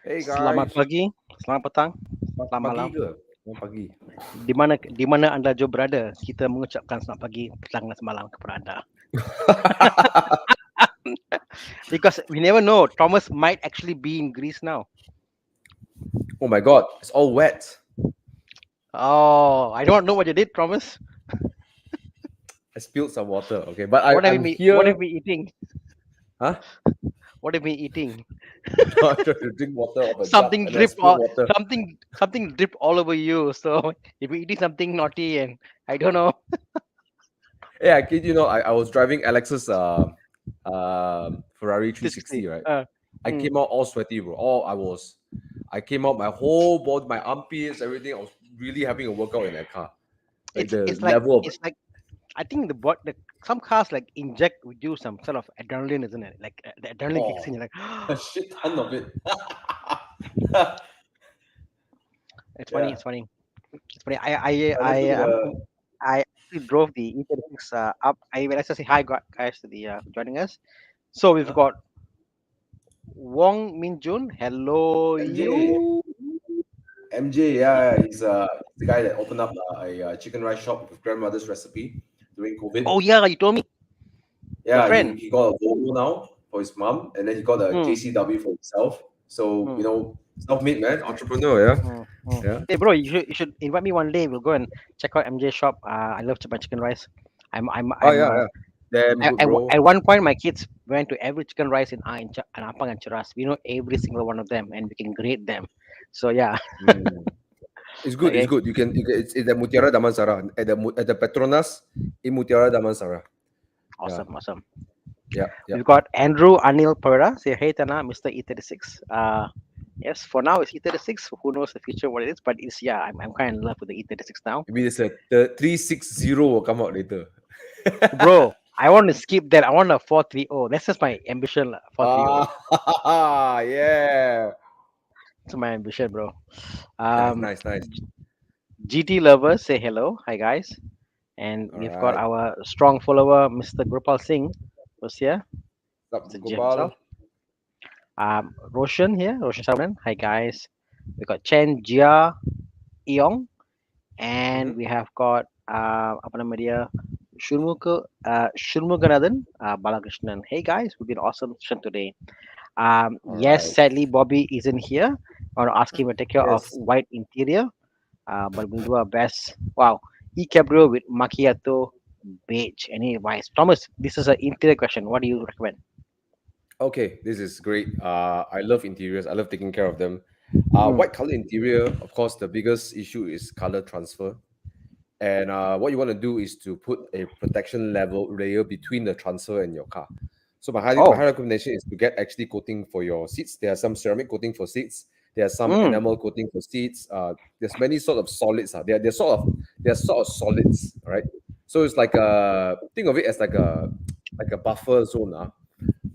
Hey Selamat guys, pagi, selamat petang, selamat pagi malam. ke? Pagi. Di mana anda jauh berada, kita mengucapkan selamat pagi, petang dan semalam kepada anda. Because we never know, Thomas might actually be in Greece now. Oh my God, it's all wet. Oh, I don't know what you did, Thomas. I spilled some water. Okay, but What have you I'm been, what here. have you been eating? Huh? What have you been eating? I tried to drink water off a jug Something and I drip spilled all, water. something drip all over you. So if you're eating something naughty and I don't know. Hey, I kid you not. I was driving Alex's Ferrari 360, 360. right? I Mm. came out all sweaty, bro. I came out my whole body, my armpits, everything. I was really having a workout in that car. Like It's the it's like level of it's like I think the some cars like inject with you some sort of adrenaline, isn't it? Like the adrenaline kicks in, oh, you're like, a shit ton of it. it's funny, Yeah. it's funny, it's funny. I actually drove the E36 up. Let's just say hi, guys, to the joining us. So we've Huh? got Wong Min Jun. Hello, MJ. you. MJ, yeah, he's the guy that opened up a chicken rice shop with grandmother's recipe during COVID. Oh yeah, you told me your Yeah, friend. he got a Volvo now for his mom, and then he got a Mm, JCW for himself. So mm, self-made man, entrepreneur. Yeah, mm. yeah. Hey, bro, you should invite me one day. We'll go and check out MJ shop. I love my chicken rice. I'm I'm Oh I'm yeah, uh, yeah. Damn good, bro. At one point, my kids went to every chicken rice in and Apang and Cheras. We know every single one of them, and we can grade them. So yeah, Mm. It's good. It's okay, good. It's at Mutiara Damansara at the Petronas in Mutiara Damansara. Yeah, awesome, awesome. yeah, yeah. We've got Andrew Anil Pereira. Say hey, Tana, Mr. E36. Yes, for now it's E36. Who knows the future what it is? But it's yeah, I'm kind of in love with the E36 now, Maybe there's the 360 will come out later. bro. I want to skip that. I want a 430. That's just my ambition, 430. Ah, yeah. That's my ambition, bro. Nice, Um, nice, nice. GT lovers, say hello. Hi guys. And All we've got right. our strong follower, Mr. Gopal Singh, was here. What's Mr. up, G himself. Gopal? Roshan here, Roshan Saravanan. Hi guys. We got Chen Jia Eong, and Mm-hmm. we have got apa nama dia, Shurmuganathan Balakrishnan. Hey guys, we've been awesome session today. All Yes, right. sadly Bobby isn't here. I want to ask him to take care of Yes. white interior, but we'll do our best. Wow, E Cabrio with macchiato beige. Any advice, Thomas? This is an interior question. What do you recommend? Okay, this is great. I love interiors. I love taking care of them. Mm. White color interior, of course, the biggest issue is color transfer. And what you want to do is to put a protection level layer between the transfer and your car. So my Oh, high recommendation is to get actually coating for your seats. There are some ceramic coating for seats. There are some mm. enamel coating for seats. There's many sort of solids. They're sort of solids, right? So it's like think of it as like a buffer zone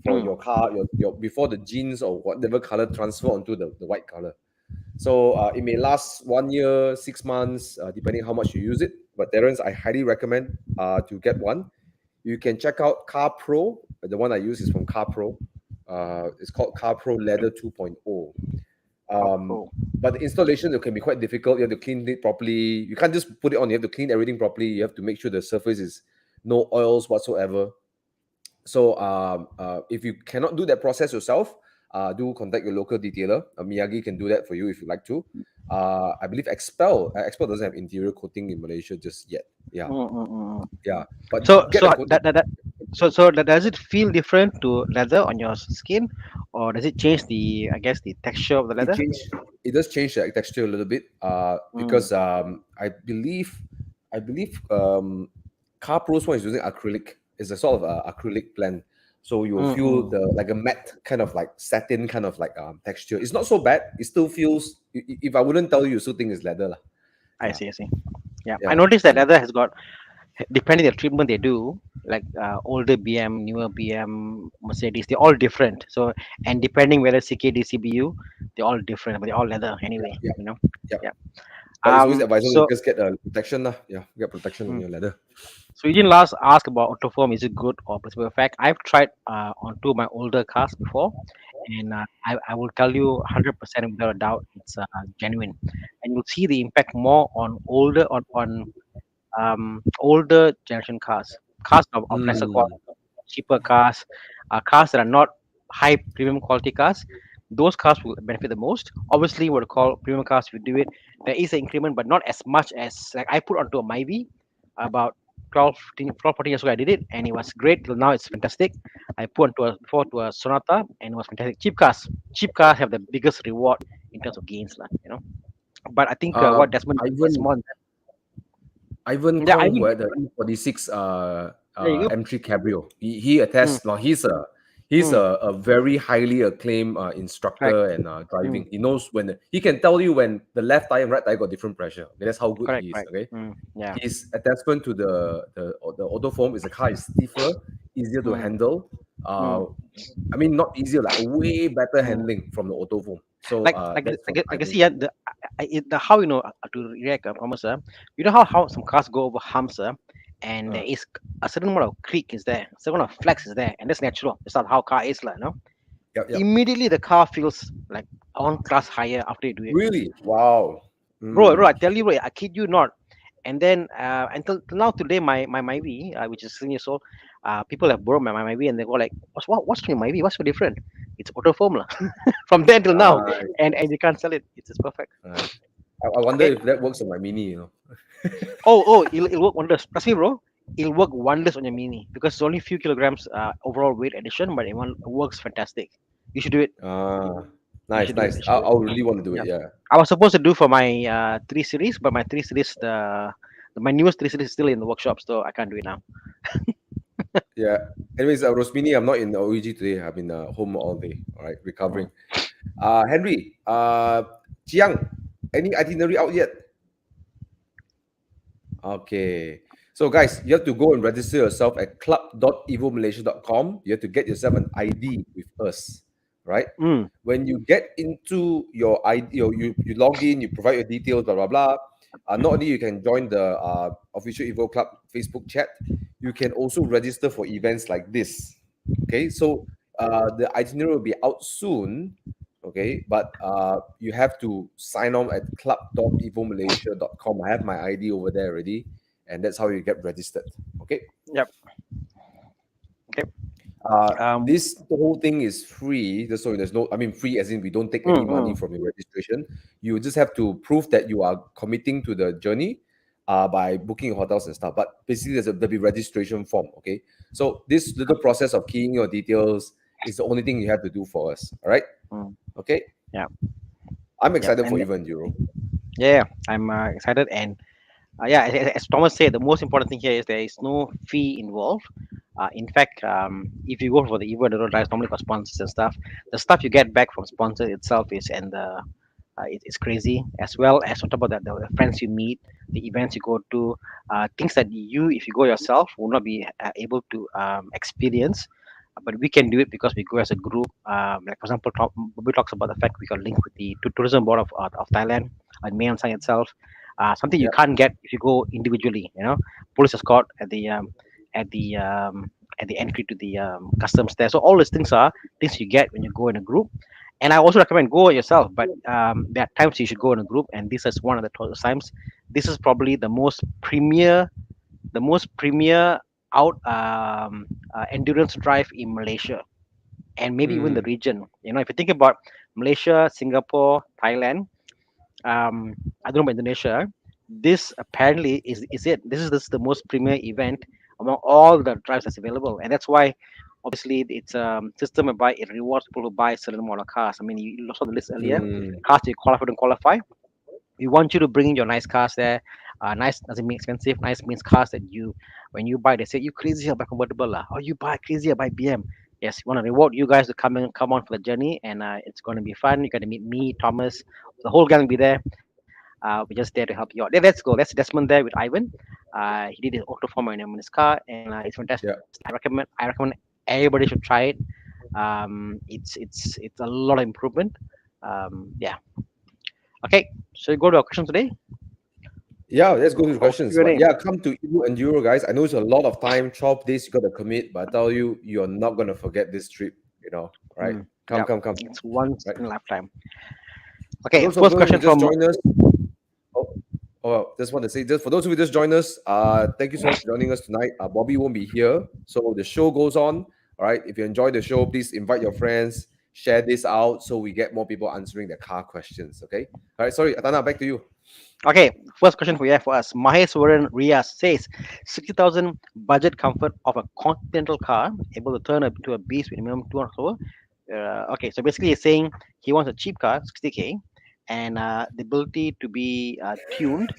for Mm. your car, your before the jeans or whatever color transfer onto the white color. So it may last 1 year, 6 months, depending how much you use it. But Terence, I highly recommend to get one. You can check out Car Pro. The one I use is from Car Pro. It's called Car Pro Leather 2.0. Um, Oh, but the installation it can be quite difficult. You have to clean it properly. You can't just put it on. You have to clean everything properly. You have to make sure the surface is no oils whatsoever. So if you cannot do that process yourself, do contact your local detailer. Miyagi can do that for you if you like to. I believe Expel doesn't have interior coating in Malaysia just yet. Yeah, mm, mm, mm, mm. yeah. But So get a so coat. that does it feel different to leather on your skin, or does it change the I guess the texture of the It leather? change. It does change the texture a little bit. Mm. Because I believe Car Pro's one is using acrylic. It's a sort of acrylic blend. So you'll feel Mm-mm. the like a matte kind of like satin kind of like texture. It's not so bad. It still feels. If I wouldn't tell you, you still think it's leather lah. I Yeah, see, I see. Yeah, I yeah. noticed that Mm. leather has got depending on the treatment they do, like older BM, newer BM, Mercedes, they're all different. So and depending whether CKD, CBU, they're all different, but they're all leather Yeah, anyway. yeah, You know. yeah. Yeah. But it's always advisable to So just get a protection lah. Yeah, get protection on mm, your leather. so you didn't last ask about autoform. Is it good or placebo effect? I've tried on two of my older cars before, and I will tell you 100% without a doubt it's genuine, and you'll see the impact more on older generation cars, cars of lesser quality, Mm. cheaper cars, cars that are not high premium quality cars. Those cars will benefit the most. Obviously, what we call premium cars, if you do it, there is an increment, but not as much as like I put onto a Myvi about 14 years ago. I did it, and it was great. Till now, it's fantastic. I put onto a before to a Sonata, and it was fantastic. Cheap cars have the biggest reward in terms of gains, lah. But I think Uh, what Desmond did was Ivan more. Ivan Yeah, Kong, who Ivan. had the E46 There you go. M3 Cabrio, he Mm, attests. Now he's mm, a very highly acclaimed correct. instructor and Mm, driving. He knows when he can tell you when the left tire and right tire got different pressure. Okay, that's how good correct. he is. Correct. Okay, Yeah. his attachment to the auto foam is the car is stiffer, easier to Mm, handle. Uh, mm, I mean not easier, like way better mm. handling from the auto foam. So Like like that's from like I Ivan see, yeah, Kong. the how to react, Thomas, you know how some cars go over humps, and there Uh, is a certain amount of creak is there, a certain amount of flex is there, and that's natural. It's not how car is like, no. yep, yep. Immediately the car feels like one class higher after you do it, Really? Wow. bro. Mm. I tell you, bro, I kid you not. And then until till now today, my Myvi, which is 7 years old, people have borrowed my Myvi and they go like, what's your Myvi? What's so different? It's auto foam lah. From then till now, Nice, and you can't sell it. It's perfect. nice. I wonder Okay. if that works on my Mini, you know. Oh, it'll work wonders. Trust me, bro. It'll work wonders on your Mini because it's only few kilograms overall weight addition, but it works fantastic. You should do it. Ah, You nice, should do it. nice. You should do it. I really want to do Yeah. it. Yeah, I was supposed to do for my 3 series, but my 3 series, my newest 3 series is still in the workshop, so I can't do it now. yeah. Anyways, Rosmini, I'm not in the OEG today. I've been home all day. All right, recovering. Mm. Henry, Jiang, any itinerary out yet? Okay. So guys, you have to go and register yourself at club.evomalaysia.com. You have to get yourself an ID with us, right? Mm. When you get into your ID, you log in, you provide your details, blah blah blah. Not only you can join the official Evo Club Facebook chat, you can also register for events like this. Okay, so the itinerary will be out soon. Okay, but you have to sign on at club.evomalaysia.com. I have my ID over there already, and that's how you get registered. Okay. Yep. Okay. This whole thing is free. Just so there's no, I mean, free as in we don't take any money Mm. from your registration. You just have to prove that you are committing to the journey by booking hotels and stuff. But basically, there'll be registration form. Okay. So this little process of keying your details is the only thing you have to do for us. All right. Mm. Okay. Yeah. I'm Yep. excited for And even Euro. yeah, I'm excited. And yeah, as Thomas said, the most important thing here is there is no fee involved. In fact, if you go for the event, the drives normally for sponsors and stuff, the stuff you get back from sponsors itself is and it's crazy. As well as on top of that, the friends you meet, the events you go to, things that you, if you go yourself, will not be able to experience. But we can do it because we go as a group. Like for example, we talks about the fact we got linked with the tourism board of Thailand and Mae Sang itself. Something you Yeah. can't get if you go individually. Police escort at the at the entry to the customs there. So all these things are things you get when you go in a group. And I also recommend go yourself, but there are times you should go in a group, and this is one of the times. This is probably the most premier out endurance drive in Malaysia and maybe even the Mm, region. If you think about Malaysia, Singapore, Thailand, I don't know about Indonesia. This apparently is it. This is the most premier event among all the drives that's available, and that's why obviously it's a system whereby it rewards people who buy a certain amount of cars. I mean, you saw the list earlier. mm, Cars you qualify don't qualify. We want you to bring in your nice cars there. Nice doesn't mean expensive. Nice means cars that you, when you buy, they say you crazy I buy convertible lah, or you buy crazy I buy BM. Yes, we want to reward you guys to come on for the journey, and it's going to be fun. You're going to meet me, Thomas, the whole gang will be there. We're just there to help you out. Let's go. That's Desmond there with Ivan. He did his auto form in his car, and it's yeah. fantastic. I recommend everybody should try it. It's a lot of improvement. Yeah. Okay. So you go to our question today. Yeah, let's go to the Oh, questions. But Q&A. yeah, come to Euro and Euro, guys. I know it's a lot of time, 12 days you got to commit, but I tell you, you're not going to forget this trip, right? Mm, Come, yeah, come, come, it's once right? in a lifetime. For Okay, those of first you who question just from. joined us, oh, just want to say, just for those of you just joined us, thank you so much for joining us tonight. Bobby won't be here, so the show goes on. All right, if you enjoy the show, please invite your friends, share this out, so we get more people answering the car questions. Okay. All right. Sorry, Atana, back to you. Okay, first question for us. Mahesh Waran Riaz says 60,000 budget comfort of a continental car able to turn up to a beast with minimum 200 horsepower. Okay, so basically he's saying he wants a cheap car, 60K, and the ability to be tuned,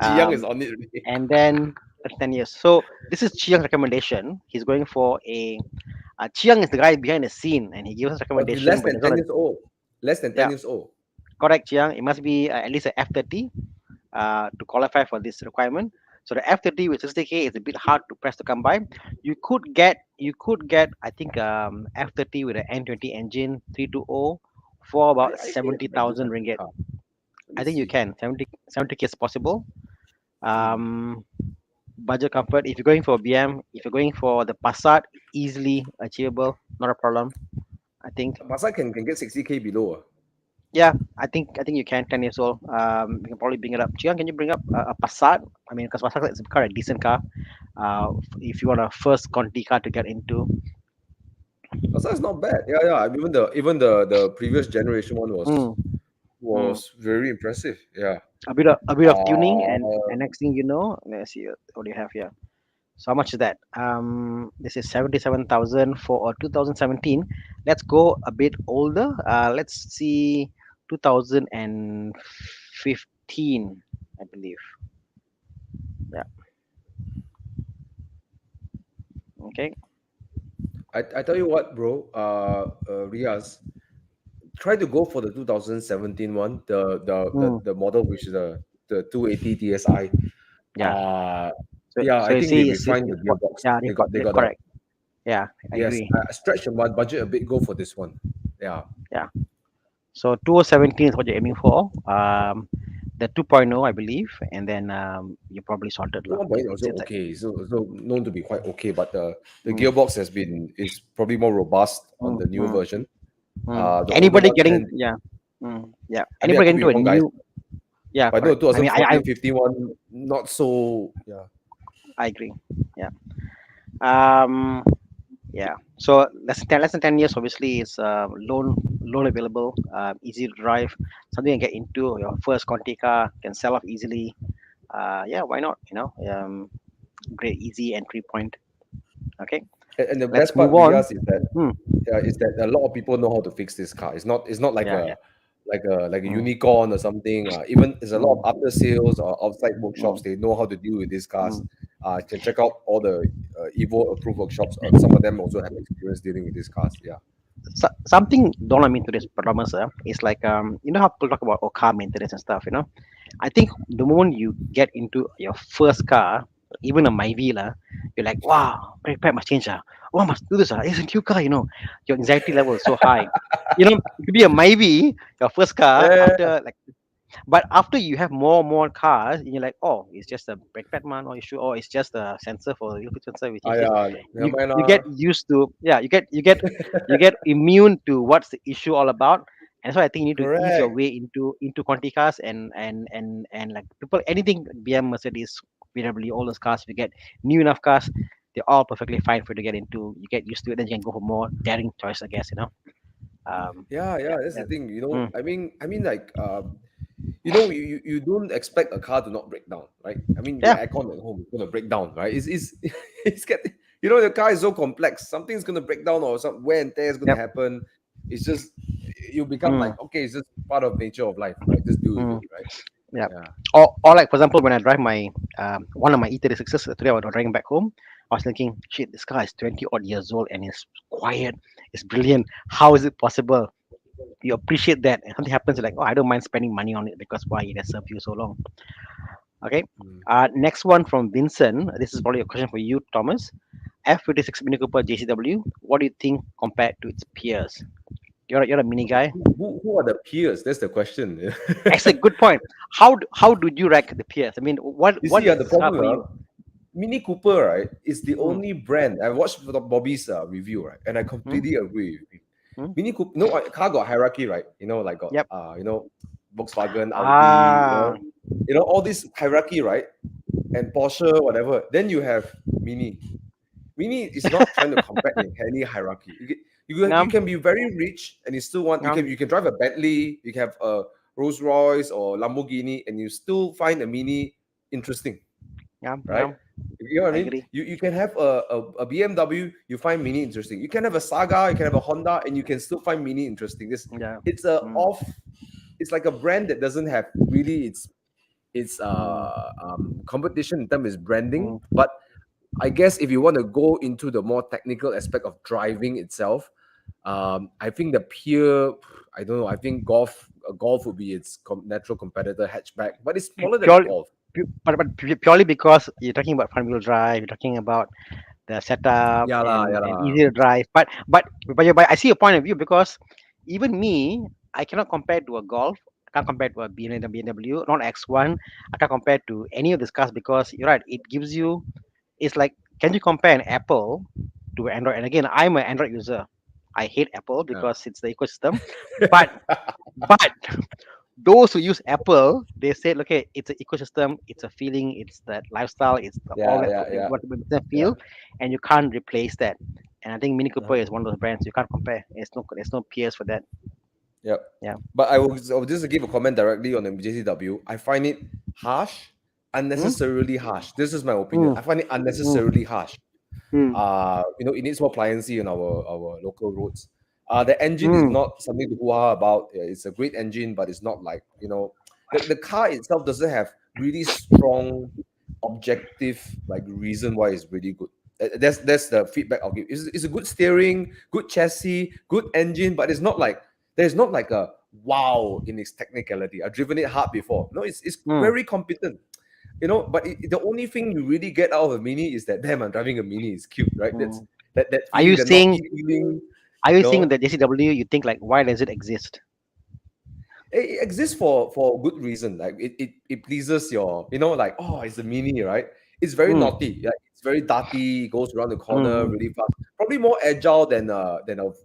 Jiang is um, on it already. and then 10 years. So this is Chiang's recommendation. He's going for a Chiang is the guy behind the scene, and he gives us Less recommendation, but than it's not 10 a. years old. Less than 10 Yeah, years old. correct, Chiang. It must be at least a F30 to qualify for this requirement. So the F30 with 60K is a bit hard to press to come by. You could get I think F30 with an N20 engine 320 for about I think I might do 70,000 have the ringgit. car. Let me I think you see. can 70K is possible. Hmm. Um, Budget comfort. If you're going for BM, if you're going for the Passat, easily achievable, not a problem. I think. Passat can get 60K below. Yeah, I think you can. 10 years old. You can probably bring it up. Chiang, can you bring up a Passat? I mean, because Passat is a decent car. If you want a first Conti car to get into. Passat is not bad. Yeah, yeah. Even the previous generation one was Mm, mm. was very impressive. Yeah. A bit of tuning, and Uh, next thing you know, let's see what do you have here. So how much is that? This is 77,000 for 2017. Let's go a bit older. Let's see 2015, I believe. Yeah. Okay. I tell you what, bro. Riaz, try to go for the 2017 one, Mm, the model which is the 280 TSI. yeah. Uh So, yeah, so I you think they see, refined the gearbox. yeah, They got a correct. Yeah, I yes. agree. Stretch the budget a bit. Go for this one. Yeah. Yeah. So 2017 is what you're aiming for. The 2.0, I believe, and then you're probably sorted. Lah. 1.8 It's, also it's like, okay. So known to be quite okay, but the mm, gearbox is probably more robust on mm, the newer mm, version. mm. The older Anybody one getting, can. yeah, yeah. I mean, I Anybody could getting be into a wrong, guys, new, yeah, but I know correct. I mean, I 2014, 15 one not so. Yeah. I agree. Yeah. Um, yeah. So less than 10 years, obviously, is loan available, easy to drive, something you can get into your first Conti car, can sell off easily. Yeah, why not? Great, easy entry point. Okay, And the let's best move part, on. Rias, Hmm. is that a lot of people know how to fix this car. It's not like Yeah, yeah. a Hmm. unicorn or something. Even there's a lot of Hmm. after sales or outside workshops. Hmm. They know how to deal with these cars. Hmm. You can check out all the Evo approved workshops. Some of them also have experience dealing with these cars. Yeah. Something don't let me to this, Thomas, is like how people talk about car maintenance and stuff. I think the moment you get into your first car, even a Myvi lah, you're like, wow, brake pad must change. Oh, I must do this. It's a new car. Your anxiety level is so high. It could be a Myvi, your first car, Yeah. after like. But after you have more and more cars, you're like, oh, it's just a brake pad man, or issue, or it's just a sensor for the liquid sensor. We change it. Yeah. Never mind. You get used to, yeah. You get immune to what's the issue all about. And so I think you need to ease your Correct. way into Conti cars and like people anything BM, Mercedes, VW, all those cars. If you get new enough cars, they're all perfectly fine for you to get into. You get used to it, then you can go for more daring choice, I guess. Yeah. Yeah. Yeah. That's the thing. Mm, I mean, like, you don't expect a car to not break down, right? I mean, your yeah. aircon at home is gonna break down, right? It's it's getting, the car is so complex. Something's gonna break down or some wear and tear is gonna Yep. happen. It's just you become Mm, like, okay, it's just part of nature of life, right? Just deal with mm. it, right? Yeah. Yeah. Or like for example, when I drive my one of my E36s today, I was driving back home. I was thinking, shit, this car is 20 odd years old and it's quiet, it's brilliant. How is it possible? You appreciate that, and something happens, you're like, oh, I don't mind spending money on it because why it has served you so long. Okay. Mm. Next one from Vincent. This is probably a question for you, Thomas. F56 Mini Cooper JCW. What do you think compared to its peers? You're a mini guy. Who are the peers? That's the question. That's a good point. How do you rank the peers? I mean, You what see, is the this car problem, for you? Mini Cooper, right, is the Mm, only brand. I watched Bobby's review, right, and I mm, completely agree with him. mm. Mini Cooper, no, car got hierarchy, right? Like got Yep. Volkswagen, Audi, Ah, all this hierarchy, right? And Porsche, whatever. Then you have Mini. Mini is not trying to compete in any hierarchy. You yum, can be very rich and you still want yum, you can drive a Bentley, you can have a Rolls Royce or Lamborghini, and you still find a Mini interesting, yum, right? yum. You know what I I mean? agree. You can have a BMW, you find Mini interesting. You can have a Saga, you can have a Honda, and you can still find Mini interesting. Yeah. It's a Mm, off. It's like a brand that doesn't have really its mm, competition in terms of branding. mm. But I guess if you want to go into the more technical aspect of driving itself, I think the peer, I don't know. I think golf would be its natural competitor hatchback, but it's smaller than a Purely, golf. purely because you're talking about front wheel drive, you're talking about the setup Yeah lah, yeah and lah. easy to drive. But I see your point of view because even me, I cannot compare to a Golf. I can't compare to a BMW, not X1. I can't compare to any of these cars because you're right. It gives you. It's like, can you compare an Apple to Android? And again, I'm an Android user. I hate Apple Yeah. because it's the ecosystem. But but those who use Apple, they said, okay, it's an ecosystem, it's a feeling, it's that lifestyle, it's all Yeah, that yeah, yeah, what the yeah. feel, and you can't replace that. And I think Mini Cooper Uh-huh. is one of those brands you can't compare. There's no peers for that. Yep. Yeah. But I will just give a comment directly on the JCW. I find it harsh, Mm, unnecessarily harsh. This is my opinion. mm, I find it mm, unnecessarily harsh. mm, It needs more pliancy on our local roads. The engine is mm. not something to hoo-ha about. It's a great engine, but it's not like the car itself doesn't have really strong objective like reason why it's really good. That's the feedback I'll give. It's a good steering, good chassis, good engine, but there's not like a wow in its technicality. I've driven it hard before. No, it's Mm. very competent. But the only thing you really get out of a Mini is that damn, I'm driving a Mini. It's cute, right? Mm. That Are feeling, you the saying naughty feeling. are you You saying know, that JCW you think like why does it exist? it exists for good reason. Like it pleases your, like it's a Mini, right? It's very Mm, naughty. Yeah, it's very darty. Goes around the corner mm, really fast. Probably more agile than a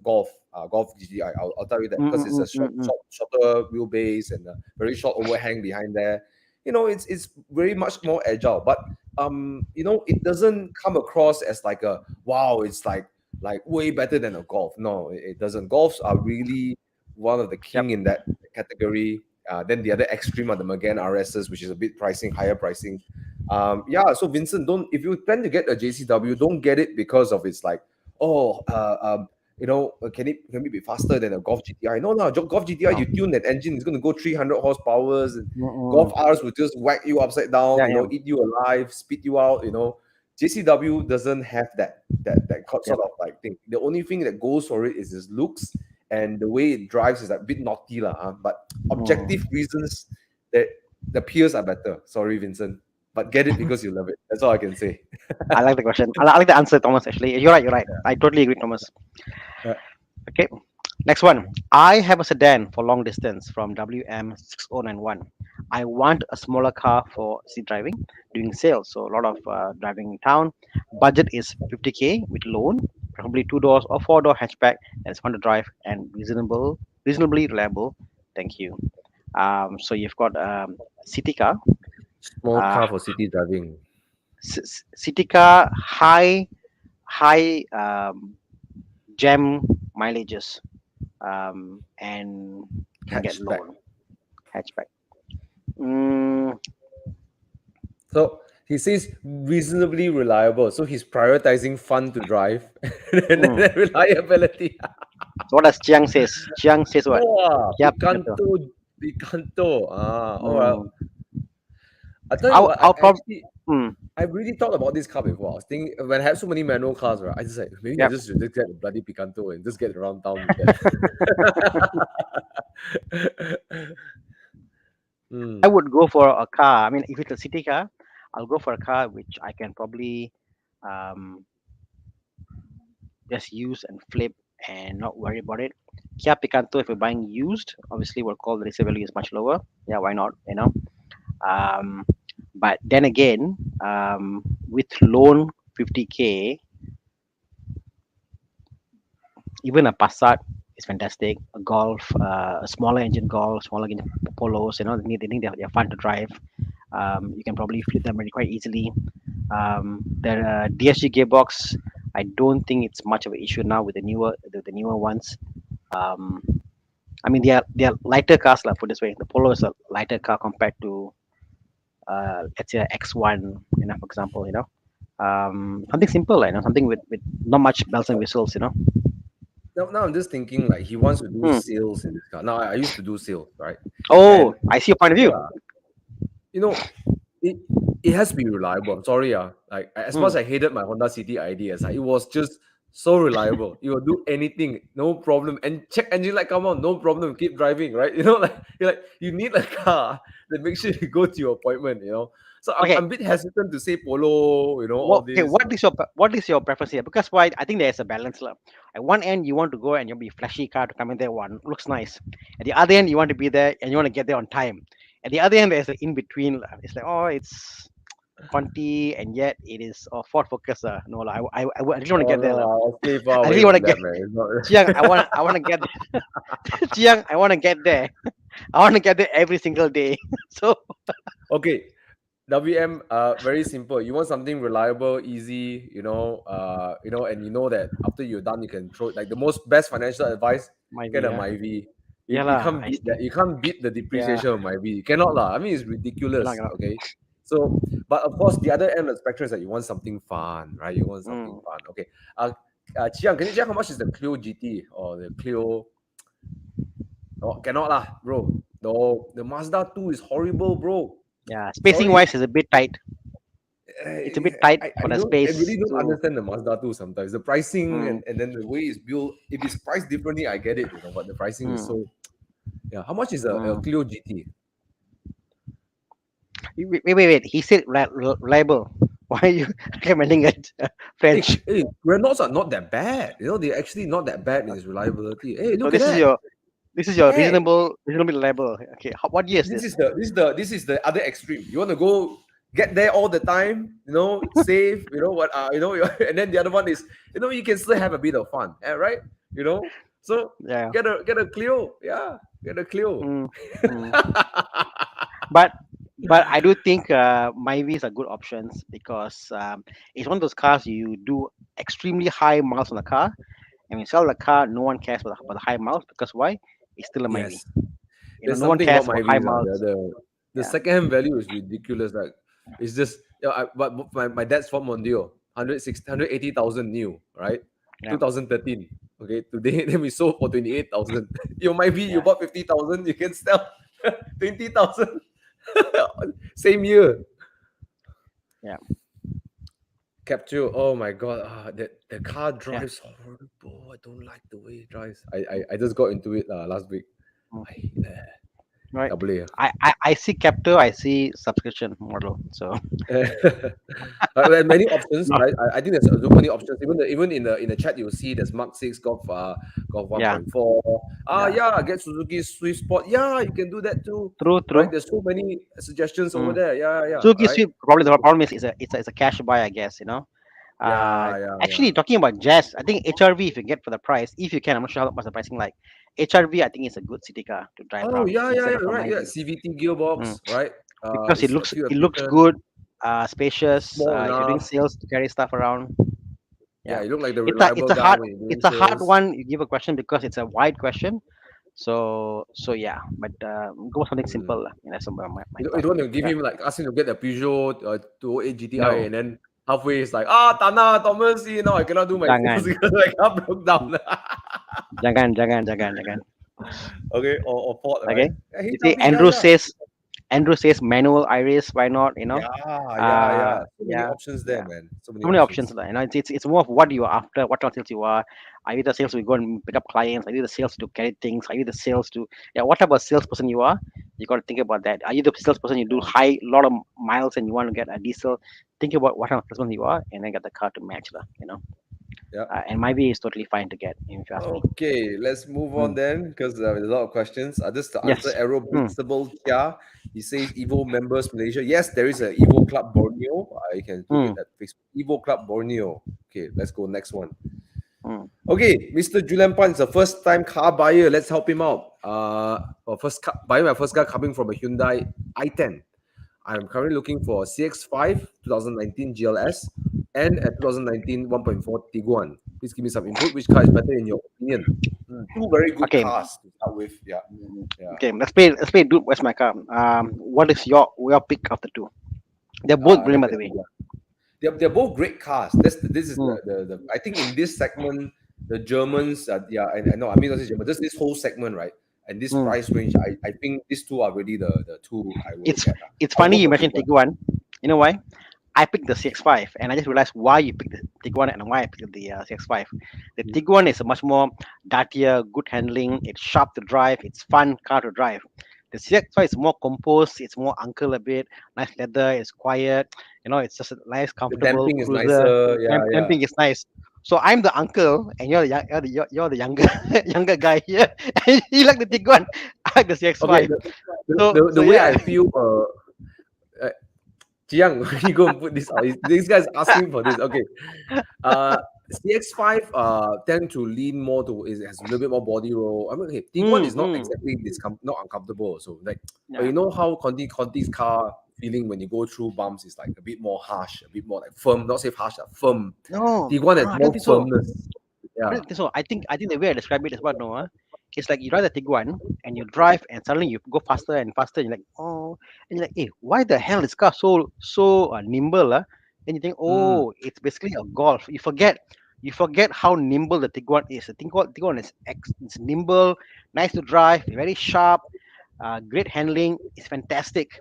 Golf GTI. I'll tell you that mm, because mm, it's a mm, mm, mm, shorter wheelbase and a very short overhang behind there. It's very much more agile. But it doesn't come across as like a wow. It's like way better than a Golf. No, it doesn't. Golfs are really one of the yep. king in that category. Then the other extreme are the Megane RSs, which is a bit higher pricing. Yeah. So Vincent, don't if you plan to get a JCW, don't get it because of it's like, oh, can it be faster than a Golf GTI? No, no, Golf GTI, No. you tune that engine, it's going to go 300 horsepowers. And Mm, Golf mm. R's will just whack you upside down, Yeah, yeah. eat you alive, spit you out. JCW doesn't have that Yep. sort of like thing. The only thing that goes for it is its looks and the way it drives is a bit naughty lah. But Mm. objective reasons that the peers are better. Sorry, Vincent, but get it because you love it. That's all I can say. I like the question. I like the answer, Thomas. Actually, you're right. You're right. I totally agree, Thomas. Yeah. Okay. Next one. I have a sedan for long distance from WM6091. I want a smaller car for city driving, doing sales. So a lot of driving in town. Budget is 50K with loan, probably two doors or four-door hatchback that's fun to drive and reasonably reliable. Thank you. So you've got city car, Small uh, car for city driving. city car, high jam mileages, and can get Hatchback. loan hatchback. Mm, So he says reasonably reliable. So he's prioritizing fun to drive and mm. then reliability. So what does Chiang says? Chiang says what? Wow, Yeah, Picanto. Picanto. Oh well. Mm. I tell you I'll what, I'll prob. Mm. I really thought about this car before. I was thinking when I have so many manual cars, right? I just like maybe I Yep. just should just get a bloody Picanto and just get around town with that. I Hmm. would go for a car. I mean, if it's a city car, I'll go for a car which I can probably um, just use and flip and not worry about it. Kia Picanto, if you're buying used, obviously we'll call the resale value is much lower. Yeah, why not? Um, but then again, with loan 50K, even a Passat is fantastic. A Golf, a smaller engine Golf, smaller engine Polos, they're fun to drive. You can probably flip them really quite easily. The DSG gearbox, I don't think it's much of an issue now with the newer ones. Um, I mean, they are lighter cars, like put this way. The Polo is a lighter car compared to let's say a X1, for example, something simple, something with not much bells and whistles. Now I'm just thinking like he wants to do Hmm. sales in this car. Now I used to do sales, right? Oh, And I see your point of view. yeah, you know, it it has to be reliable. I'm sorry, like as much Hmm. as I hated my Honda City ideas, it was just so reliable. You will do anything, no problem. And check engine light, come on, no problem. Keep driving, right? like you need a car that makes sure you go to your appointment. So Okay, I'm a bit hesitant to say Polo. All what okay, this. what is your preference here? Because why I think there's a balance. Lah. At one end, you want to go and you'll be flashy car to come in there. One looks nice. At the other end, you want to be there and you want to get there on time. At the other end, there's an in between. Lah. It's like, oh, it's Conti, and yet it is Ford Focus. No, lah. I really want to Oh get no, there. Lah. I'll stay far I away really want from to get that, man. It's not. Chiang. I want to get there. Chiang. I want to get there. I want to get there every single day. So Okay, WM, very simple. You want something reliable, easy, and you know that after you're done, you can throw like the most best financial advice, my get a yeah, Myvi. You, yeah you lah. can't I beat see. that. You can't beat the Yeah, depreciation of Myvi. You cannot lah. I mean, it's ridiculous. cannot. Okay, so but of course, the other end of the spectrum is that you want something fun, right? You want something Mm. fun. Okay, Chiang, can you check how much is the Clio GT or the Clio? Oh, cannot lah, bro. No, the Mazda 2 is horrible, bro. Yeah, spacing Sorry. wise is a bit tight. It's a bit tight for the I really space don't to. understand the Mazda 2 sometimes. The pricing Mm, and then the way it's built, if it's priced differently, I get it, but the pricing is mm, so yeah. How much is a mm. Clio GT? Wait. He said reliable. Why are you recommending it French? Hey, Renaults are not that bad. They're actually not that bad in its reliability. Hey, So look at that. this is your Hey, reasonably reliable. Okay, what year is this this? is the other extreme. You want to go get there all the time, save, what and then the other one is, you can still have a bit of fun, right? You know, so Yeah. get a Clio, yeah, get a Clio. Mm, mm. But I do think Myvi are good options because it's one of those cars you do extremely high miles on the car, and when you sell the car, no one cares about the high miles because why? It's still a Myvi. Yes, there's No one something about cares about my high visa. miles. The Yeah, second-hand value is ridiculous. Like it's just but my dad's Ford Mondeo, 180,000 new, right? yeah, 2013. Okay, today then we sold for 28,000. You might be you yeah, bought 50,000, you can sell 20,000 same year. yeah, Capture. Oh my god, that the car yeah. drives horrible. I don't like the way it drives. I just got into it last week. Mm. I hate that. Right. Tak boleh. I see captive. I see subscription model. So There are many options, no, right? I think there's so many options. Even in the chat, you'll see there's Mark 6, Golf yeah, 1.4. yeah. Yeah, get Suzuki Swift Sport. Yeah, you can do that too, True, right? true. There's so many suggestions over Mm. there. Yeah, Suzuki right? Swift probably the problem is it's a cash buy, I guess. Yeah. Actually, talking about Jazz, I think HRV if you get for the price, if you can, I'm not sure how much the pricing like. HRV, I think is a good city car to drive Oh, around instead yeah, of a right. Yeah, Myvi. CVT Mm. gearbox, right? Because It's a fuel it looks efficient, good, spacious. small If you're doing enough. sales to carry stuff around, Yeah, yeah, you look like the reliable guy when you're doing it's a hard sales. one. You give a question because it's a wide question. So yeah, but go with something Mm. simple. That's my You thought. don't want to give Yeah. him like ask him to get the Peugeot 208 GTI No, and then halfway it's like Thana Thomas, I cannot do my jangan, sales because my car broke down. jangan. Okay, or Ford, right? Okay. Yeah, You see, HRV, yeah. Andrew says manual iris. Why not? Yeah. So many Yeah, options there, yeah. man. So many So many options. options. Lah. It's more of what you are after, what kind of sales you are you the sales to go and pick up clients? Are you the sales to carry things? Are you the sales to what type of salesperson you are? You got to think about that. Are you the salesperson you do Yeah. high lot of miles and you want to get a diesel? Think about what kind of salesperson you are, and then get the car to match, lah. Yeah. And maybe it's totally fine to get, if you ask me. Okay, let's move on Mm. then because there's a lot of questions. Just to answer Yes. Aero Mm. Blitzable Chia, he says Evo members Malaysia. Yes, there is a Evo Club Borneo. You can look Mm. at that Facebook. Evo Club Borneo. Okay, let's go next one. Mm. Okay, Mr. Julian Pan is a first time car buyer. Let's help him out. Buying my first car coming from a Hyundai i10. I'm currently looking for a CX5 2019 GLS and a 2019 1.4 Tiguan. Please give me some input. Which car is better in your opinion? Two very good Okay. cars to start with. Yeah, yeah. Okay. Let's play. Dude, where's my car? What is your pick of the two? They're both I brilliant, have by the the way. Tiguan. They're both great cars. This is Mm. the I think in this segment the Germans yeah I know I mean not say German, this whole segment, right, and this Mm. price range, I think these two are really the two I will It's get. it's I'll funny go you for mentioned Tiguan. Tiguan. You know why? I picked the CX5, and I just realized why you picked the Tiguan and why I picked the CX5. The Tiguan is a much more dirtier, good handling. It's sharp to drive. It's fun car to drive. The CX5 is more composed. It's more uncle a bit. Nice leather. It's quiet. It's just a nice, The comfortable damping is cruiser. nicer. Yeah, yeah. Damping is nice. So I'm the uncle, and you're the younger younger guy here. And you like the Tiguan. I like the Okay, CX5. the, So the way yeah. I feel uh Jiang, you go and put this out. This guy's asking for this. Okay. Uh CX5 tend to lean more to it has a little bit more body roll. I mean, okay, Tiguan Mm, is not mm. exactly not uncomfortable. So like, but Yeah. you know how Conti's car feeling when you go through bumps is like a bit more harsh, a bit more like firm. Not say harsh, firm. No, Tiguan has I don't more think so. firmness. I Yeah. don't think so. I think the way I describe it is what Noah. It's like you drive the Tiguan and you drive and suddenly you go faster and faster. And you're like, oh, and you're like, hey, why the hell is car so nimble? And you think, Mm. oh, it's basically a Golf. You forget how nimble the Tiguan is. The Tiguan is it's nimble, nice to drive, very sharp, great handling. It's fantastic.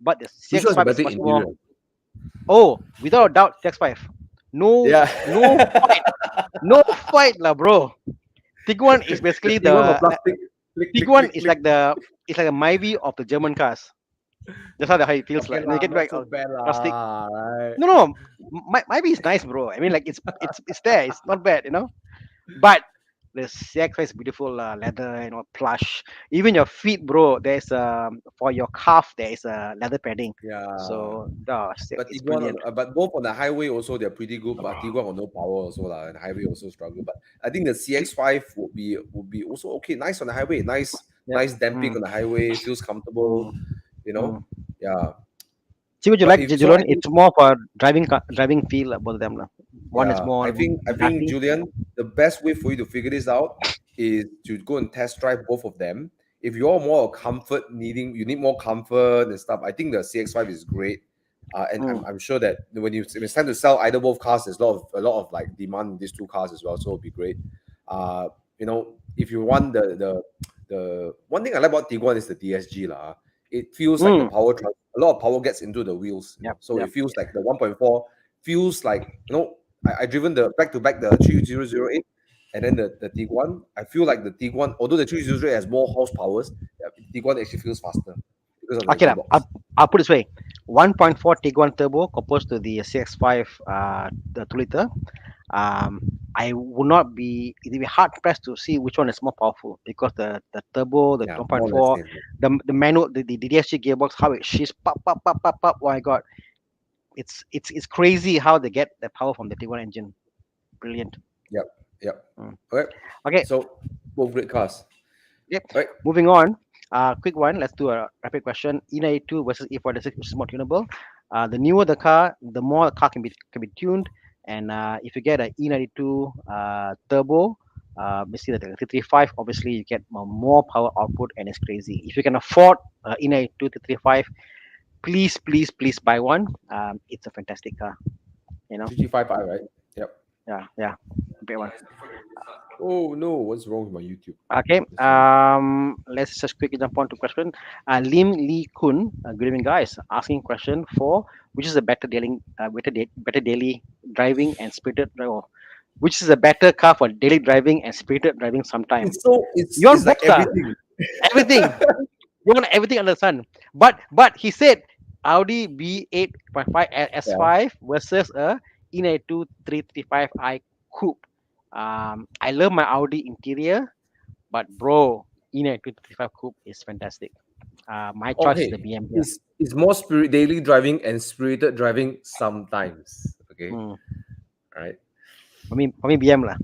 But the Which one has a CX5 better is much more. interior? Oh, without a doubt, CX5. No, Yeah. no fight, no fight, lah, bro. Tiguan is The basically Tiguan got the plastic. Click, click, Tiguan click, is click. like a Myvi of the German cars. That's how it feels Okay like. And you lah, get not like so bad plastic. lah, right? No, no, Myvi is nice, bro. I mean, like it's there. It's not bad. But the CX is beautiful leather, plush. Even your feet, bro. There's for your calf. There is a leather padding. Yeah. So But it's Tiguan brilliant. but both on the highway also they're pretty good. But Tiguan got no power also lah, and the highway also struggle. But I think the CX5 would be also okay. Nice on the highway, Yep. nice damping Mm, on the highway, feels comfortable. mm, You know, mm. yeah. See what you But like, if so, Julian. It's more for driving feel, both of them. Lah. One is yeah, more I think dirty. Julian, the best way for you to figure this out is to go and test drive both of them. If you're more comfort needing, you need more comfort and stuff. I think the CX5 is great, and I'm, Mm, I'm sure that when it's time to sell either both cars, there's a lot of like demand in these two cars as well. So it'll be great. If you want the one thing I like about Tiguan is the DSG lah. It feels like mm. a lot of power gets into the wheels. Yep, So yep. it feels like the 1.4 feels like I driven the back to back the 3008 and then the Tiguan. I feel like the Tiguan, although the 3008 has more horsepowers, Tiguan actually feels faster because of the Okay, lah. gearbox. I'll put it this way: 1.4 Tiguan turbo opposed to the CX5, the 2 liter. Um, I would not be. It'd be hard pressed to see which one is more powerful because the turbo, the Yeah, more or less 1.4, same. the manual, the DSG gearbox, how it shifts, pop, pop, pop, pop, pop. Oh my god, it's crazy how they get the power from the Tiguan engine. Brilliant. Yep, yep. Mm. Okay, Okay, so both great cars. yep. Right. Moving on. Quick one. Let's do a rapid question. E92 versus E46, which is more tunable. The newer the car, the more the car can be tuned. And if you get an E92 turbo, basically the 335, obviously you get more power output and it's crazy. If you can afford E92 335, please, please, please buy one. It's a fantastic car. You know. 3355, right? Yep. Yeah, yeah, great one. Oh no, what's wrong with my YouTube? Okay. Just one. Let's just quickly jump on to question. Lim Lee Kun, good evening, guys. Asking question for which is a better daily driving and spirited drive. Which is a better car for daily driving and spirited driving sometime? It's so it's You want it's like both car, everything. everything. You want everything under the sun. But he said Audi B8.5 Yeah. S5 versus a E92 335i coupe. I love my Audi interior, but bro, E90 coupe is fantastic. My choice is the Okay, BM here. it's more spirit daily driving and spirited driving sometimes. Okay, Mm. right. For me BM lah.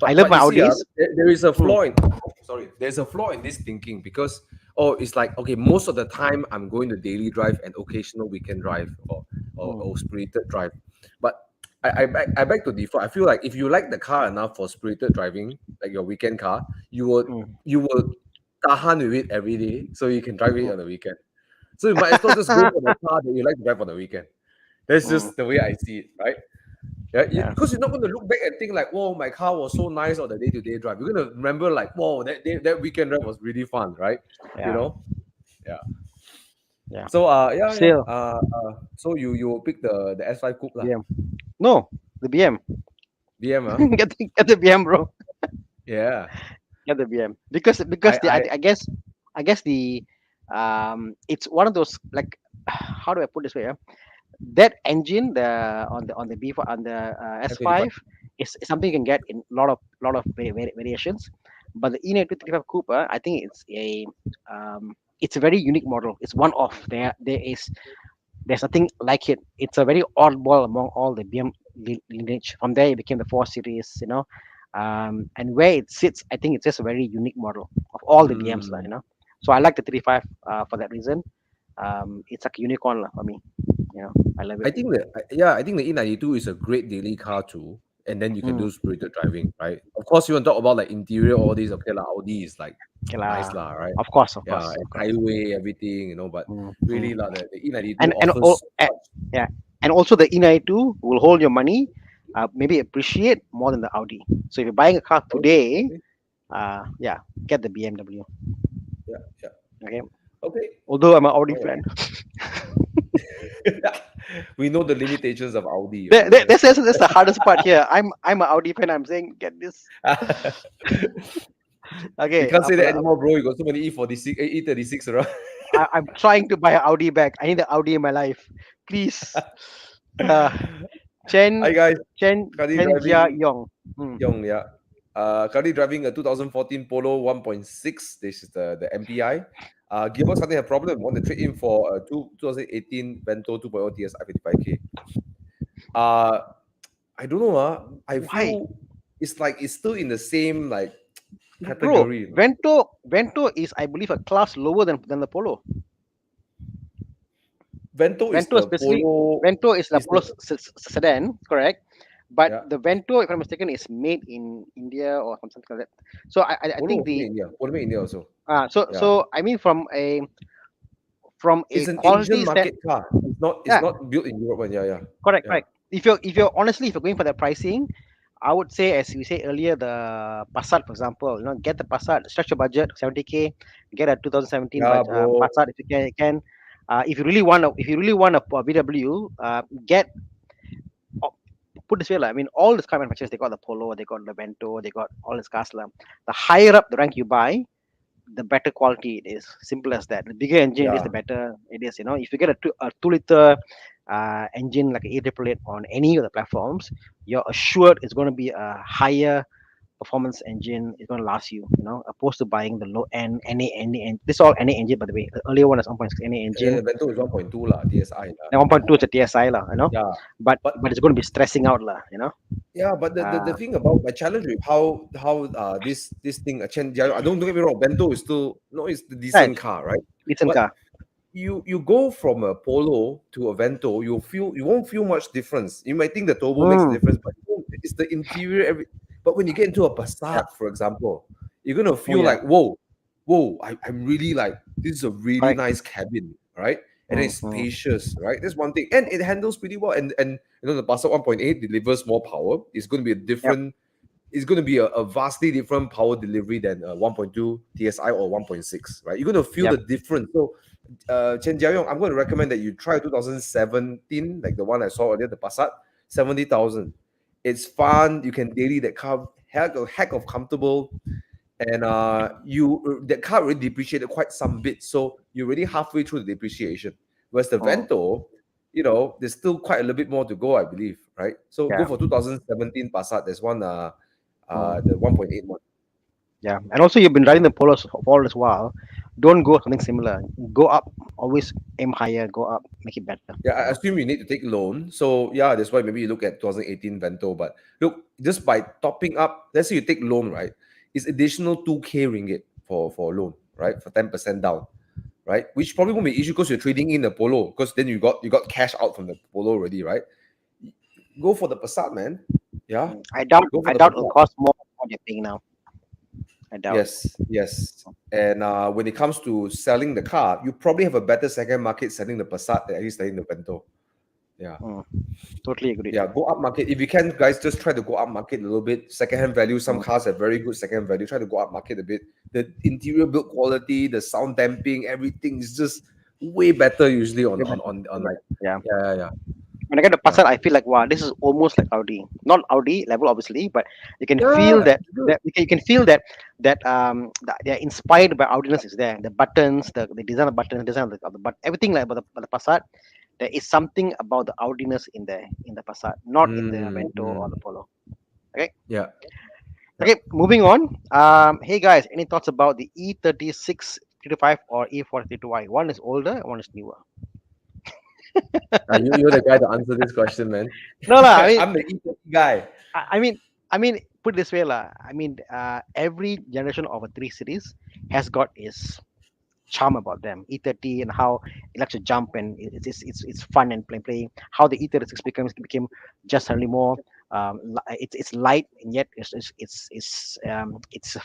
I love But my you see, Audis. there is a Mm. flaw in sorry, there's a flaw in this thinking because it's like okay, most of the time I'm going to daily drive and occasional weekend drive or Mm. spirited drive. But I beg to differ. I feel like if you like the car enough for spirited driving, like your weekend car, Mm. you will tahan with it every day, so you can drive it Mm. on the weekend. So you might as well just go for the car that you like to drive on the weekend. That's Mm. just the way I see it, right? Yeah, Yeah. because you're not going to look back and think like, "Whoa, my car was so nice on the day-to-day drive." You're going to remember like, "Whoa, that weekend drive was really fun," right? You Yeah. know? Yeah. Yeah. So yeah, yeah. Still So you will pick the S5 coupe lah, BM. No, the BM. BM Get the BM, bro. Yeah. Get the BM because the I I guess the it's one of those like how do I put this way? That engine the on the B4 on the F85. S5 is something you can get in lot of variations, but the E90 Cooper I think it's a very unique model. It's one off. There's nothing like it. It's a very oddball among all the BM lineage. From there, it became the 4 Series, and where it sits, I think it's just a very unique model of all the BMs, lah, Hmm. So I like the 35 for that reason. It's like a unicorn lah, for me. I love it. I think the E92 is a great daily car too. And then you can Mm, do spirited driving, right? Of course, you want to talk about like interior, all these. Okay, like Audi is like okay nice lah. lah, right? Of course, of Yeah, course, and of course. highway, everything, But Mm, really, mm. lah, the E92 And offers so much. yeah, and also the E92 will hold your money, maybe appreciate more than the Audi. So if you're buying a car Okay, today, okay, yeah, get the BMW. yeah, yeah. Okay. Okay, Although I'm an Audi all fan, right. We know the limitations of Audi, that, okay? that, that's the hardest part here. I'm an Audi fan. I'm saying get this. You Okay, can't say that anymore, bro. You got so many E46, E36 around. I'm trying to buy an Audi back. I need the Audi in my life, please. Uh, Hi Chen guys, currently Chen Jia driving Yong. Hmm. Young, yeah. Currently driving a 2014 Polo 1.6. This is the MPI. Gearbox starting a problem. Want to trade in for a 2018 Vento 2.0 TSI 55K. Uh, I don't know. I Why, feel it's like it's still in the same like bro? category. Vento is, I believe, a class lower than the Polo. Vento is Vento the especially Polo. Vento is the Is the Polo sedan, correct? But yeah the Vento, if I'm mistaken, is made in India or something like that. So I Polo think was made the in India. Polo made in India also. so Yeah, so I mean from a it's an Asian quality stand, market car. It's yeah, not built in Europe. Yeah, yeah, correct, yeah. correct. If you're honestly, if you're going for the pricing, I would say, as we said earlier, the Passat, for example, get the Passat, stretch your budget 70K, get a 2017 Yeah, bro. Passat if you can. If you really want a VW, get uh, put this way, like, I mean, all these car manufacturers, they got the Polo, they got the Vento, they got all this cars. The higher up the rank you buy, the better quality it is. Simple as that. The bigger engine it is, Yeah. the better it is. If you get a 2 liter engine like a 888 on any of the platforms, you're assured it's going to be a higher performance engine. It's going to last you. Opposed to buying the low end NA. This is all NA engine, by the way. The earlier one is 1.6 NA engine. Vento is 1.2 lah, TSI lah. And 1.2 is a TSI lah. Yeah, But but it's going to be stressing out lah. yeah, but the Uh, thing about my challenge with how this thing I don't get me wrong, Vento is still no, it's the right. decent car, right? Decent But car. you go from a Polo to a Vento, you won't feel much difference. You might think the turbo makes a Mm, difference, but it's the interior. But when you get into a yeah. Passat, for example, you're gonna Oh feel yeah. like whoa, I'm really like this is a really Correct. nice cabin, right? And Mm, it's mm. spacious, right? That's one thing, and it handles pretty well. And the Passat 1.8 delivers more power. It's going to be a Yep. different. It's going to be a vastly different power delivery than 1.2 TSI or 1.6, right? You're going to feel Yep. the difference. So Chen Jiayong, I'm going to recommend that you try 2017, like the one I saw earlier, the Passat, 70,000. It's fun. You can daily that car, heck of comfortable, and that car already depreciated quite some bit, so you're already halfway through the depreciation. Whereas the Mm, Vento, there's still quite a little bit more to go, I believe, right? So go Yeah. for 2017 Passat. There's one, Mm. the 1.8 one. Yeah, and also you've been riding the polos for all this while. Don't go something similar. Go up. Always aim higher. Go up. Make it better. Yeah, I assume you need to take loan. So yeah, that's why maybe you look at 2018 Vento. But look, just by topping up, let's say you take loan, right? It's additional 2K ringgit for loan, right? For 10% down, right? Which probably won't be an issue because you're trading in the Polo, because then you got cash out from the Polo already, right? Go for the Passat, man. Yeah, Mm. I doubt. go for I the doubt it'll Passat. cost more than what you're paying now. I doubt. Yes, yes. And when it comes to selling the car, you probably have a better second market selling the Passat than at least selling the Vento. Yeah. Mm. Totally agreed. Yeah, go up market. If you can, guys, just try to go up market a little bit. Secondhand value, some Mm. cars have very good secondhand value. Try to go up market a bit. The interior build quality, the sound damping, everything is just way better usually on Way on better. on, on Yeah. like Yeah. yeah. When I get the Yeah. Passat, I feel like wow, this is almost like Audi. Not Audi level, obviously, but you can Yeah, feel that. it's good. You can feel that they're inspired by Audiness is there. The buttons, the design of the buttons, design of the but everything like about the Passat. There is something about the Audiness in there in the Passat, not in the Vento or the Mm. Polo. Okay. Yeah, yeah. Okay. Moving on. Hey guys, any thoughts about the E36 325 or E42i? One is older, one is newer. You're the guy to answer this question, man. No, no. I mean, I'm the E30 guy. I mean, put it this way, lah. I mean, every generation of a three series has got its charm about them. E30 and how it likes to jump and it's fun and playing. How the E36 became just suddenly more. It's light and yet it's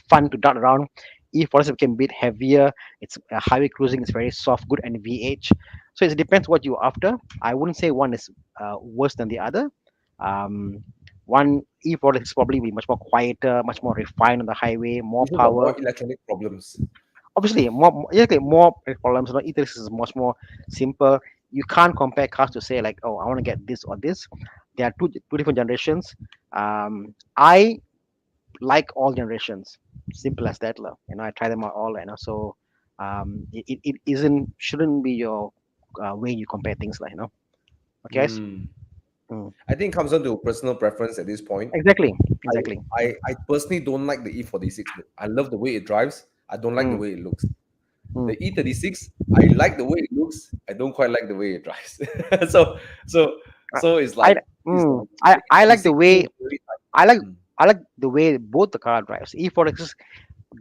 fun to dart around. E40 became a bit heavier. It's highway cruising is very soft, good and VH. So it depends what you're after. I wouldn't say one is worse than the other. Um, one E46 probably be much more quieter, much more refined on the highway, more You still got power. more electronic problems. Obviously more yeah, okay, more problems. You know, E36 is much more simple. You can't compare cars to say like, oh, I want to get this or this. There are two different generations. I like all generations. Simple as that, love. You know, I try them out all. You know, so it isn't shouldn't be your way you compare things like Okay, guys. Mm. Mm. I think it comes down to personal preference at this point. Exactly, I, exactly. I personally don't like the E46 look. I love the way it drives. I don't like the Mm, way it looks. mm. The E36, I like the way it looks. I don't quite like the way it drives. so so I, so it's I like the I like the E46 way feels very I like mm, I like the way both the car drives. E46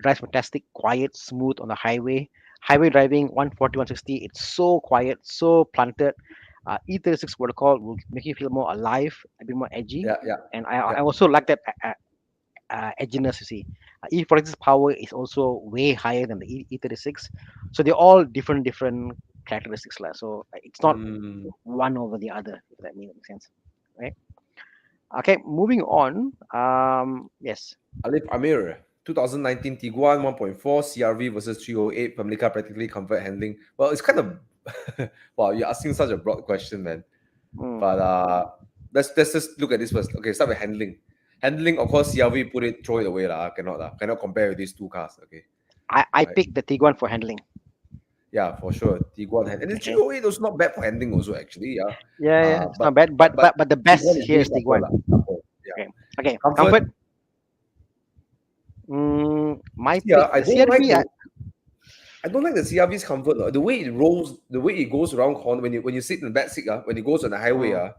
drives fantastic, quiet, smooth on the highway. Highway driving 140, 160, it's so quiet, so planted. E36 protocol will make you feel more alive, a bit more edgy. yeah, yeah, And I yeah. also like that edginess, you see. E46 power is also way higher than the E36. So they're all different characteristics. Lah. So it's not Mm. one over the other, if that makes sense. Right? Okay, moving on. Yes. Alif Amir, 2019 Tiguan 1.4 CRV versus 308 family car, practically comfort handling. Well, it's kind of wow, you're asking such a broad question, man. Mm. But let's just look at this first. Okay, start with handling. Handling, of course, CRV put it, throw it away lah. Cannot compare with these two cars. Okay, I right? picked the Tiguan for handling. Yeah, for sure. Tiguan and the Okay. 308 was not bad for handling also actually. Yeah, Yeah, yeah, it's but not bad, but but but the best Tiguan is here way is tougher Tiguan. lah. Tougher. Yeah, Okay, okay, comfort. comfort. My Yeah, pick, the CRV. I don't like the CRV's comfort. The way it rolls, the way it goes around corner when you sit in the back seat, when it goes on the highway, Mm,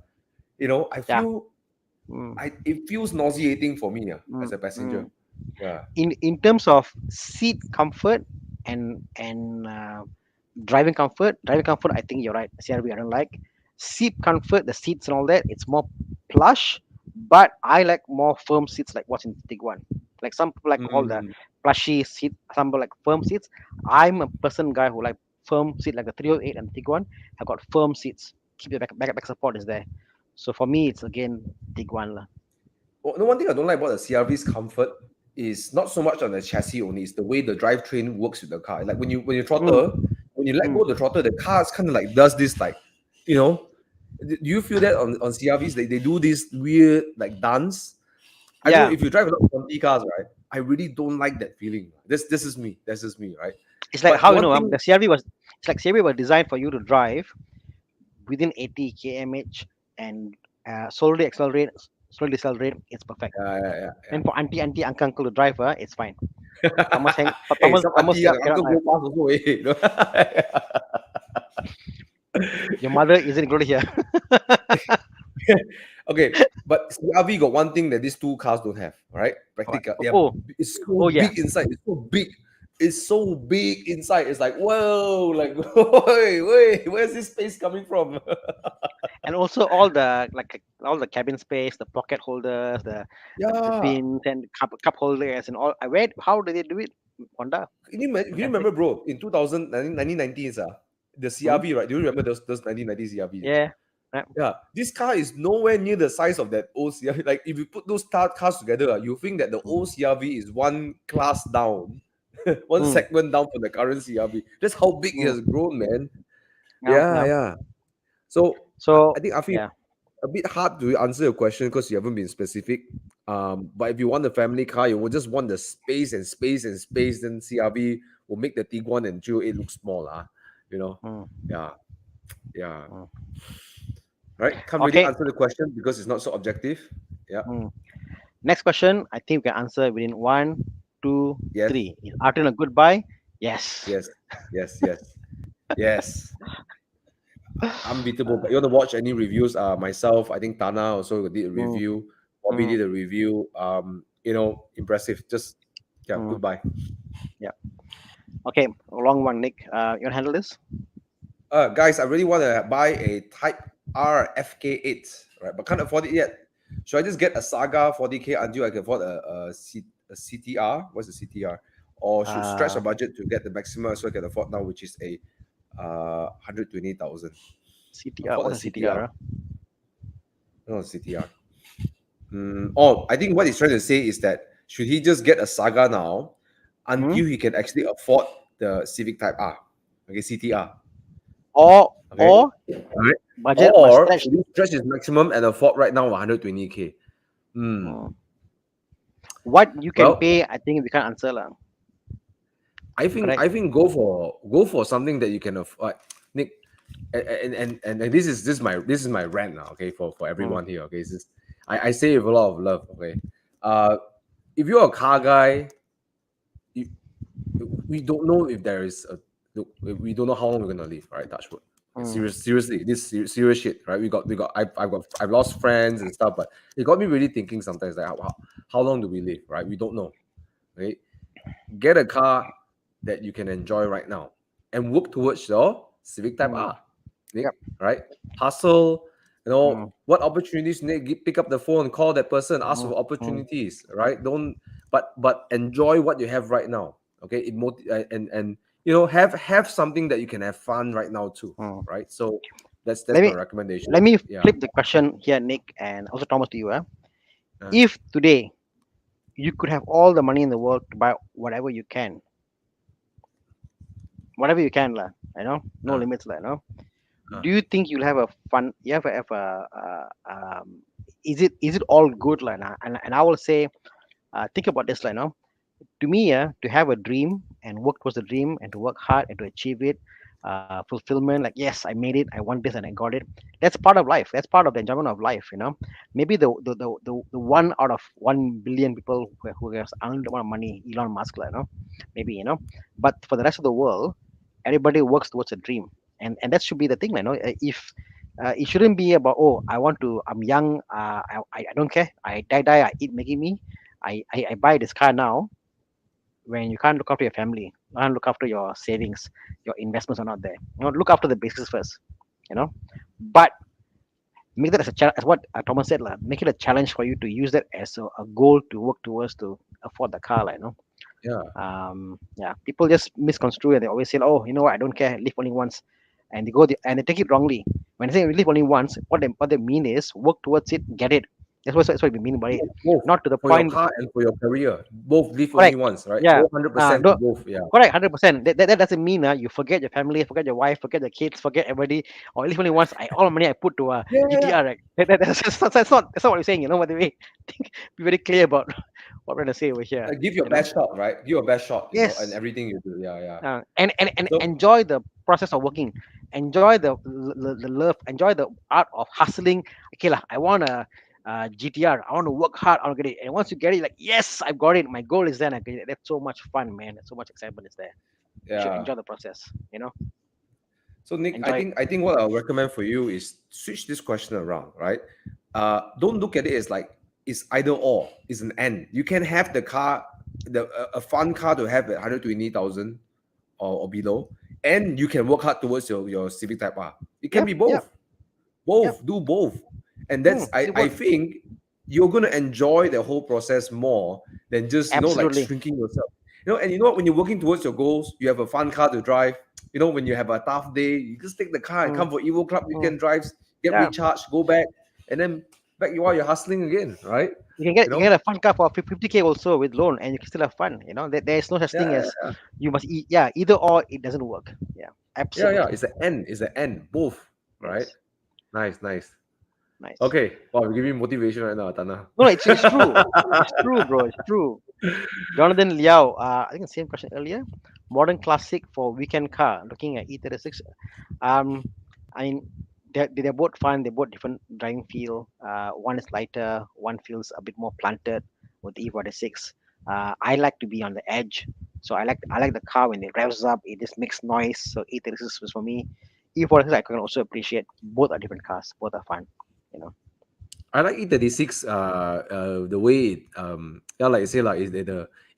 I yeah. feel Mm, it feels nauseating for me, as mm, a passenger. mm. Yeah. In terms of seat comfort and driving comfort, I think you're right. CRV I don't like. Seat comfort, the seats and all that, it's more plush, but I like more firm seats like what's in Tiguan. Like some people like all the Mm, plushy seat, some people like firm seats. I'm a person guy who like firm seat like the 308 and Tiguan have got firm seats. Keep the back support is there. So for me, it's again Tiguan lah. the one thing I don't like about the CRV's comfort is not so much on the chassis only, it's the way the drivetrain works with the car. Like when you Mm, throttle, when you let mm. go of the throttle, the car is kind of like does this like, you know, do you feel that on CRVs? They do this weird like dance. I don't know Yeah, if you drive a lot of Conti cars, right? I really don't like that feeling. This is me. This is me, right? it's like But how one the thing, CRV was. It's like CRV was designed for you to drive within 80 kmh and slowly accelerate, slowly decelerate, it's perfect. Yeah. And for auntie, uncle to drive, it's fine. Thomas hang, Hey, some Thomas auntie and cannot uncle drive. go past also, eh. You know? Your mother isn't included here. Okay, but CRV got one thing that these two cars don't have, right? What? Practical. Oh, It's so oh yeah. big inside. It's so big. It's so big inside. It's like, whoa, like, wait, where's this space coming from? And also all the like all the cabin space, the pocket holders, the Yeah. bins and cup holders and all. I read how do they do it? Honda, Can you fantastic. remember, bro, in 2000, 1990s, the Hmm? CRV, right? Do you remember those 1990 CRVs? Yeah. Yeah. Yeah, this car is nowhere near the size of that old CRV. Like, if you put those cars together, you think that the Mm. old CRV is one class down, one Mm. segment down from the current CRV. That's how big it Mm. has grown, man. Yeah. Yeah, Yeah. yeah. So I So think I feel yeah. a bit hard to answer your question because you haven't been specific. But if you want a family car, you will just want the space and space and space. Then CRV will make the Tiguan and Geo 8 look small, you know. Mm. Yeah, yeah. Mm. Right. Can't really Okay. answer the question because it's not so objective. Yeah. Mm. Next question. I think we can answer within one, two, Yes. three. Is Artin a goodbye? Yes. Yes. Yes. Yes. Yes. Unbeatable. But you want to watch any reviews? Myself, I think Tana also did a Mm. review. Bobby Mm. did a review. Impressive. Just yeah, Mm. goodbye. Yeah. Okay. A long one, Nick. You want to handle this? Guys, I really want to buy a Type R FK8, right? But can't afford it yet. Should I just get a Saga 40K until I can afford a CTR? What's a CTR? Or should stretch the Uh, budget to get the maximum so I can afford now, which is a 120,000. CTR. Afford a What's a CTR. CTR? No, CTR. Oh, I think what he's trying to say is that should he just get a Saga now Hmm? until he can actually afford the Civic Type R? Okay, CTR. Or Okay. or Alright. budget must Or stretch. should he stretch his maximum and afford right now 120K? Hmm. Mm. What you can Well, pay, I think we can't answer lah. Correct. I think go for something that you can afford. Nick, and this is my rant now, okay, for Mm. everyone here. Okay, I say it with a lot of love, okay. Uh if you're a car guy, you, we don't know if there is a look, we don't know how long we're gonna live, right? Touch wood. Mm. Seriously, this serious shit, right? I've lost friends and stuff, but it got me really thinking sometimes like how long do we live, right? We don't know, right? Get a car that you can enjoy right now and work towards your Civic Type Mm. R, Nick, Yep. right? Hustle, Mm. what opportunities, Nick, pick up the phone, call that person, ask Mm. for Mm. opportunities, right? Don't, but enjoy what you have right now, okay? And have something that you can have fun right now too, Mm. right? So Let that's my me recommendation. let me Yeah. flip the question here, Nick, and also Thomas to you. Uh, If today you could have all the money in the world to buy whatever you can, lah, no uh, limits, lah, uh, do you think you'll have a fun? You have a is it all good, lah? And I will say, think about this, like, to me, to have a dream and work towards the dream and to work hard and to achieve it, fulfillment, like, yes, I made it, I want this and I got it. That's part of life. That's part of the enjoyment of life. Maybe the 1 out of 1 billion people who has unlimited amount of money, Elon Musk, like, maybe, but for the rest of the world, everybody works towards a dream, and that should be the thing, if it shouldn't be about, oh, I'm young, I don't care, I die, I eat Maggie me, I buy this car now, when you can't look after your family, you can't look after your savings, your investments are not there. Look after the basics first. You know, but make that as a challenge, as what Thomas said, make it a challenge for you to use that as a goal to work towards to afford the car, yeah. yeah, people just misconstrue and they always say, oh, you know what, I don't care, live only once, and and they take it wrongly. When they say live only once, what they mean is work towards it, get it. That's what we mean by it. Both Not to the for your point. car and for your career. Both live only Correct. once, right? Yeah. Go 100% to Don't, both. Yeah. correct. 100%. That doesn't mean you forget your family, forget your wife, forget the kids, forget everybody, or at least only once. All the money I put to Yeah, yeah, yeah. GTR. Right? That's not what I'm saying. What do we think? Be very clear about what we're gonna say over here. Give your You know. best shot, right? Give your best shot, and Yes. everything you do. Yeah, yeah. And So enjoy the process of working. Enjoy the love. Enjoy the art of hustling. Okay, lah. I want a GTR. I want to work hard. I want to get it. And once you get it, like yes, I've got it. My goal is there. And I get it. That's so much fun, man. That's so much excitement is there. You should yeah. enjoy the process. You know, So Nick, I enjoy it. think I think what I'll recommend for you is switch this question around, right? Don't look at it as like it's either or, it's an and. You can have the car, a fun car to have at 120,000 or below, and you can work hard towards your Civic Type R. It can Yep. be Yep. both. Yep. Both, do both. And that's It I work. think you're gonna enjoy the whole process more than just like Absolutely. shrinking yourself. And you know what, when you're working towards your goals, you have a fun car to drive. When you have a tough day, you just take the car and Mm, come for Evo Club mm. weekend drives, get Yeah. recharged, go back, and then back you are you're hustling again, right? You can get a fun car for 50K also with loan, and you can still have fun. You know, there is no such thing Yeah, as you must eat. Yeah, either or it doesn't work. Yeah, yeah. absolutely. It's the end, both, right? Yes, Nice, nice. nice. Okay, wow, we're giving motivation right now, Tana. No, it's true. It's true, bro. It's true. Jonathan Liao, I think the same question earlier. Modern classic for weekend car. Looking at E36. Um, I mean, they're both fun. They're both different driving feel. One is lighter. One feels a bit more planted with the E46. I like to be on the edge, so I like the car when it revs up. It just makes noise. So E36 was for me. E46 I can also appreciate. Both are different cars. Both are fun. You know. I like E36. The way it, yeah, like you say, like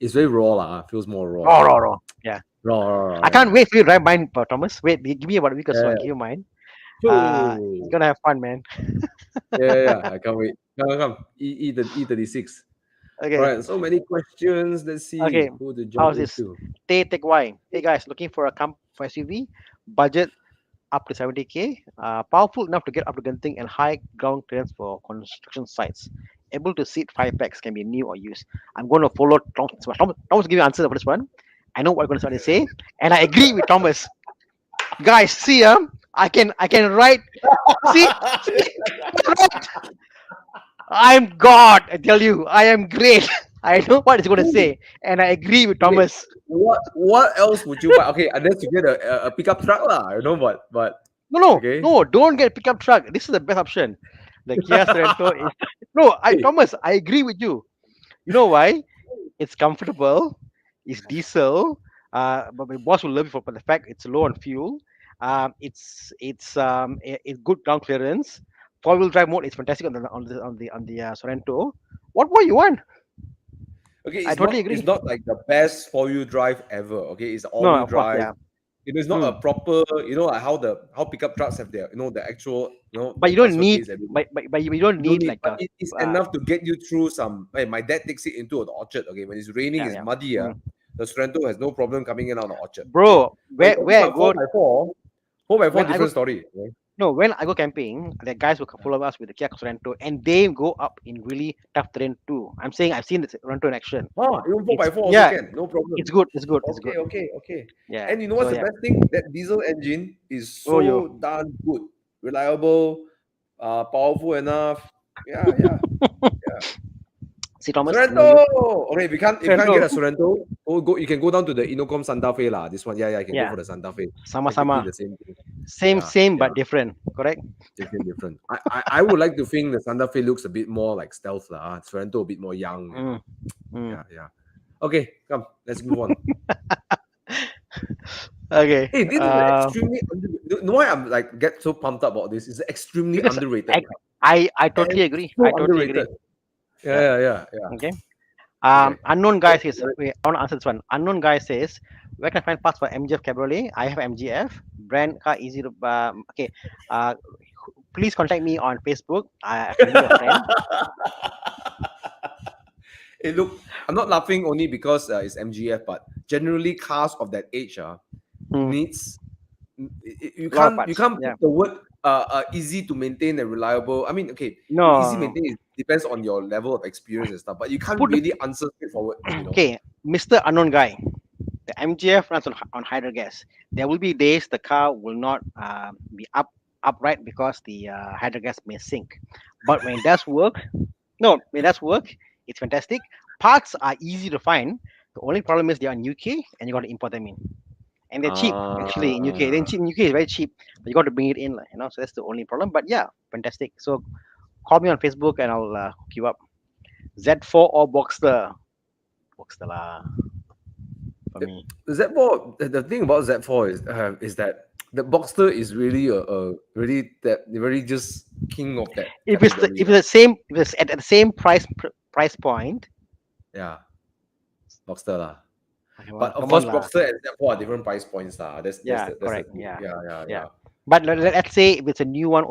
it's very raw, feels more raw. Raw, raw, raw. Yeah. Raw, raw, raw, I can't yeah. wait for you to drive mine, Thomas. Wait, give me about a week or so. I'll Yeah. give you mine. You're Cool. gonna have fun, man. Yeah, yeah. I can't wait. Come. E36. All Okay, right. So many questions. Let's okay. see who to jump How's this? into. Take Y. Hey guys, looking for a for SUV, budget up to 70K, powerful enough to get up to Genting and high ground clearance for construction sites. Able to seat five packs, can be new or used. I'm going to follow Thomas. Thomas give you answer for this one. I know what I'm going to say, and I agree with Thomas. Guys, see, I can write. See, I'm God. I tell you, I am great. I know what it's going to say, and I agree with Okay. Thomas. What else would you buy? Okay, unless you get a pickup truck, lah. But No, no, okay. no. Don't get pickup truck. This is the best option. The Kia Sorento is no. Hey, Thomas, I agree with you. You know why? It's comfortable. It's diesel. But my boss will love it for the fact it's low on fuel. It's good ground clearance. Four wheel drive mode is fantastic on the Sorento. What more you want? okay, I it's totally not it's agree. not like the best four-wheel drive ever. Okay, it's No, all-wheel of course, drive. yeah. It's not a Hmm. proper, like how pickup trucks have their, the actual, But the you don't transfer need, case, everything. but you don't You don't need need, like but a, it's uh, enough to get you through some. Hey, my dad takes it into the orchard. Okay, when it's raining, yeah, it's yeah. muddy. Hmm. The Sorento has no problem coming in out of the orchard. Okay, Bro, but you're talking where I about four go by four. Four by four, when I go different story. Okay? No, when I go camping, the guys will follow us with the Kia Sorento, and they go up in really tough terrain too. I'm saying I've seen the Sorento in action. Even four It's by four also yeah, can, no problem. it's good. It's good. It's good. Okay, okay, okay. Yeah. And you know So what's the yeah. best thing? That diesel engine is Oh yo. so darn good, reliable, powerful enough. Yeah, yeah, yeah. See Thomas, I know Sorrento. you. Okay, if you can't get Sorento. a Sorrento, you can go down to the Innocom Santa Fe lah. This one, yeah, yeah, you can go Yeah. for the Santa Fe. Sama Practically sama. the same thing. Same Yeah, same yeah, but different. Correct. different. I would like to think the Santa Fe looks a bit more like stealth lah. Sorrento a bit more young. Mm, mm. Yeah, yeah. Okay, come, let's move on. Okay. Hey, this is an extremely underrated. You know why I'm like get so pumped up about this? It's extremely Because underrated. I And totally agree. so I totally agree. underrated. Yeah, Yeah. yeah, yeah, yeah. Okay. Okay. Unknown guy So, says, wait, I want to answer this one. Unknown guy says, where can I find parts for MGF Cabriolet? I have MGF brand car, easy to. Okay, uh, please contact me on Facebook. I can be your friend. hey, look, I'm not laughing only because it's MGF, but generally cars of that age Hmm, needs you a lot of can't parts. Yeah. put the word easy to maintain and reliable. I mean, okay, easy No, maintain depends on your level of experience and stuff, but you can't put really answer straightforward. okay, Mr. Unknown guy. The MGF runs on hydro gas. There will be days the car will not be upright because the hydro gas may sink. But when it does work, no, when it does work, it's fantastic. parts are easy to find. The only problem is they're in UK and you got to import them in, and they're cheap actually in UK. Then Ah, cheap in UK is very cheap, but you got to bring it in, like, you know. So that's the only problem. But yeah, fantastic. So call me on Facebook and I'll hook you up. Z4 or Boxster? Boxster lah for the me. Z4. The thing about Z4 is that the Boxster is really a really that really just king of that category. If it's the same, if it's at the same price point, Yeah, Boxster lah. come But on, of come on course, lah. Boxster and Z4 are different price points lah. Yeah, That's the correct. thing. Yeah, Yeah, yeah, yeah. yeah. But let's say if it's a new one,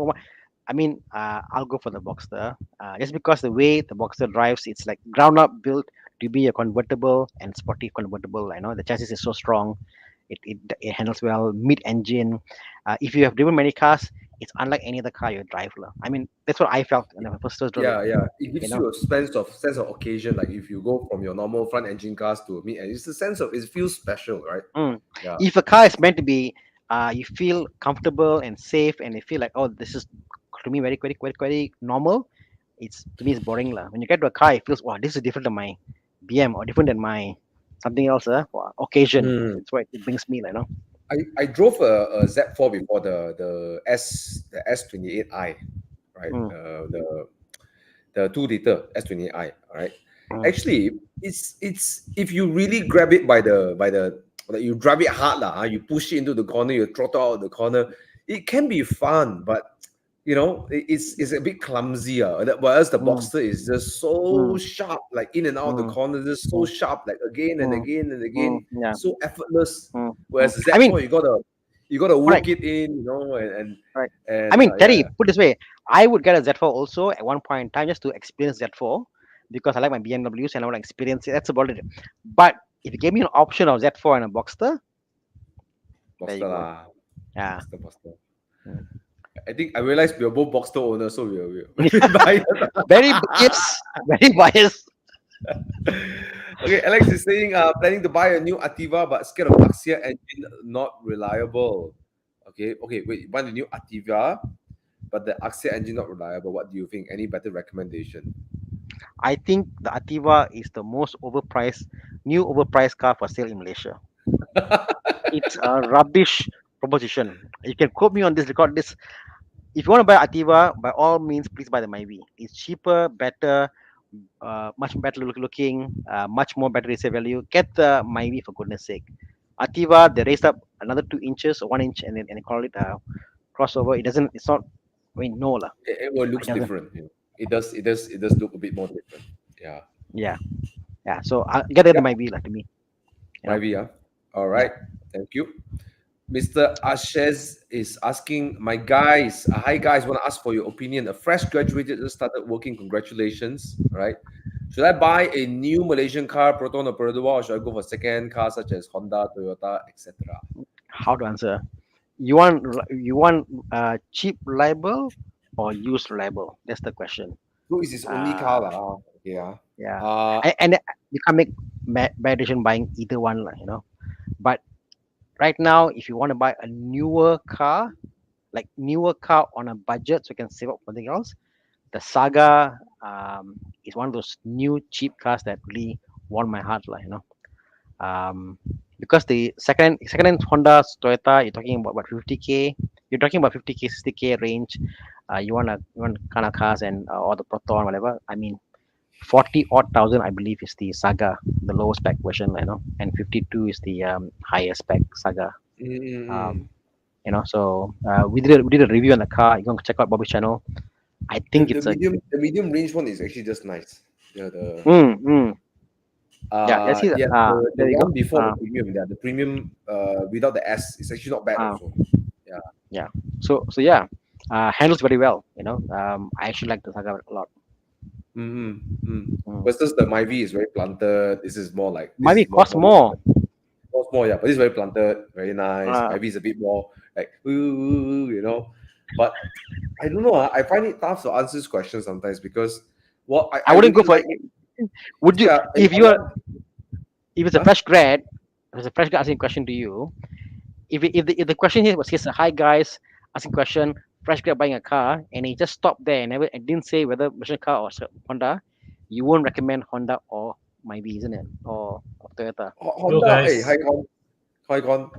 I mean, I'll go for the Boxster. Just because the way the Boxster drives, it's like ground up built to be a convertible and sporty convertible. I know the chassis is so strong. It handles well. Mid engine. If you have driven many cars, it's unlike any other car you drive, lah. I mean, that's what I felt when I first drove it. Yeah, yeah. It You gives know. you a sense of occasion. Like if you go from your normal front engine cars to a mid, and it's a sense of it feels special, right? Mm. Yeah. If a car is meant to be, you feel comfortable and safe, and you feel like, oh, this is to me very normal. It's to me it's boring lah. When you get to a car, it feels, wow, this is different than my BM or different than my something else. Wow, occasion. Mm. It's what it brings me, like, you know. I drove a Z4 before the S28i, right? Mm, The 2 liter S28i. All right. mm, Actually, it's if you really grab it by the like you drive it hard lah, you push it into the corner, you throttle out the corner. It can be fun, but it's a bit clumsy. Whereas the mm, Boxster is just so mm, sharp, like in and out of the mm, corner, just so mm, sharp, like again and mm, again and again, yeah. so effortless. Mm. Whereas the I mean, Z4, you gotta correct, work it in, correct. I and mean, yeah, Terry, put this way, I would get a Z4 also at one point in time just to experience Z4 because I like my BMWs and I want to experience it. That's about it. But if you gave me an option of Z4 and a Boxster, there you Boxster go. lah, Yeah. Boxster. Mm. I think I realized we are both Boxster owners, so we're biased. Very biased. Very biased. Okay, Alex is saying, planning to buy a new Ativa, but scared of Axia engine not reliable. Okay, wait, you want a new Ativa, but the Axia engine not reliable. What do you think? Any better recommendation? I think the Ativa is the most new overpriced car for sale in Malaysia. It's a rubbish proposition. You can quote me on this, record this. If you want to buy Ativa, by all means, please buy the Myvi. It's cheaper, better, much better looking, much more better resale value. Get the Myvi for goodness sake. Ativa, they raised up another 2 inches or 1 inch, and then and they call it a crossover. It doesn't. It's not. I mean, no lah. It It looks doesn't. different. It does look a bit more different. Yeah. Yeah, yeah. So I get the Yep. Myvi lah to me. You know. Maybe, yeah. All Yeah. right. Thank you. Mr. Ashes is asking, my guys, hi guys, want to ask for your opinion. A fresh graduated, just started working. Congratulations. All right. Should I buy a new Malaysian car, Proton or Perodua, or should I go for second cars such as Honda, Toyota, etc.? How to answer? You want cheap reliable or used reliable? That's the question. So is his only car, Uh, lah. Yeah. yeah, Uh, and you can't make bad decision buying either one, lah, you know. But right now, if you want to buy a newer car on a budget, so you can save up for something else, the Saga is one of those new cheap cars that really won my heart, lah, you know. Because the second hand Honda, Toyota, you're talking about what 50K. You're talking about 50K, 60K range. You want kind of cars and or the Proton, whatever. I mean, 40 odd thousand, I believe, is the Saga, the lower spec version, you know, and 52 is the higher spec Saga. mm, Um, so we did a review on the car. You can check out Bobby's channel. I the, think the it's a medium the medium range one is actually just nice. Yeah, the mm, mm. Yeah. Let's see that. yeah, the There you one go. before the premium, yeah, the premium without the S is actually not bad Uh, also. Yeah. yeah. So yeah, handles very well. I actually like the Saga a lot. Mm. Versus the Myvi is very planted. This Maybe is more cost more. more small, yeah, but this is very planted, very nice. Uh, Myvi is a bit more like But I don't know. I find it tough to answer this question sometimes because what I I wouldn't go really for. like. Would you Yeah, if you are if it's a huh? fresh grad? If it's a fresh grad asking a question to you, if the question here was just hi guys asking question, fresh grad buying a car, and he just stopped there and never and didn't say whether Michelin car or Honda, you won't recommend Honda or maybe, isn't it? Or Toyota. Yo, Honda, hey, guys. hi, Con.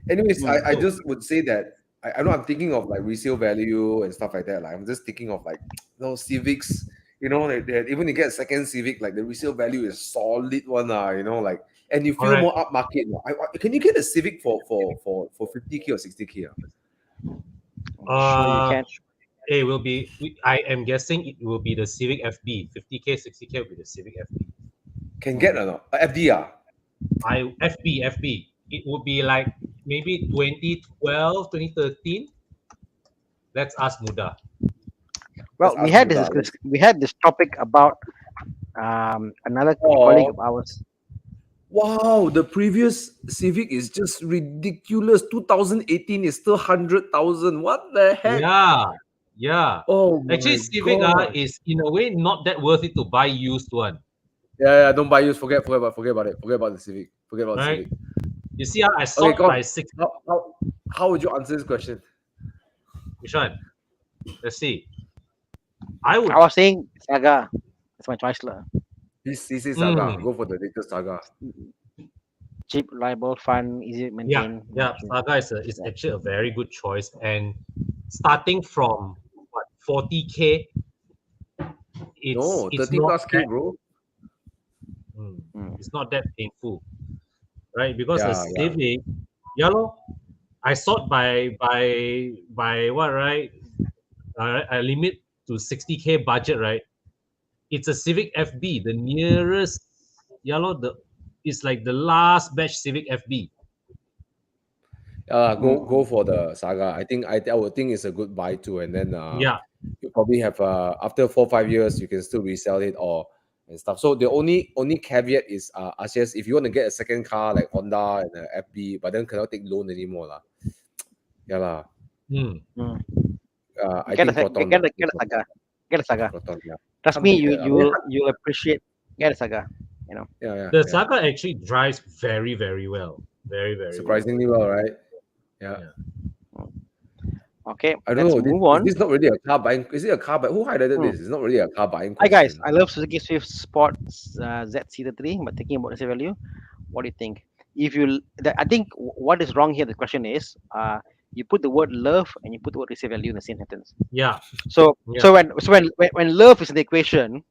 Anyways, Mm. I Yo, just would say that I know I'm thinking of like resale value and stuff like that. Like I'm just thinking of like those Civics, even you get a second Civic, like the resale value is solid one, like and you feel correct. more upmarket. Can you get a Civic for 50K or 60K? Sure, you Uh, can. it will be. I am guessing it will be the Civic FB. 50K, 60K will be the Civic FB. Can get Mm. or not? FD. FB. It would be like maybe 2012, 2013. Let's ask Muda. Let's Well, ask Muda. we had this topic about another colleague Oh, of ours. wow, the previous Civic is just ridiculous. 2018 is still 100,000. What the heck? Yeah, yeah. Oh Actually, my Civic gosh. is in a way not that worth it to buy used one, Yeah, don't buy used. Forget about it. Forget about the Civic. Forget about the right? Civic. You see, I Okay, sought go by on. six. How would you answer this question? Which one? Let's see. I I would. was saying Saga. That's my choice, lah. He says Saga. Mm, Go for the latest Saga. Cheap, reliable, fun, easy to yeah, maintain. yeah. Okay. Saga is Yeah. actually a very good choice, and starting from what 40K, No, it's 30 not plus K, that. bro. Mm, Mm. it's not that painful, right? Because a Yeah. Civic, yeah, lor, I sought by what, right? I limit to 60K budget, right? It's a Civic FB, the nearest, yeah, lor, it's like the last batch Civic FB. Go Mm. for the Saga. I would think it's a good buy too. And then Yeah, you probably have after 4 5 years you can still resell it or and stuff. So the only caveat is Asias, if you want to get a second car like Honda and FB, but then cannot take loan anymore lah. Yeah lah. mm, Mm. I think Proton lah. Get a Saga. Get a Saga. Proton, yeah. Trust Can't me, beat that. I mean, you'll appreciate. Get a Saga. You know. the yeah. Saga actually drives very, very well. Very, very well. Surprisingly well, right? Yeah. Yeah. Okay, I don't let's know. move Is on. this not really a car buying? Is it a car buy? Who highlighted Hmm. this? It's not really a car buying Hi guys, question. I love Suzuki Swift Sports ZC3, but thinking about resale value, what do you think? If you, I think what is wrong here. The question is, you put the word love and you put the word resale value in the same sentence. Yeah. So, Yeah. when love is in the equation,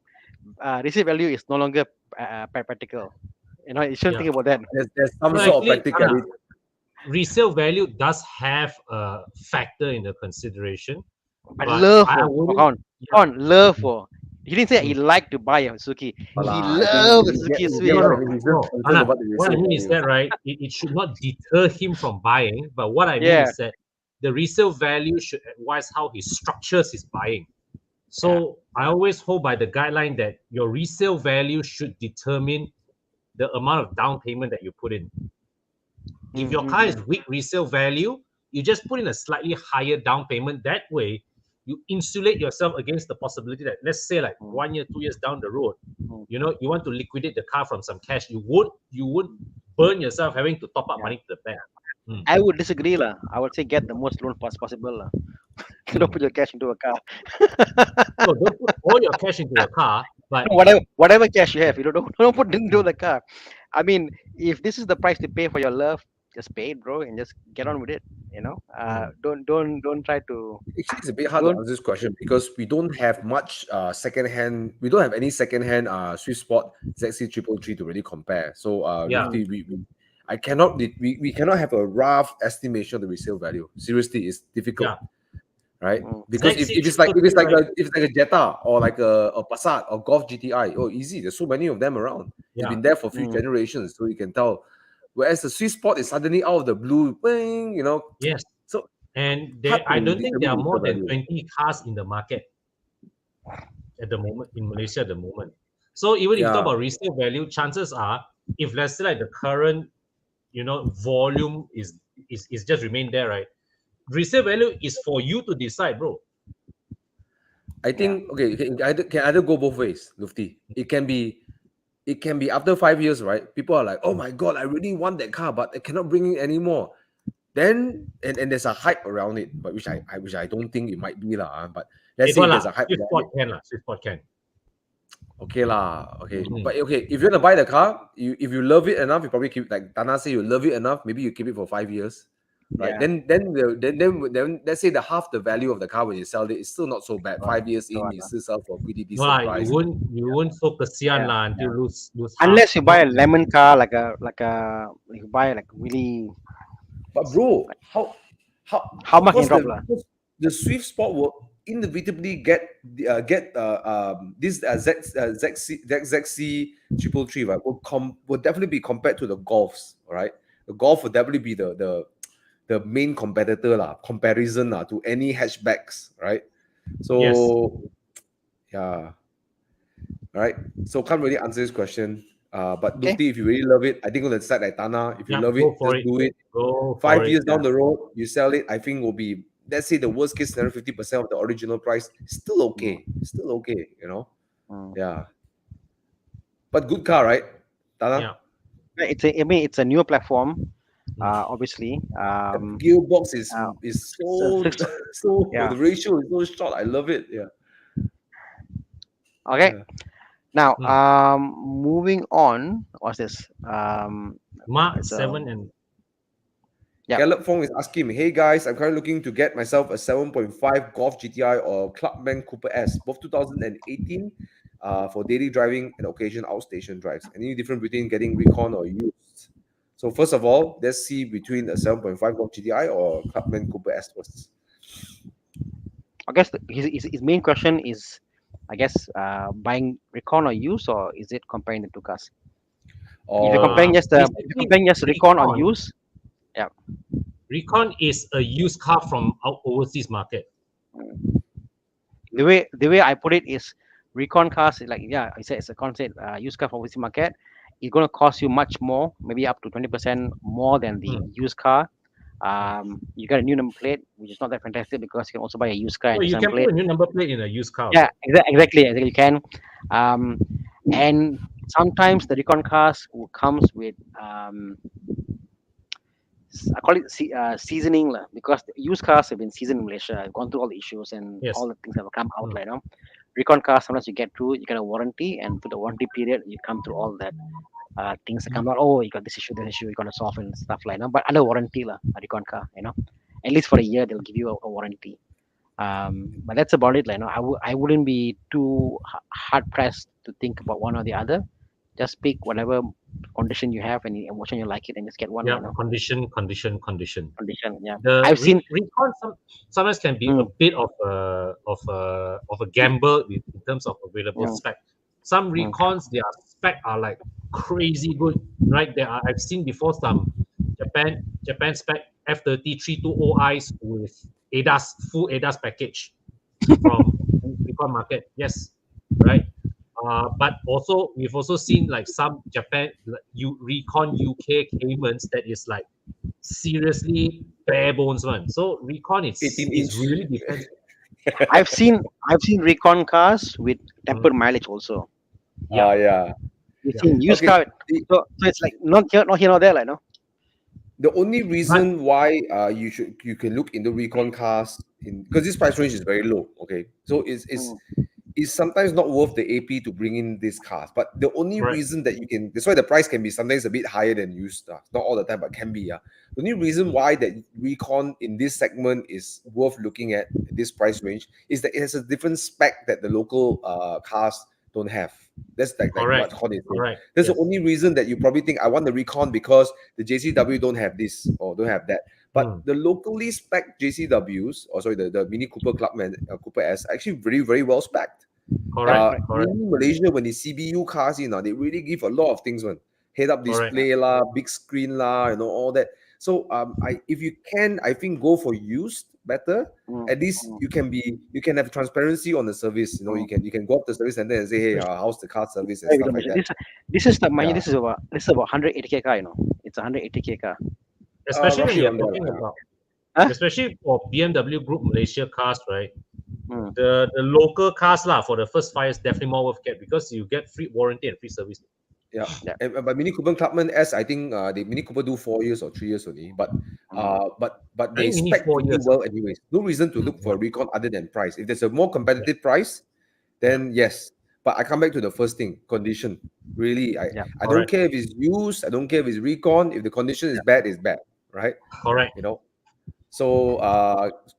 resale value is no longer practical. You know, you shouldn't Yeah. think about that. There's some No, sort of actually, Anna, practicality. resale value does have a factor in the consideration, But but love I for, wouldn't. Yeah. love Mm, for. He didn't say he mm. liked to buy a Suzuki. He Voila, I think loved the Suzuki you get No, Swift. what I no, mean. He's just no. concerned Anna, about the what I resale mean is value. that, right, it should not deter him from buying. But what I mean Yeah, is that the resale value should advise how he structures his buying. yeah. So I always hold by the guideline that your resale value should determine the amount of down payment that you put in. If Mm, your mm, car is mm. weak resale value, you just put in a slightly higher down payment. That way, you insulate yourself against the possibility that, let's say, like Mm, 1 year, 2 years down the road, mm. you want to liquidate the car from some cash. You would burn yourself having to top up Yeah. money to the bank. Mm, I would disagree, lah. I would say get the most loan possible, lah. Don't mm. put your cash into a car. No, don't put all your cash into a car, but No, whatever cash you have, you don't put it into the car. I mean, if this is the price to pay for your love, just pay it, bro, and just get on with it. You know, mm, don't try to Actually, it's a bit hard to don't. answer this question because we don't have much secondhand. We don't have any secondhand Swiss Sport ZC 333 to really compare. So yeah, Mm, Lufty, we cannot have a rough estimation of the resale value. Seriously, it's difficult, yeah. right? mm, Because ZC if it's like right? a Jetta or like a Passat or Golf GTI, oh easy. There's so many of them around. It's Yeah, been there for a few mm, generations, so you can tell. Whereas the Swiss Sport is suddenly out of the blue, bing. yes. So And hard I to don't think there determine are the more resale than value. 20 cars in the market at the moment in Malaysia at the moment. So even if you talk Yeah. about resale value, chances are, if let's say like the current, volume is just remain there, right? Resale value is for you to decide, bro. I yeah. think okay, it can either go both ways, Lufty. It can be after 5 years, right? People are like, oh my god, I really want that car, but I cannot bring it anymore. Then and there's a hype around it, but which I don't think it might be lah. But let's It say got if lah. there's a hype Swift around spot it, can lah. Swift spot can. Okay lah. Okay. Mhm. But okay, if you want to buy the car, if you love it enough, you probably keep, like Tana say, you love it enough, maybe you keep it for 5 years. Right. Yeah. Then let's say the half the value of the car when you sell it is still not so bad. 5 years So, in, you still sell for a pretty No decent lah, price. you won't so kesian yeah, lah yeah. until lose Unless you half. buy a No, lemon car, like you buy like really, But bro, how of much can course drop lah? the Swift Sport will inevitably get this ZXC 333, right, will definitely be compared to the Golfs, all right? The Golf will definitely be the main competitor lah, comparison lah, to any hatchbacks, right? yes. So yeah, all right. So can't really answer this question. But Okay. Lufti, if you really love it, I think on the side like Tana, if you Yeah, love go it, for just it. do it. Go for 5 it. years down Yeah. the road, you sell it, I think will be, let's say the worst case scenario, 50% of the original price. Still okay. Still okay, you know? Mm. Yeah. But good car, right? Tana? Yeah. I mean, it's a newer platform, Mm. obviously. The gearbox is Uh, is so so six, so yeah. the ratio is so short. I love it. Yeah. Okay. Yeah. Now, Mm. moving on. What's this? Mark It's 7 and yeah. Caleb Fong is asking me, hey guys, I'm currently looking to get myself a 7.5 Golf GTI or Clubman Cooper S, both 2018, for daily driving and occasion outstation drives. Any difference between getting recon or used? So first of all, let's see between a 7.5 Golf GTI or Clubman Cooper S first. I guess his main question is, I guess, buying Recon or use, or is it comparing the two cars? If you're Or comparing just if you're basically comparing just Recon or Recon. use, yeah. Recon is a used car from overseas market. The way I put it is, Recon cars, like, yeah, I said it's a concept, used car for overseas market. It's gonna cost you much more, maybe up to 20% more than the Mm. used car. You got a new number plate, which is not that fantastic because you can also buy a used car So and you use can number plate. put a new number plate in a used car. Yeah, Also. exactly. You can. Um, and sometimes the Recon cars comes with I call it seasoning lah, because the used cars have been seasoned in Malaysia. I've gone through all the issues and Yes. all the things that have come out, Mm. like, you know. Recon cars, sometimes you get through, you get a warranty, and through the warranty period, you come through all that things that come out. Oh, you got this issue, you got to solve and stuff like that. But under warranty lah, a Recon car, you know, at least for a year they'll give you a warranty. But that's about it. Like, you know, I wouldn't be too hard pressed to think about one or the other. Just pick whatever condition you have, and which one you like it, and just get one. Yeah, You know, condition. condition. Yeah, The I've seen. Recon sometimes can be a Mm, bit of a gamble in terms of available mm, spec. Some mm, Recons, their spec are like crazy good, right? I've seen before some Japan spec F30 320Is with ADAS full ADAS package from Recon market. Yes, right. But also we've also seen like some Japan Recon UK Caymans that is like seriously bare bones one. So Recon 18 is inch. really depends. I've seen Recon cars with tempered mileage also. Yeah, Yeah. You've yeah. seen used Okay. car, so it's like not here, not there, like, no. The only But reason why you can look into recon cars in, because this price range is very low. Okay, so Mm, it's sometimes not worth the AP to bring in these cars. But the only correct. reason that you can, that's why the price can be sometimes a bit higher than used. Not all the time, but can be. Yeah. The only reason Mm. why that recon in this segment is worth looking at this price range is that it has a different spec that the local cars don't have. That's like what Correct. Con is saying. Correct. That's the Yes. only reason that you probably think I want the recon because the JCW don't have this or don't have that. But Mm. the locally spec JCWs, or sorry, the Mini Cooper Clubman Cooper S, are actually very, very well spec'd. Correct. Correct. In Malaysia, when the CBU cars, they really give a lot of things, one head-up Correct. display lah, big screen lah, all that. So if you can, I think go for used better. mm, At least mm, you can have transparency on the service. mm. You can go up to the service center and say, hey, how's the car service and Very stuff good like mention. that. This is the mind you, Yeah, this is about 180K car. You know, it's a 180K car. Especially when roughly you're on that. talking about, Huh? especially for BMW Group Malaysia cars, right? Mm. The local cars lah for the first 5 years definitely more worth get because you get free warranty and free service. Yeah. Yeah. But Mini Cooper Clubman S, I think the Mini Cooper do 4 years or 3 years only. But I they think we need spec 4 pretty years. well anyways. No reason to look for Yeah. a recon other than price. If there's a more competitive price, then yes. But I come back to the first thing, condition. Really, Yeah. I don't Correct. care if it's used, I don't care if it's recon. If the condition is bad, it's bad, right? Correct. You know. So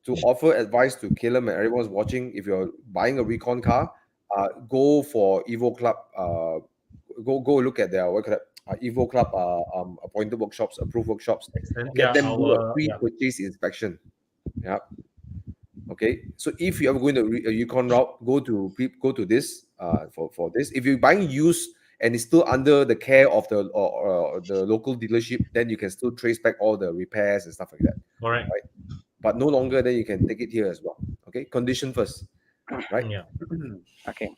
to offer advice to Caleb and everyone's watching, if you're buying a recon car, go for Evo Club. Go look at their what call it, Evo Club appointed workshops, approved workshops. Extend, Get yeah, them do a our yeah. pre-purchase inspection. Yeah. Okay. So if you are going to a Yukon route, go to this for this. If you're buying used and it's still under the care of or the local dealership, then you can still trace back all the repairs and stuff like that. Correct. Right. But no longer, then you can take it here as well. Okay. Condition first. Right. Yeah. Okay.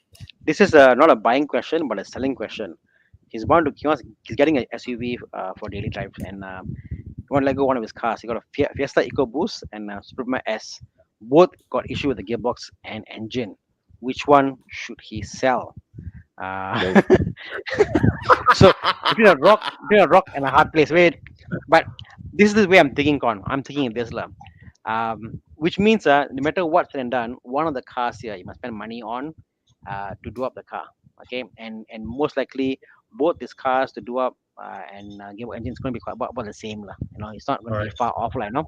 This is not a buying question, but a selling question. He's getting an SUV for daily drives, and he want to let go one of his cars. He got a Fiesta EcoBoost and a Superman S. Both got issue with the gearbox and engine. Which one should he sell? Uh, Both. so between a rock and a hard place. Wait, but this is the way I'm thinking. I'm thinking this lah. Which means no matter what's said and done, one of the cars here you must spend money on to do up the car. Okay, and most likely both these cars to do up and gearbox engine is going to be quite about the same lah. You know, it's not going to be Correct. far off, like no.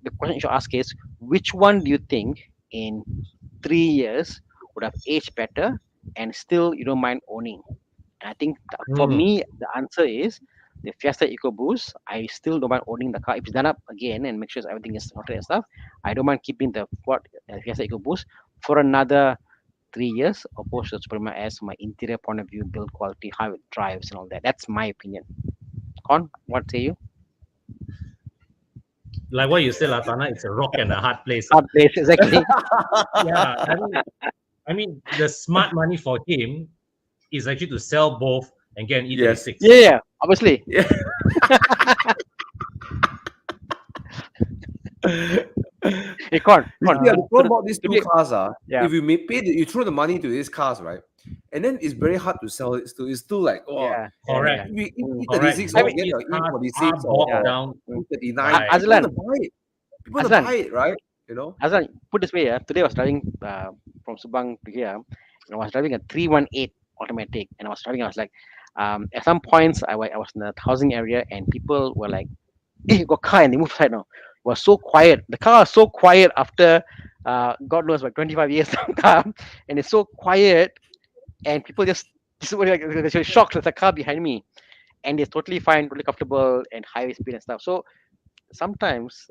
The question you should ask is which one do you think in 3 years would have aged better and still you don't mind owning? And I think for Hmm. me the answer is the Fiesta EcoBoost. I still don't mind owning the car if it's done up again and make sure everything is sorted and stuff. I don't mind keeping the Fiesta EcoBoost for another 3 years, opposed to the Superman S from my interior point of view, build quality, how it drives, and all that. That's my opinion. Con, what say you? Like what you said, Latana, it's a rock and a hard place. Hard place, exactly. Yeah, I mean, the smart money for him is actually to sell both and get an Yes. E36. Yeah, obviously. Yeah. Hey, Con, You see, the problem about these two okay. cars Yeah. if you you throw the money to these cars, right? And then it's very hard to sell it. Still, it's still like, oh, Yeah. Correct. if you Correct. E36 Both or get these a cars E46 are bogged or down. E39, Right. people Azlan. want to buy it. People want to Azlan. buy it, right? You know? Azlan, put this way, today I was driving from Subang to here, and I was driving a 318 automatic, and I was like, at some points I was in the housing area, and people were like, hey, you got car, and they moved aside now. It was so quiet. The car was so quiet after, God knows, like 25 years of car, and it's so quiet, and people just were like, they were shocked. There's a car behind me, and it's totally fine, totally comfortable, and highway speed and stuff. So sometimes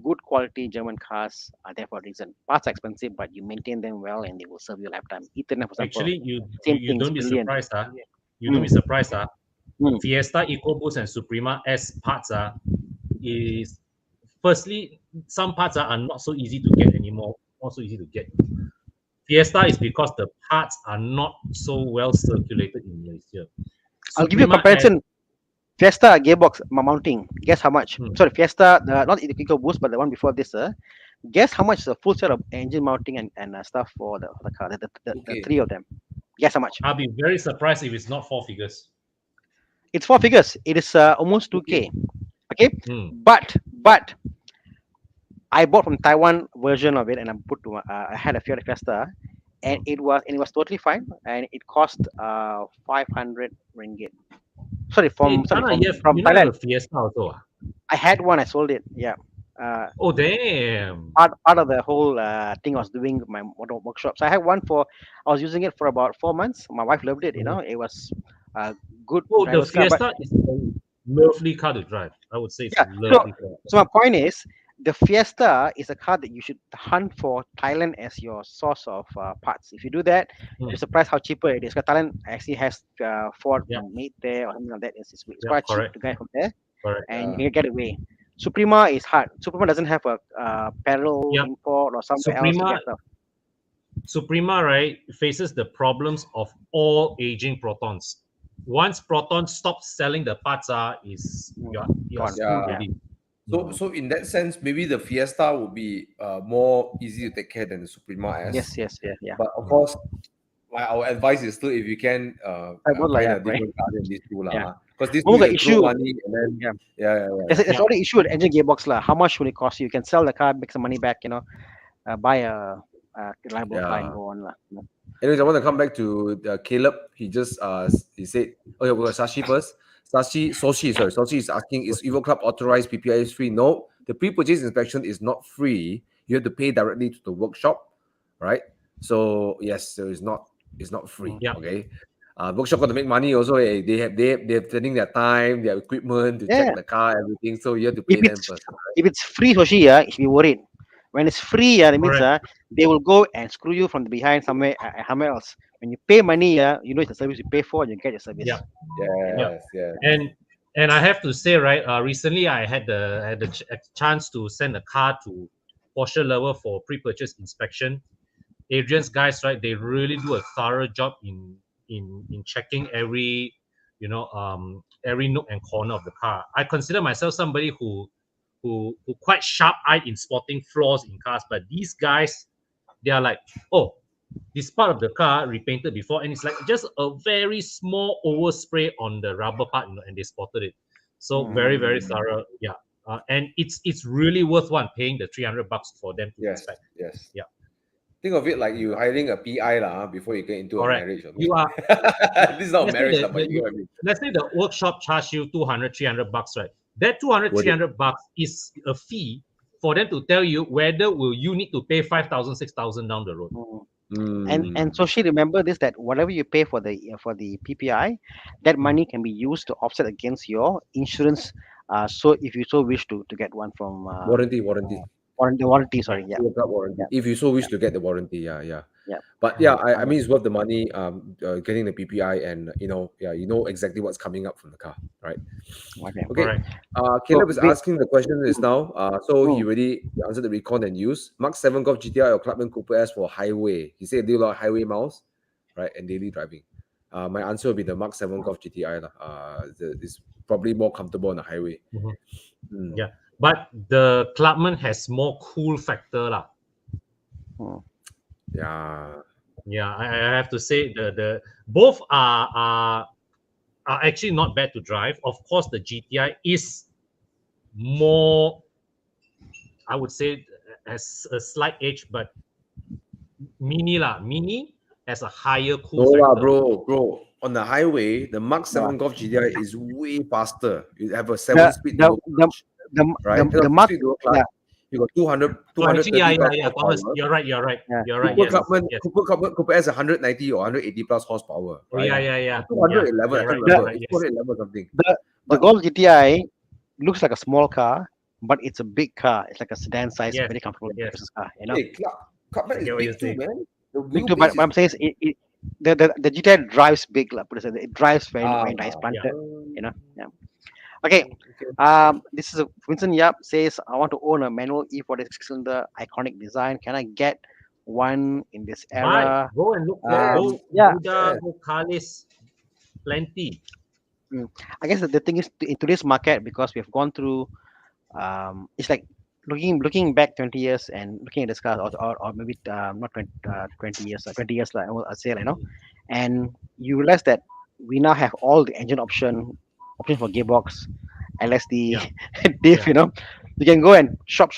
good quality German cars are there for a reason. Parts are expensive, but you maintain them well and they will serve you a lifetime. Ethernet, for example, Actually, same you thing, don't be brilliant. surprised. You don't be surprised. Mm. Fiesta EcoBoost and Suprema S parts is firstly, some parts are not so easy to get anymore. Not so easy to get. Fiesta is because the parts are not so well circulated in Malaysia. I'll give you a Suprema comparison. Fiesta gearbox mounting. Guess how much? Hmm. Sorry, Fiesta, not the EcoBoost, but the one before this. Guess how much is a full set of engine mounting and stuff for the car? The Okay. three of them. Guess how much? I'll be very surprised if it's not 4 figures. It's 4 figures. It is almost 2K. Okay, Hmm. but I bought from Taiwan version of it, and I had a Fiesta, and it was totally fine, and it cost 500 ringgit. Sorry, from Thana, you have Thailand. a Fiesta also. I had one. I sold it. Yeah. Oh damn! Part of the whole thing I was doing my motor workshop. So I had one I was using it for about 4 months. My wife loved it. You know, it was good. Oh, the driver's car, but- Fiesta is a lovely car to drive. I would say it's Yeah, a lovely car. So my point is, the Fiesta is a car that you should hunt for Thailand as your source of parts. If you do that, you're surprised how cheaper it is. Because Thailand actually has Ford made there or something like that. It's quite cheap to get from there, Correct. and you can get away. Suprema is hard. Suprema doesn't have a parallel import or somewhere else to get stuff. Suprema, right, faces the problems of all aging protons. Once Proton stops selling the parts, you're Gone. screwed already. So in that sense, maybe the Fiesta would be more easy to take care than the Suprema S. Yes, yeah. But of course, our advice is still, if you can, would find like a that, different car than these two Yeah. because this One of two the you throw issue- money and then There's already issue with engine gearbox lah. How much will it cost you? You can sell the car, make some money back. Buy a reliable car and Yeah. go on lah. Anyways, I want to come back to Caleb. He just he said, okay, we got Sashi first. Soshi is asking, is Evo Club authorized PPI is free? No, the pre-purchase inspection is not free. You have to pay directly to the workshop, right? So yes, so it's not free. Yeah. Okay. Workshop got to make money also. They're spending their time, their equipment to check Yeah. the car, everything. So you have to If pay them it's first. if it's free, Hoshi, yeah, if you worried. When it's free, yeah, it means Correct. they will go and screw you from the behind somewhere else. When you pay money, yeah, you know it's a service you pay for, you get your service. Yeah. Yeah. Yes, yes. And I have to say, right, recently I had a chance to send a car to Porsche level for pre-purchase inspection. Adrian's guys, right, they really do a thorough job in checking every, every nook and corner of the car. I consider myself somebody who quite sharp-eyed in spotting flaws in cars, but these guys, they are like, oh, this part of the car repainted before, and it's like just a very small overspray on the rubber part, and they spotted it. So very, very thorough. Yeah. And it's really worth one paying the $300 for them to Yes, inspect. yes. Yeah. Think of it like you hiring a PI lah, before you get into a Correct. marriage. You are, This is not let's say marriage, lah, but you know what I mean. let's say the workshop charge you $200, $300, right? That 200, Worth it. $300 is a fee for them to tell you whether will you need to pay 5,000, 6,000 down the road. And so she remember this, that whatever you pay for the PPI, that money can be used to offset against your insurance. So if you so wish to get one from warranty. warranty, sorry, yeah. Work out warranty. Yeah. If you so wish to get the warranty, yeah. Yeah. But yeah, I mean it's worth the money. Getting the PPI, and you know exactly what's coming up from the car, right? Okay. Okay. Correct. Caleb is we- asking the question is now. So he Mm. already answered the recon and use Mark 7 Golf GTI or Clubman Cooper S for highway. He said do a lot of highway miles, right, and daily driving. My answer will be the Mark 7 Golf GTI lah. It's probably more comfortable on the highway. Mhm. Mm. Yeah. But the Clubman has more cool factor lah. Yeah. Yeah, I have to say the both are actually not bad to drive. Of course, the GTI is more, I would say, has a slight edge, but Mini has a higher cool No lah, factor. bro. On the highway, the Mark 7 Yeah. Golf GTI is way faster. You have a The 7-speed the dual the clutch, the, right? the Mark, Dual clutch. yeah, You got 200, So actually, 230 plus yeah, Thomas, horsepower. you're right. Yeah. You're right. Cooper Yes, Clubman, yes. Cooper S 190 or 180 plus horsepower. Oh, Right? yeah. 211, Yeah, I you're can't right, remember. you're right, It's yes. 211 something. the But- Golf GTI looks like a small car, but it's a big car. It's like a sedan size, Yes, very comfortable yes. business car. You know, Hey, Clubman I is get what big you're too, saying. man. The big too, but wheelbase what I'm saying is the GTI drives big, like, put it aside, it drives very nice, Ah, planted. yeah. You know, yeah. Okay. This is Vincent Yap says, I want to own a manual E46 cylinder, iconic design. Can I get one in this Buy. era? Go and look for go Yeah. Buddha, go Kalis. Plenty. I guess the thing is, in today's market, because we've gone through, it's like looking back 20 years and looking at this car, or maybe not 20 years, 20 years, like I'll say, and you realize that we now have all the engine options for gearbox, LSD, Yeah. diff. Yeah. You know, you can go and shop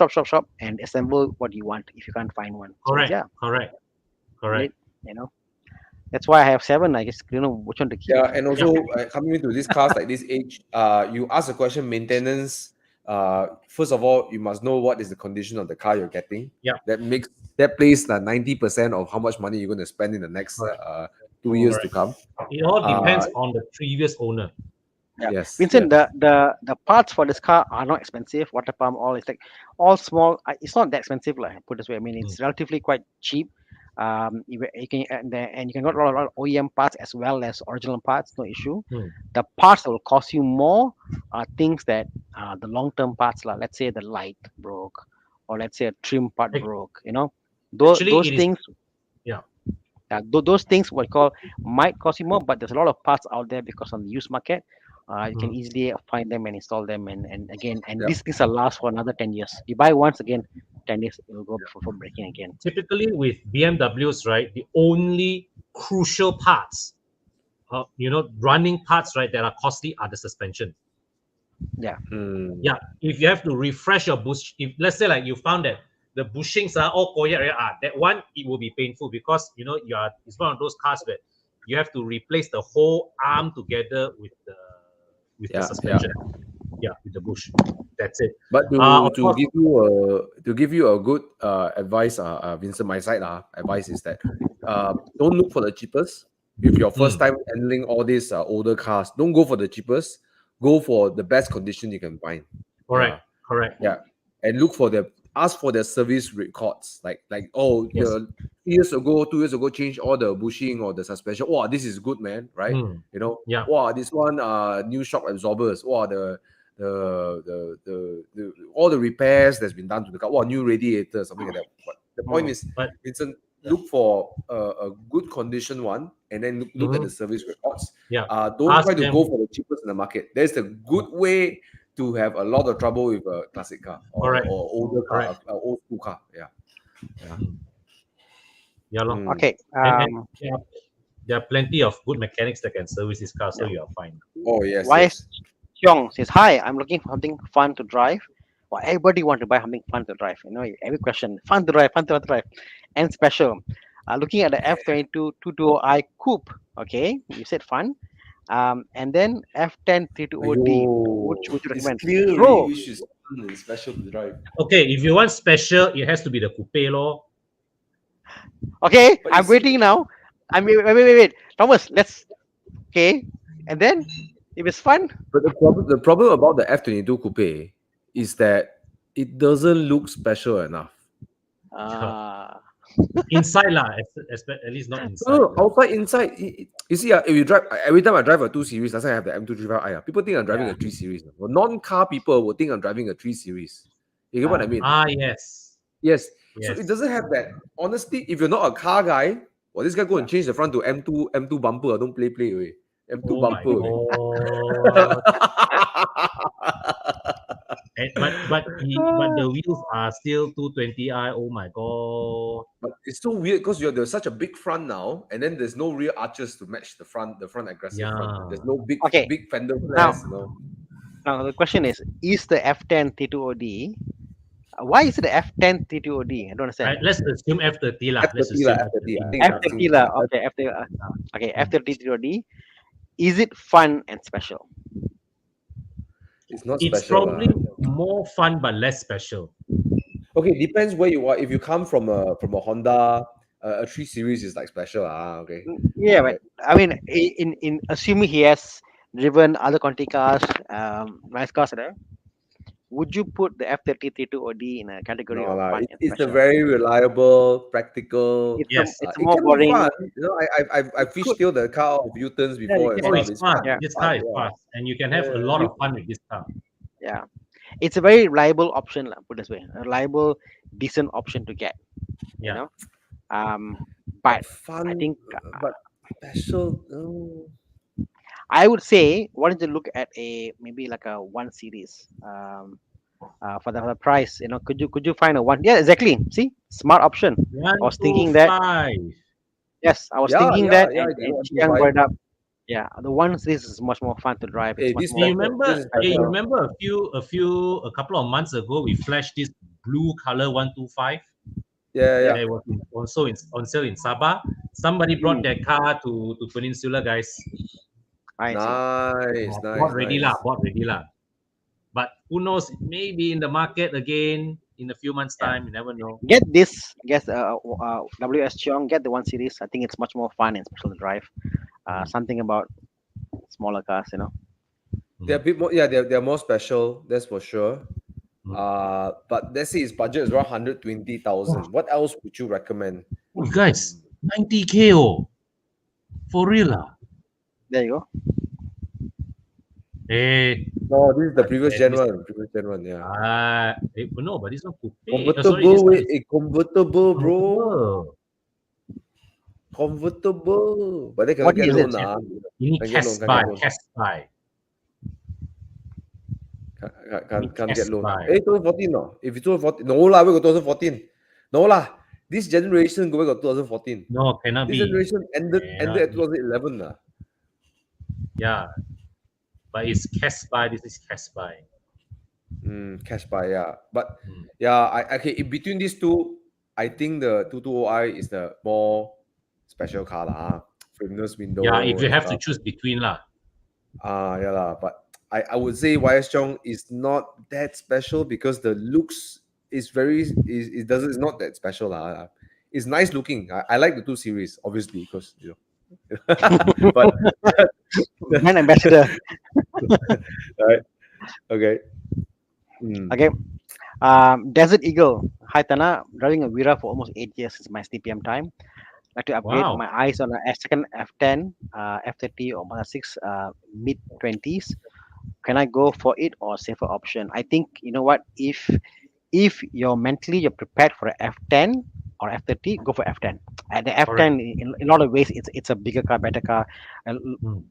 and assemble what you want if you can't find one. So, Correct. yeah, Correct. you know, that's why I have 7. I guess which one to keep. Yeah, and also coming into this cars like this age, you ask the question maintenance. First of all, you must know what is the condition of the car you're getting. Yeah. That plays 90% of how much money you're going to spend in the next 2 years to come. It all depends on the previous owner. Yeah. Yes. Vincent, yes. the parts for this car are not expensive. Water pump, all it's like all small. It's not that expensive, like put it this way. I mean, it's relatively quite cheap. You can and you can get a lot of OEM parts as well as original parts. No issue. The parts that will cost you more are things that the long term parts, like let's say the light broke, or let's say a trim part broke. You know, those things. Those things what call might cost you more, but there's a lot of parts out there because on the used market, you can easily find them and install them, and again, and these things will last for another 10 years. You buy once, again 10 years it will go for breaking again. Typically with BMWs, right, the only crucial parts, running parts, right, that are costly are the suspension. Yeah. Yeah, if you have to refresh your boost, if let's say like you found that the bushings are all koyak, that one it will be painful because it's one of those cars where you have to replace the whole arm together with the Yeah, suspension. Yeah, with the bush. That's it. But Of to course. give you a good advice, Vincent, my side advice is that don't look for the cheapest. If you're first time handling all these older cars, don't go for the cheapest. Go for the best condition you can find. Correct. Correct. Yeah, and look for ask for their service records. Like oh, Yes. 2 years ago, change all the bushing or the suspension. Wow, this is good, man. Right? Yeah. Wow, this one new shock absorbers. Wow, the all the repairs that's been done to the car. Wow, new radiator, something like that. But the point is, But Vincent, look for a good condition one, and then look at the service records. yeah, Don't ask try to them. go for the cheapest in the market. There's a good way to have a lot of trouble with a classic car or Correct. older car, Correct. old school car. Yeah. Yeah, lor. Mm. Okay. And there are plenty of good mechanics that can service this car, so you are fine. Oh yes, Why yes. Xiong says, "Hi, I'm looking for something fun to drive." Well, everybody want to buy something fun to drive. Every question, fun to drive, and special. Looking at the F22 220i Coupe. Okay, you said fun. And then F10 320D. Which would you It's recommend? clear Bro, which is fun and special to drive. Okay, if you want special, it has to be the coupe, lor. okay, But I'm you see- waiting now. Wait. Thomas, let's. Okay, and then if it's fun, But the problem about the F22 Coupe is that it doesn't look special enough. Inside lah, at least not inside. No, outside, inside. You see, if you drive, every time I drive a 2 Series, that's why I have the M235i. People think I'm driving a 3 Series. Well, non-car people will think I'm driving a 3 Series. You get what I mean? Yes. Yes. So Yes. it doesn't have that. Honestly, if you're not a car guy, well, this guy go and change the front to M2 bumper. Don't play away. M2 Oh my bumper. God. But the wheels are still 220i. Oh my God. But it's so weird because there's such a big front now, and then there's no real arches to match the front aggressive front. There's no big Okay. big fender Now- flares. now the question is the F10 T2OD? Why is it the F10 T2OD? I don't understand. Let's assume F30 lah. Let's F30 assume lah, F30. I think F30 lah. Okay, F30 T2OD. Is it fun and special? It's not It's special. probably more fun but less special. Okay, depends where you are. If you come from a Honda, a 3 Series is like special. Okay. Yeah, but I mean, in assuming he has driven other Conti cars, nice cars, right? Would you put the F30 T2OD in a category No, of lah. fun and It's a special? very reliable, practical. It's, Yes. it's It more can be boring. fun. I fishtailed the car of U-turns before. you and can. Oh, stuff. it's fun. Yeah. This car is Yeah. fast, and you can have a Yeah. lot of fun with this car. Yeah, it's a very reliable option, lah, put this way. A reliable, decent option to get. Yeah. You know, but Fun, I think but special. No. I would say, why don't you look at maybe like a 1 Series for the price? Could you find a one? Yeah, exactly. See, smart option. I was thinking that. 125. Yes, I was Yeah, thinking yeah, that, yeah, and I get Chiang what brought you it up. Yeah, the 1 Series is much more fun to drive. It's Hey, much this Do you more. remember? This is You better. remember a couple of months ago we flashed this blue color 125. Yeah. It was also on sale in Sabah. Somebody brought their car to Peninsula, guys. I see. Nice. Bought ready lah. But who knows? Maybe in the market again in a few months' time. You never know. Get this. Guess WS Cheong. Get the 1 Series. I think it's much more fun and special to drive. Something about smaller cars. They're a bit more. Yeah, they're more special. That's for sure. Mm. But let's say his budget is around 120,000. What else would you recommend? Oh, guys, 90K for real lah. There you go. Eh, No, this is the previous Yeah, gen one. Previous gen one. Yeah. no, but this one coupe. Convertible, convertible, bro. Oh, Convertible. But they can What get is it? loan. you need Can get cash loan, buy, can get loan. cash buy. Can't get Cash loan. buy. 2014 no. If it's 2014, no lah. We got 2014. No lah. This generation go got 2014. No, cannot This be. generation ended Cannot at be. 2011 lah. Yeah, but it's cash buy. This is cash buy. Cash buy, yeah. But Mm. yeah, okay, in between these two, I think the 220i is the more special car lah. Frameless Yeah, if window you and have to stuff. choose between lah. Yeah lah. But I would say YS Chong is not that special because the looks is very is it doesn't it's not that special lah. It's nice looking. I like the 2 series obviously because but Brand ambassador. right, okay. Mm. Okay. Desert Eagle. Hi Tana, driving a Vira for almost 8 years since my STPM time. Like to upgrade Wow. my eyes on a second F10, F30 or Mazda 6 mid 20s. Can I go for it or safer option? I think you know what, if you're prepared for a F10 or F30, go for F10. And the Correct. F10 in a lot of ways it's a bigger car, better car. And Mm.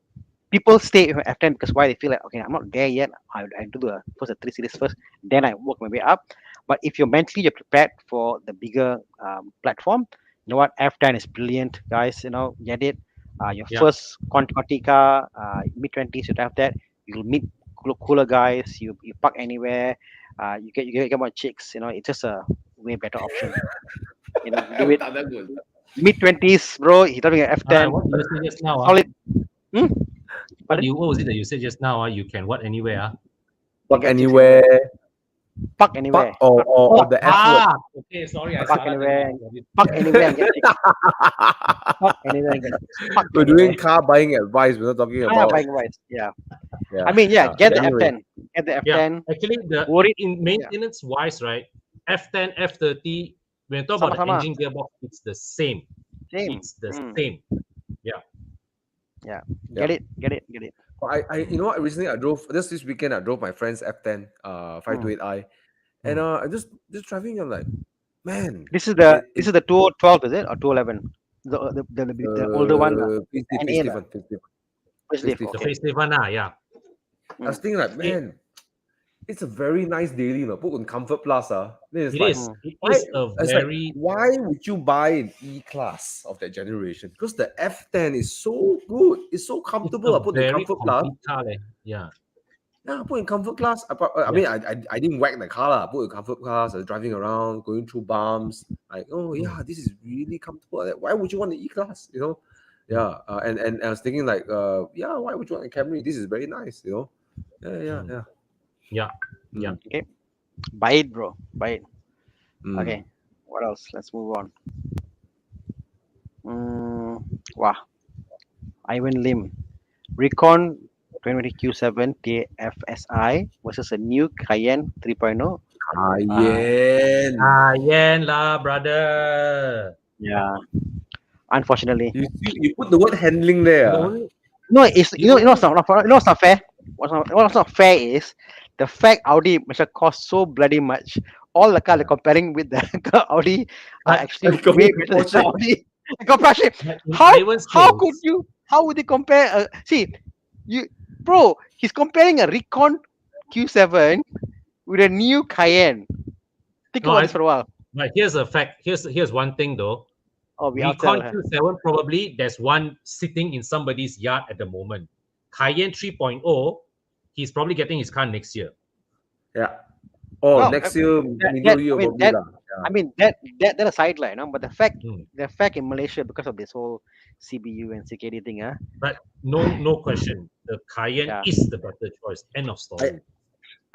people stay with F10 because why, they feel like, okay, I'm not there yet. I do the first the 3 series first, then I work my way up. But if you're prepared for the bigger platform, you know what, F10 is brilliant, guys. Get it. Your Yeah. first quantity car, mid 20s, you have that. You'll meet cooler guys. You park anywhere. You get more chicks. It's just a way better option. Do it Tak bagus. mid 20s, bro. He's driving an F10, What did you say just now? solid. Hmm? Pardon? What was it that you said just now? You can what anywhere? You Park get chicks anywhere, Park anywhere. park or the F word. Okay, sorry, I Park salah anywhere. dengar. Park anywhere and get chicks. Park anywhere and get chicks. Park We're anywhere. doing car buying advice. We're not talking Ah, about buying wise. Yeah. yeah. I mean, yeah, get But the anyway, F10. Get the Yeah, F10. actually, the Worried. in maintenance wise, right? F10, F30. When you talk about the Sama-sama. engine gearbox, it's the same. Same. It's the Mm. same. Yeah. Yeah. yeah. Get it. Get it. Get it. You know what? Recently, I drove this weekend. I drove my friend's F10, 528i, and Mm. I just driving. I'm like, man, This is the it 2012, is it, or 2011? The older one, NA lah. Facelift. The Okay. facelift one, yeah. I was Mm. thinking like, It, man, it's a very nice daily, put on Comfort Plus, Then it's it like, is. It why? is a It's like, very why would you buy an E class of that generation? Because the F10 is so good, it's so it's comfortable. a I put in very Comfort Plus. complete car, leh. Yeah. Yeah, I put in Comfort Plus. I Yeah. mean, I didn't whack the car, I put in Comfort Plus. I was driving around, going through bumps. Like, oh yeah, this is really comfortable. Like, why would you want the E class? Yeah. And I was thinking like, yeah, why would you want a Camry? This is very nice. Yeah. Yeah. Yeah. Okay. Buy it, bro. Buy it. Mm. Okay. What else? Let's move on. Wow. Ivan Lim. Recon 2020 Q7 TFSI versus a new Cayenne 3.0. Cayenne. Yen lah, brother. Yeah. Unfortunately. You put the word handling there. The only- No, it's the you know only- what's not fair. What's not fair is the fact Audi must have cost so bloody much. All the car they're comparing with the Audi are But- actually Compared way to better than Porsche. Audi. Comparison. but in How Ivan's how case- could you? How would they compare? See, bro, he's comparing a Recon Q7 with a new Cayenne. Think No, about I- this for a while. But here's a fact. Here's one thing though. Oh, we Recon outsell her. Q7 probably there's one sitting in somebody's yard at the moment. Cayenne 3.0, he's probably getting his car next year. Yeah. Oh, Well, next year, middle year probably lah. I mean that a sideline, but the fact Mm. in Malaysia, because of this whole CBU and CKD thing, But no question, the Cayenne Yeah. is the better choice. End of story.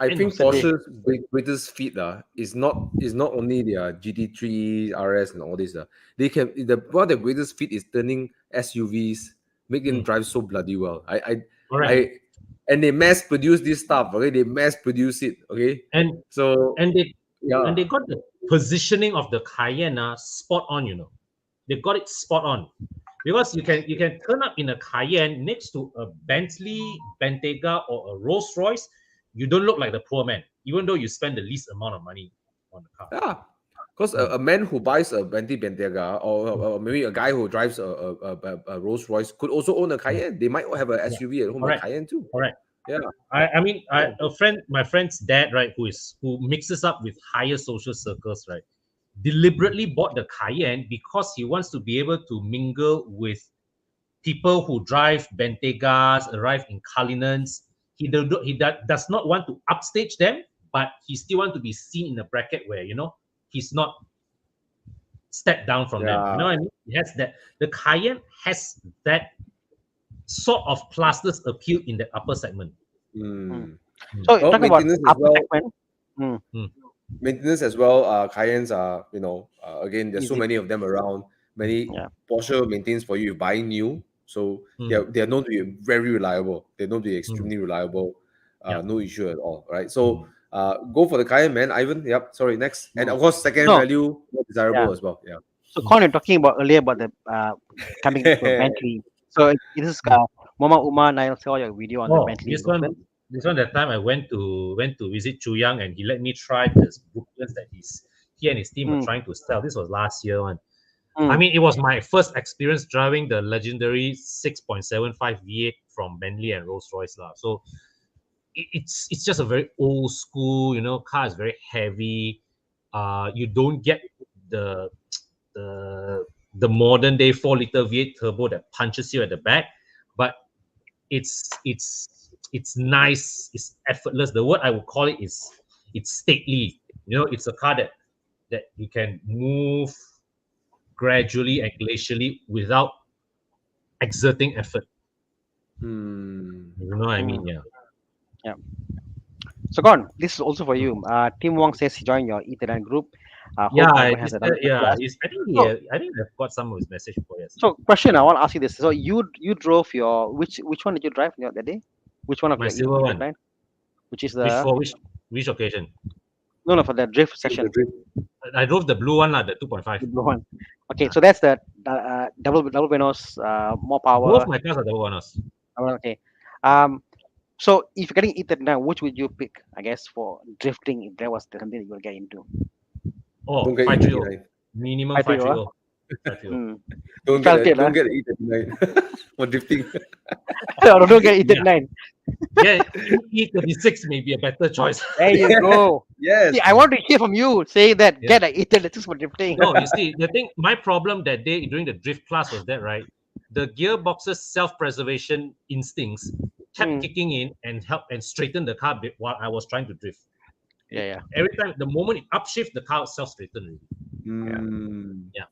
I End think of story. Porsche's greatest feat is not only their GT3 RS and all this. They can one of the greatest feat is turning SUVs, make them drive so bloody well. Correct. And they mass produce this stuff. Okay, they mass produce it. Okay, and so and they yeah, and they got the positioning of the Cayenne spot on. They got it spot on. Because you can turn up in a Cayenne next to a Bentley, Bentayga, or a Rolls Royce, you don't look like the poor man, even though you spend the least amount of money on the car. yeah. Because a man who buys a Bentley Bentayga or maybe a guy who drives a Rolls Royce could also own a Cayenne. They might have a SUV at home, Correct. a Cayenne too. Correct. Yeah. My friend's dad, right, who mixes up with higher social circles, right, deliberately bought the Cayenne because he wants to be able to mingle with people who drive Bentaygas, arrive in Cullinans. He does not want to upstage them, but he still want to be seen in a bracket where he's not stepped down from them. You Yeah. know what I mean? It has that. The Cayenne has that sort of classless appeal in the upper segment. Mm. So Well, talking about maintenance as upper well. segment, Maintenance as well. Cayennes are, again, there's so easy. many of them around. Many Yeah. Porsche maintains for you buying new, so they're known to be very reliable. They're known to be extremely reliable. Yeah. No issue at all, right? So go for the Cayenne, man. Ivan, yep. Sorry, next, and Mm. of course, second No, value more yeah. desirable as well. Yeah. So Con, you're talking about earlier about the coming to a Bentley. So this is Mama Uma Nail saw your video on the Oh, Bentley. this one that time I went to visit Chu Yang, and he let me try this booklets that he and his team were trying to sell. This was last year one. I mean, it was my first experience driving the legendary 6.75 V8 from Bentley and Rolls Royce lah. So it's just a very old school, car is very heavy. You don't get the the modern day 4-liter V8 turbo that punches you at the back, but it's nice, it's effortless. The word I would call it is it's stately. It's a car that you can move gradually and glacially without exerting effort. Hmm. You know what I mean? Yeah. Yeah. So Con, this is also for you. Tim Wong says he joined your E39 group. Hope Yeah, Ivan has another yeah. class. I think I've got some of his message for us. So question, I want to ask you this. So you drove your which one did you drive that day? Which one of My your silver one. E39? Which is Which the for which occasion? no for the drift session. I drove the blue one, the 2.5. The blue one. Okay, so that's the double Benos, more power. Both my cars are double ones. Okay. So if you're getting E39, which would you pick? I guess for drifting, if that was something that you will get into. Oh, Don't get 530. E39. Minimum 530. 530. Don't Felt it, don't get the E39 for drifting. Or don't get E39. Yeah, E36 may be a better choice. There you go. Yes. See, I want to hear from you say that Yeah. get an E36 for drifting. No, you see, the thing, my problem that day during the drift class was that, right? The gearbox's self-preservation instincts kept kicking in and straighten the car while I was trying to drift. Yeah. Every time, the moment it upshift, the car self-straightened. Yeah.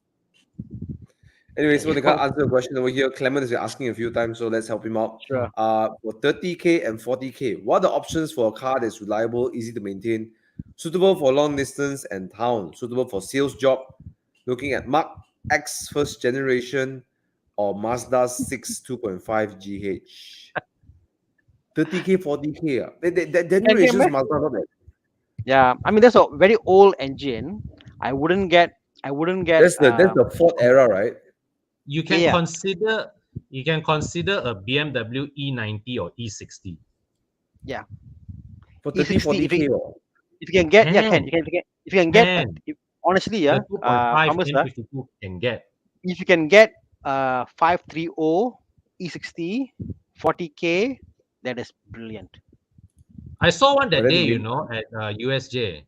Anyways, so the car answer the question over here. Clement is asking a few times, so let's help him out. Sure. For 30K and 40K, what are the options for a car that's reliable, easy to maintain, suitable for long distance and town, suitable for sales job? Looking at Mark X first generation or Mazda 6 2.5 GH. 30K, 40K. That generation's Mazda not bad. Yeah, I mean that's a very old engine. I wouldn't get. That's the Ford era, right? You can consider a BMW E90 or E60. Yeah. For 30, 40K. If you can get, if you can get, honestly, the 2.5 Thomas, M52 can get. if you can get 530 E60 40K, that is brilliant. I saw one that day, at USJ.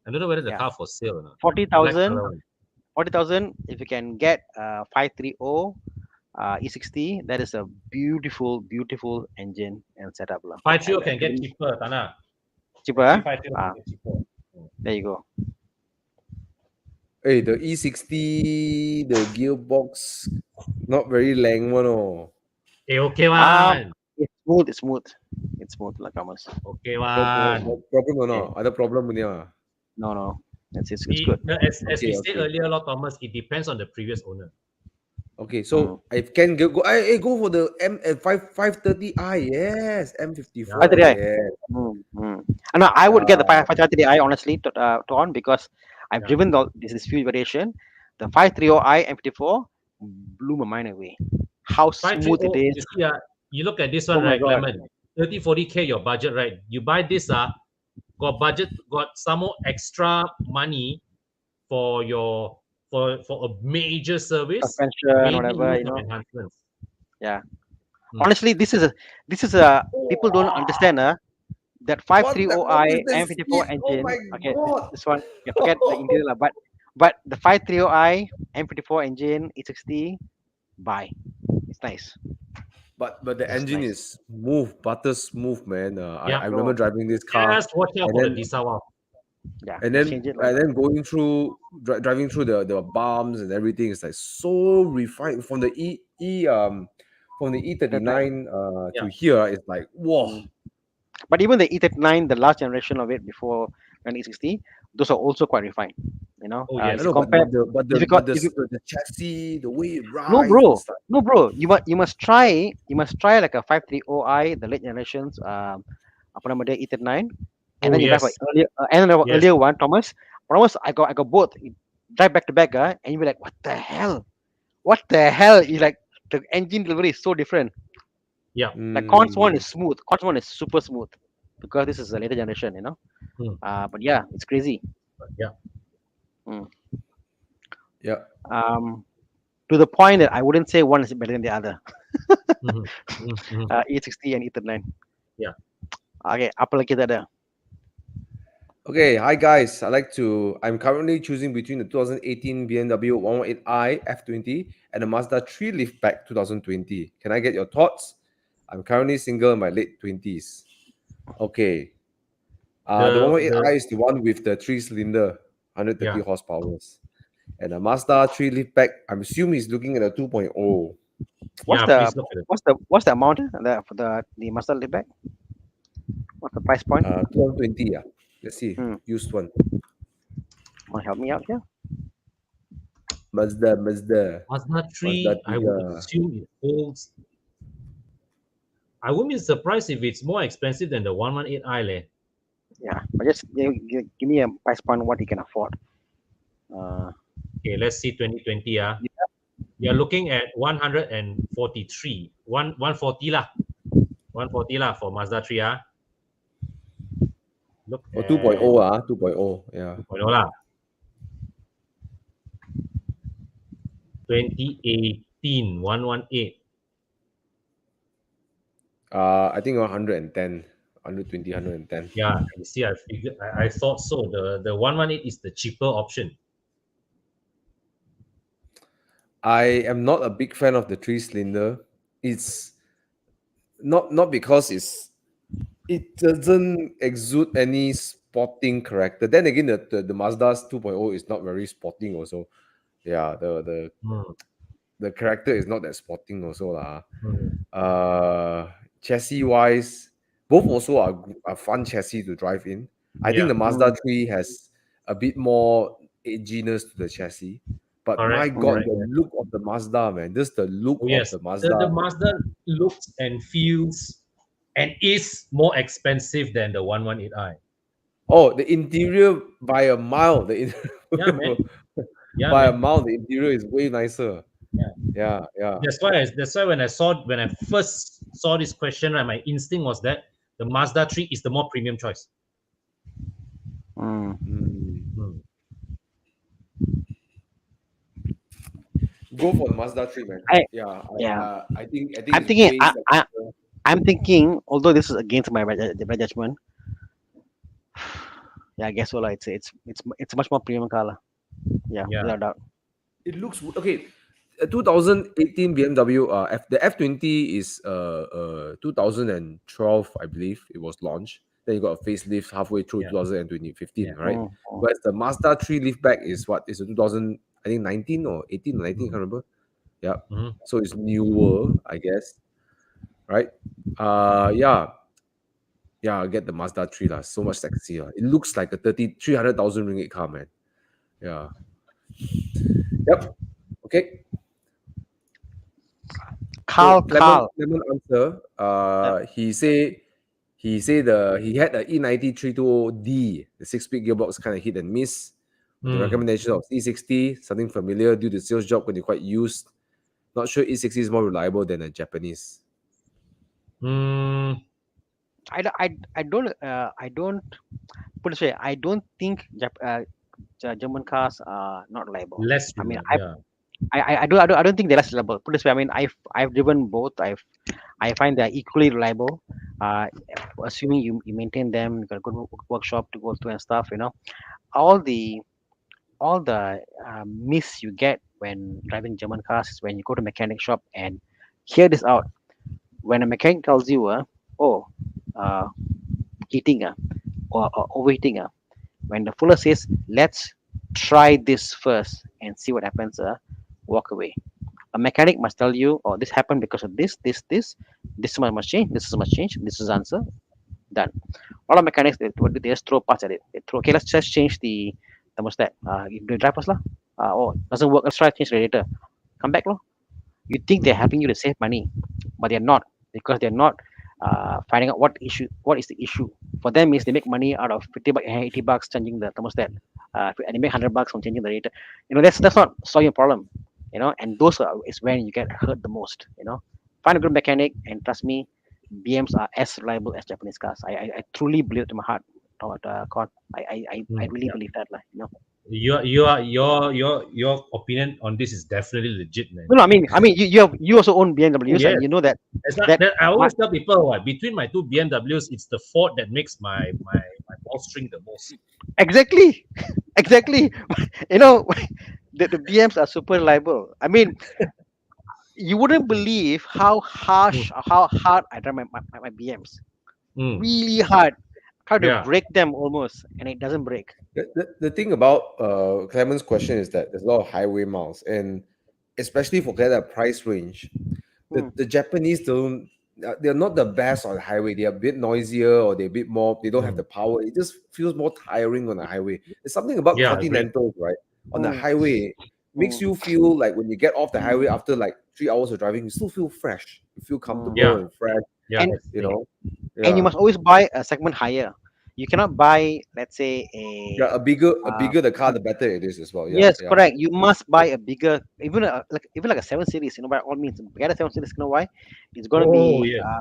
I don't know whether the car for sale or not. 40,000. If you can get 530 E60, that is a beautiful engine and setup. 530 can get cheaper, Thana. Cheaper? There you go. Hey, the E60, the gearbox, not very lang one. Oh. Hey, okay, one. It's smooth, like Thomas. Okay, one. Problem or not? Other problem yeah. No. It's good. As we said earlier, Lord Thomas, it depends on the previous owner. Okay, so I can go for the M530i, yes, M54. 530i. Yes. And I would get the 530i honestly to on because I've driven this few variation. The 530i M54 blew my mind away. How smooth it is. You see, you look at this one, right, Clement? 30, 40K your budget, right? You buy this, got some more extra money for a major service, suspension, whatever, enhancements. Yeah. Honestly, this is a people don't understand that 530i M54 engine. This one you forget the interior, but the 530i M54 engine E60, buy. It's nice. but the It's engine nice. is smooth, butter smooth, man. Yeah, I remember Bro, driving this car, just watch out and for the then Disa valve. yeah, and just then change it like and then going through driving through the bumps and everything is like so refined from the from the that nine. E39 to Yeah. here. It's like whoa. Mm. But even the E39, the last generation of it before an E60, those are also quite refined. Oh If I yes. you know, compare, if you got, if you the chassis, the way it no rides, bro, it's like no bro, you must try like a 530i, the late generations, apa nama dia E39, and Oh then you drive a yes. earlier, and then an Yes. earlier one, Thomas. Thomas, I got both. You drive back to back, and you be like, what the hell? What the hell? You like the engine delivery is so different. Yeah. Like Cons one mm, is smooth. Cons one is super smooth because this is a later generation. Hmm. But yeah, it's crazy. Yeah. Mm. yeah. Um, to the point that I wouldn't say one is better than the other. Mhm. Mhm. Mhm. E60 and E39. Yeah. Okay, apa lagi kita ada? Okay, hi guys. I'm currently choosing between the 2018 BMW 118i F20 and the Mazda 3 Liftback 2020. Can I get your thoughts? I'm currently single in my late 20s. Okay. The The 118i is the one with the three-cylinder, 130 yeah. horsepower. And the Mazda 3 Liftback, I'm assuming he's looking at a 2.0. What's Yeah. the Please look at it. what's the amount for the Mazda Liftback? What's the price point? 2020, yeah. Let's see. Hmm. Used one. Want to help me out here? Mazda, Mazda, Mazda Mazda 3, I would 3. assume it holds. I wouldn't be surprised if it's more expensive than the 118i leh. Yeah, but just give me a price point what you can afford. Uh, Okay, let's see 2020. yeah, You're looking at 143. 140 lah. 140 lah for Mazda 3. Look Oh, 2.0, at 2.0. Yeah. 2.0 lah. 2018, 118. I think 110, 120, 110. Yeah, you see, I figured, I thought so. The 118 is the cheaper option. I am not a big fan of the three-cylinder. It's not because it doesn't exude any sporting character. Then again, the Mazda's 2.0 is not very sporting also. Yeah, Hmm. the character is not that sporting also lah. Hmm. Chassis wise, both also are fun chassis to drive in. I think Yeah, the Mazda mm, 3 has a bit more edginess to the chassis. But my correct, God, mm. correct. the look of the Mazda, man. Just the look Oh of yes, the the Mazda. Mazda looks and feels and is more expensive than the 118i. Oh, the interior by a mile. Yeah, man. Yeah, By a man. mile, the interior is way nicer. Yeah. Yeah, yeah. That's why when I first saw this question, right, my instinct was that the Mazda 3 is the more premium choice. Mm. Mm. Hmm. Go for the Mazda 3, man. I Yeah, yeah. I think I'm it's thinking. way sexier. I'm thinking. Although this is against my judgment, yeah, I guess so. Like it's much more premium car lah. Yeah, Yeah. without doubt. It looks okay. 2018 BMW the F20 is 2012, I believe it was launched. Then you got a facelift halfway through Yeah. 2015, Yeah. right? Mm, mm. Whereas the Mazda 3 liftback is what is a 2000, I think 19 or 18 or 19, I can't Mhm. remember. Yeah. Mhm. So it's newer, I guess. Right? Yeah. Yeah, I'll get the Mazda 3 lah. So much sexier. It looks like a 300,000 ringgit car, man. Yeah. Yep. Okay. So Carl. Lemon answer. Yeah. He had a E90 320D. The six-speed gearbox kind of hit and miss. With the Mm. recommendation of E60, something familiar due to sales job when you're quite used. Not sure E60 is more reliable than a Japanese. Mm. I don't put it this way. I don't think German cars are not reliable. Less I mean, reliable. Yeah. I don't think they're less reliable. Put it this way. I mean, I've driven both. I find they're equally reliable. Uh, Assuming you maintain them, you got a good workshop to go to and stuff. All the miss you get when driving German cars is when you go to mechanic shop and hear this out. When a mechanic tells you, oh, uh, heating, or overheating, when the fuller says, let's try this first and see what happens, walk away. A mechanic must tell you, oh, this happened because of this much must change, this is must change, this is answer, done. A lot of mechanics, what do, they just throw parts at it. They throw, okay, let's just change the thermostat. You do drive first lah. Oh, doesn't work. Let's try change radiator. Come back lah. You think they're helping you to save money, but they're not, because they're not finding out what is the issue. For them is they make money out of 50 bucks, 80 bucks changing the thermostat, and they make 100 bucks from changing the radiator. That's not solving a problem. And those is when you get hurt the most. Find a good mechanic, and trust me, BMs are as reliable as Japanese cars. I truly believe it in my heart. Con. I Mm. really believe that, like. Your opinion on this is definitely legit, man. No, no, I mean, you also own Oh BMWs, and yes, you know that it's not that that I my, always tell people what between my two BMWs, it's the Ford that makes my ball string the most. exactly, exactly. you know, the BMs are super reliable. I mean, you wouldn't believe how Mm. harsh, or how hard I drive my BMs. Mm. Really hard. Try to Yeah, break them almost, and it doesn't break. The thing about Clement's question is that there's a lot of highway miles, and especially for that price range, Hmm, the Japanese don't. They're not the best on the highway. They're a bit noisier, or they're a bit more. They don't have mm. the power. It just feels more tiring on the highway. There's something about Yeah, agreed. Continentals, right? On the hmm, highway, makes hmm, you feel like when you get off the highway after like 3 hours of driving, you still feel fresh. You feel hmm. comfortable Yeah, and fresh. yeah, And that's the You thing. know, and you yeah. must always buy a segment higher. You cannot buy, let's say, Yeah, a uh, bigger the car, the better it is as well. Yeah, yes, yeah. correct. You must buy a bigger, even like a 7 series. By all means, get a 7 series. You know why? It's gonna Oh be, yeah,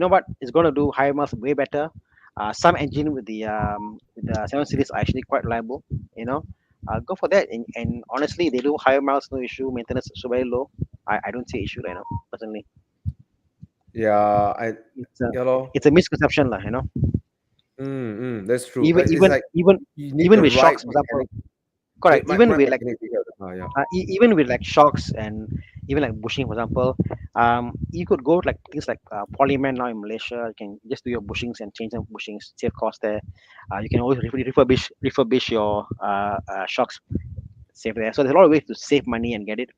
what? It's gonna do higher miles way better. Some engine with the 7 series are actually quite reliable. You know, go for that. And honestly, they do higher miles, no issue. Maintenance is so very low. I don't see issue. Personally, Yeah, it's a yeah, lor. it's a misconception, lah. That's true. Even It's even like even you need even the with right shocks, for example. mechanic, Correct. Even right with like mechanic to get the car. Yeah. even with like shocks, and even like bushing, for example, you could go to like things like Polyman now in Malaysia. You can just do your bushings and change some bushings, save cost there. You can always refurbish your shocks, save there. So there's a lot of ways to save money and get it.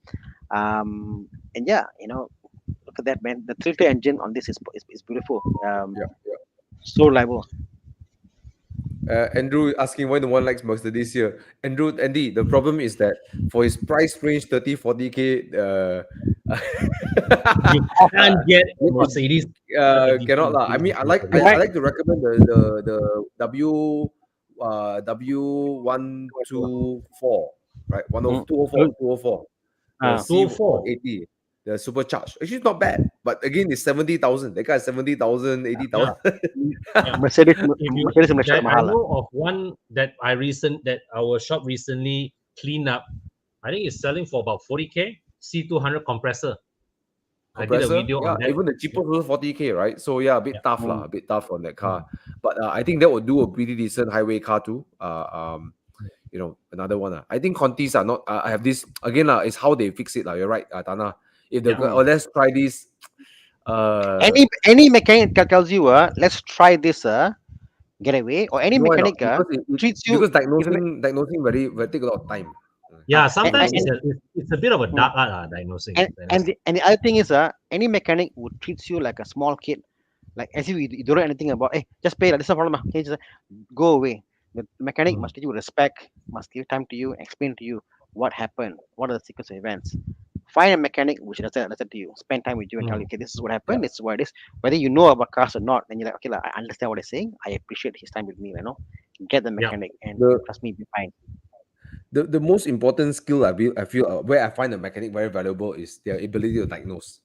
And yeah, look at that, man. The 3-liter engine on this is beautiful. Yeah, yeah. So reliable. Andrew asking why no one likes Mercedes this year. Andy, the problem is that for his price range 30, 40K, you uh, can't get a Mercedes cannot lah. I mean, You I might. like to recommend the W 124, right? Mm, 204, 204, the uh, C 204. 180, the supercharged. Actually, it's not bad, but again, it's 70,000. That guy is 70,000, eighty Yeah, thousand. yeah. Mercedes, If you, Mercedes in Malaysia I mahal lah. know of one that our shop recently cleaned up. I think it's selling for about 40K. C200 compressor. I did a Compressor, video yeah, on that. even the cheapest was 40K, right? So yeah, a Yeah. bit tough Mm, lah, a bit tough on that car. Mm. But I think that would do a pretty decent highway car too. Another one. I think Contis are not. I have this again. It's how they fix it. You're right, Tana. If the Yeah. mm. let's try this. Uh, Any mechanic tells you, let's try this, getaway, or any you know why not? mechanic Because treats you. because If you, diagnosing very take a lot of time. Yeah, and, sometimes and, it's a bit of a mm, dark art diagnosing. and the other thing is, any mechanic would treats you like a small kid, like as if you don't know anything about. Hey, just pay. This is no problem. Okay, just go away. The mechanic Mhm. must treat you with respect. Must give time to you, explain to you what happened, what are the sequence of events. Find a mechanic which does that to you. Spend time with you and tell you, Mm. okay, this is what Yeah. happened. This is what it is. Whether you know about cars or not, then you're like, okay, I understand what he's saying. I appreciate his time with me. Get the Yeah. mechanic, and The trust me, be fine. the most important skill I feel where I find a mechanic very valuable is their ability to diagnose,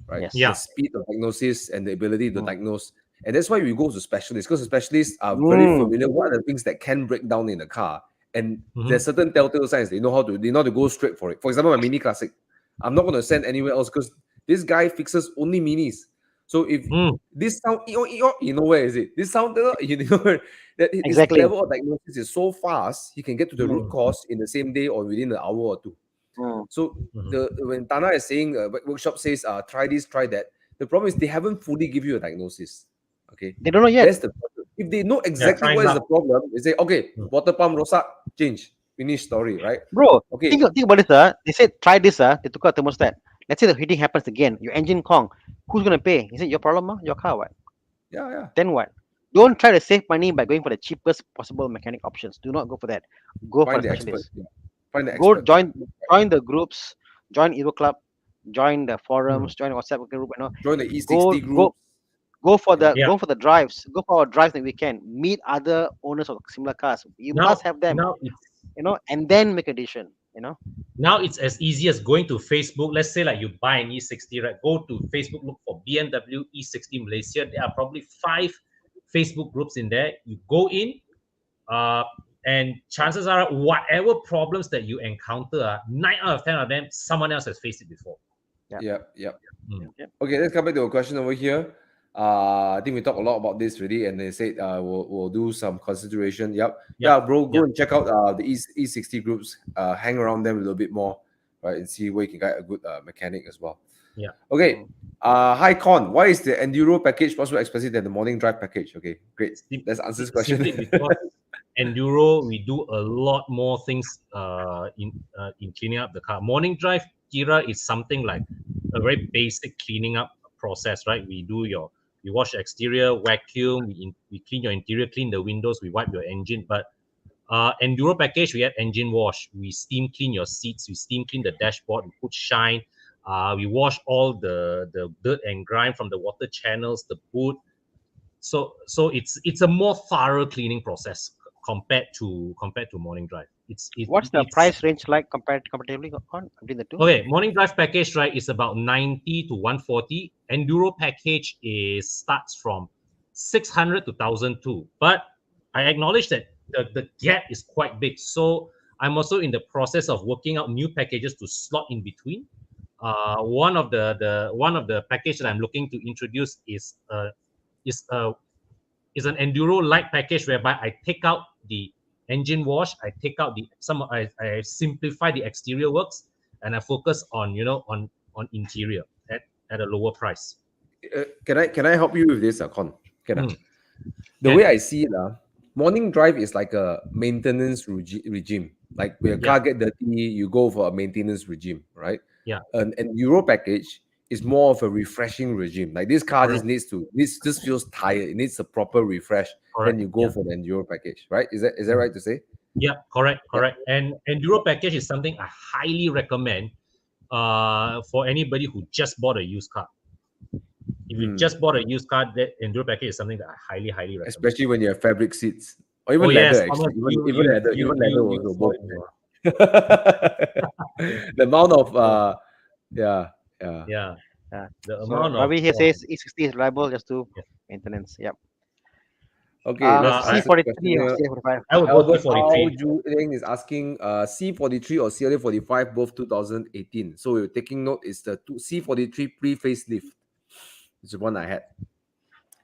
right? Yes. The Yeah. speed of diagnosis and the ability to Mm. diagnose. And that's why we go to specialists, because the specialists are very Mm. familiar what are the things that can break down in the car. And Hmm. there's certain telltale signs they know how to go straight for it. For example, my Mini Classic. I'm not gonna send anywhere else because this guy fixes only minis. So if Mm. this sound you know where is it? This sound you know that his Exactly. level of diagnosis is so fast, he can get to the root Mm. cause in the same day or within an hour or two. Mm. So Mhm. when Tana is saying workshop says try this, try that, The problem is they haven't fully give you a diagnosis. Okay, They don't know yet. that's the problem. If they know exactly trying what is out. the problem, they say, okay, Mm. water pump rosak, change, finish story, right? Bro, Okay, think about this, They said try this, They took out thermostat. Let's say the heating happens again. Your engine Kong. Who's gonna pay? Is it your problem, Your car, what? yeah. Then what? Don't try to save money by going for the cheapest possible mechanic options. Do not go for that. Go for Find a the expert. specialist. Yeah. Find the Go expert. Yeah. join the groups, join Evo Club, join the Mm. forums, join WhatsApp group. Join the Go E60 go groups. go for Yeah. the Yeah. go for the drives. Go for our drives that we can meet other owners of similar cars. You must have them, Now it's and then make a decision. now it's as easy as going to Facebook. Let's say like you buy an E60, right? Go to Facebook, look for BMW E60 Malaysia. There are probably 5 Facebook groups in there. You go in, and chances are whatever problems that you encounter, 9 out of 10 of them, someone else has faced it before. Yep. Mm. Okay, let's come back to a question over here. I think we talked a lot about this already, and they said we'll do some consideration. Yep. Yep. Yeah, bro, go Yep. and check out the E60 groups. Hang around them a little bit more, right, and see where you can get a good mechanic as well. Yeah. Okay. Hi Con, why is the enduro package much more expensive than the morning drive package? Okay, great. Let's answer this question. Simply because enduro, we do a lot more things in cleaning up the car. Morning drive Kira is something like a very basic cleaning up process, right? We wash the exterior, vacuum, we clean your interior, clean the windows, we wipe your engine. But enduro package, we have engine wash, we steam clean your seats, we steam clean the dashboard, we put shine, we wash all the dirt and grime from the water channels, the boot. So it's a more thorough cleaning process compared to morning drive. What's the It's price range like comparatively between the two? okay. Morning drive package, right, is about 90 to 140. Enduro package starts from 600 to 1,002. But I acknowledge that the gap is quite big. So I'm also in the process of working out new packages to slot in between. One of the package that I'm looking to introduce is uh is an enduro light package whereby I take out the engine wash, I take out I simplify the exterior works, and I focus on on interior at a lower price. Can I help you with this, Con? Can I? Mm. The Can. way I see it, morning drive is like a maintenance regime. Like when your Yeah. car get dirty, you go for a maintenance regime, right? Yeah. And Euro package is more of a refreshing regime. Like this car Correct. just feels tired. It needs a proper refresh. Then Correct. you go Yeah. for the Enduro package, right? Is that right to say? Yeah. Correct. Yeah. Correct. And enduro package is something I highly recommend for anybody who just bought a used car. If you just bought a used car, that enduro package is something that I highly recommend. Especially when you have fabric seats. Or even Oh yes, leather, Thomas, actually. Even leather, even leather you also saw both. it. The amount of yeah. Yeah. Yeah. The So amount of Ravi here says E60 is reliable, just do Yeah. maintenance. Yep. Okay, let's answer the question C43 or here. C45. I would go Albert Ao C43. Ju Ling is asking C43 or CLA45 both 2018. So we're taking note is the C43 pre-facelift. It's the one I had.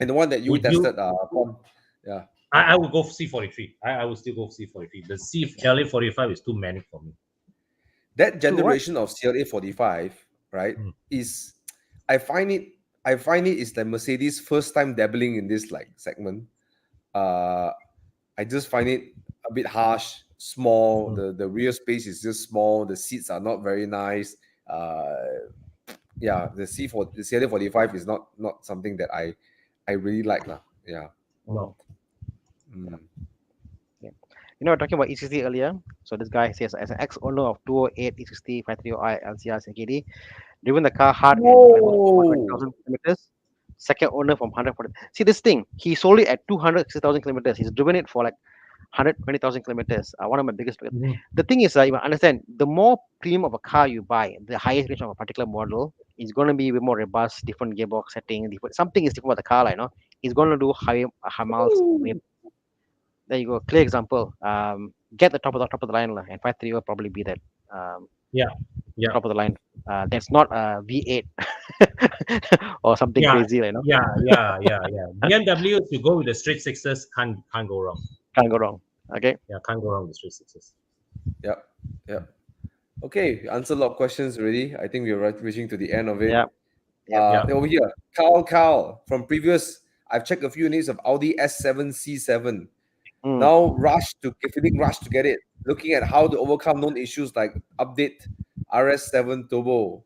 And the one that you Would you- tested, Pom. Yeah. I would go for C43. I would still go for C43. The CLA45 is too manic for me. That generation of CLA45, right, is I find it is like Mercedes' first time dabbling in this like segment. I just find it a bit harsh, small. The rear space is just small. The seats are not very nice. Yeah, the CLA45 is not something that I really like lah. Yeah. No. Talking about E60 earlier. So this guy says, as an ex-owner of 208 E60 530i LCR CKD, driven the car hard and Whoa. 100,000 kilometers. Second owner from 140. See this thing. He sold it at 260,000 kilometers. He's driven it for like 120,000 kilometers. One of my biggest. The thing is, you understand, the more premium of a car you buy, the highest range of a particular model is going to be a bit more robust, different gearbox setting, something is different about the car, like, it's going to do high miles. There you go. Clear example. Get the top of the line, and 530 will probably be that. Yeah. Top of the line. That's not a V8 or something crazy, Yeah. BMW, if you go with the straight sixes, can't go wrong. Can't go wrong. Okay. Yeah, can't go wrong with straight sixes. Yeah. Okay, we answered a lot of questions already. I think we're reaching to the end of it. Yeah. Yep. Yeah. Over here, Carl from previous. I've checked a few units of Audi S7 C7. Mm, Now feeling rushed to get it. Looking at how to overcome known issues like update RS7 turbo,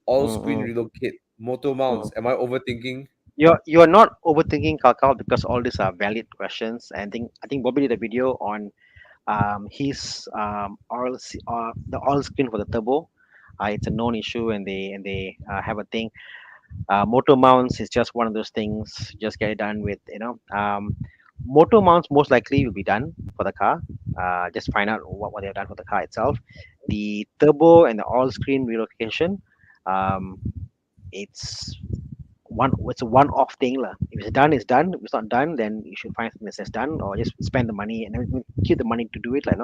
all mm, screen mm, relocate, motor mounts. mm. Am I overthinking? You're not overthinking, Kakao, because all these are valid questions. And I think Bobby did a video on his the oil screen for the turbo. It's a known issue, and they have a thing. Motor mounts is just one of those things. Just get it done with, motor mounts most likely will be done for the car. Just find out what they've done for the car itself. The turbo and the all screen relocation, um, it's it's a one-off thing lah. If it's done, it's done. If it's not done, then you should find something that says done, or just spend the money and then keep the money to do it, like,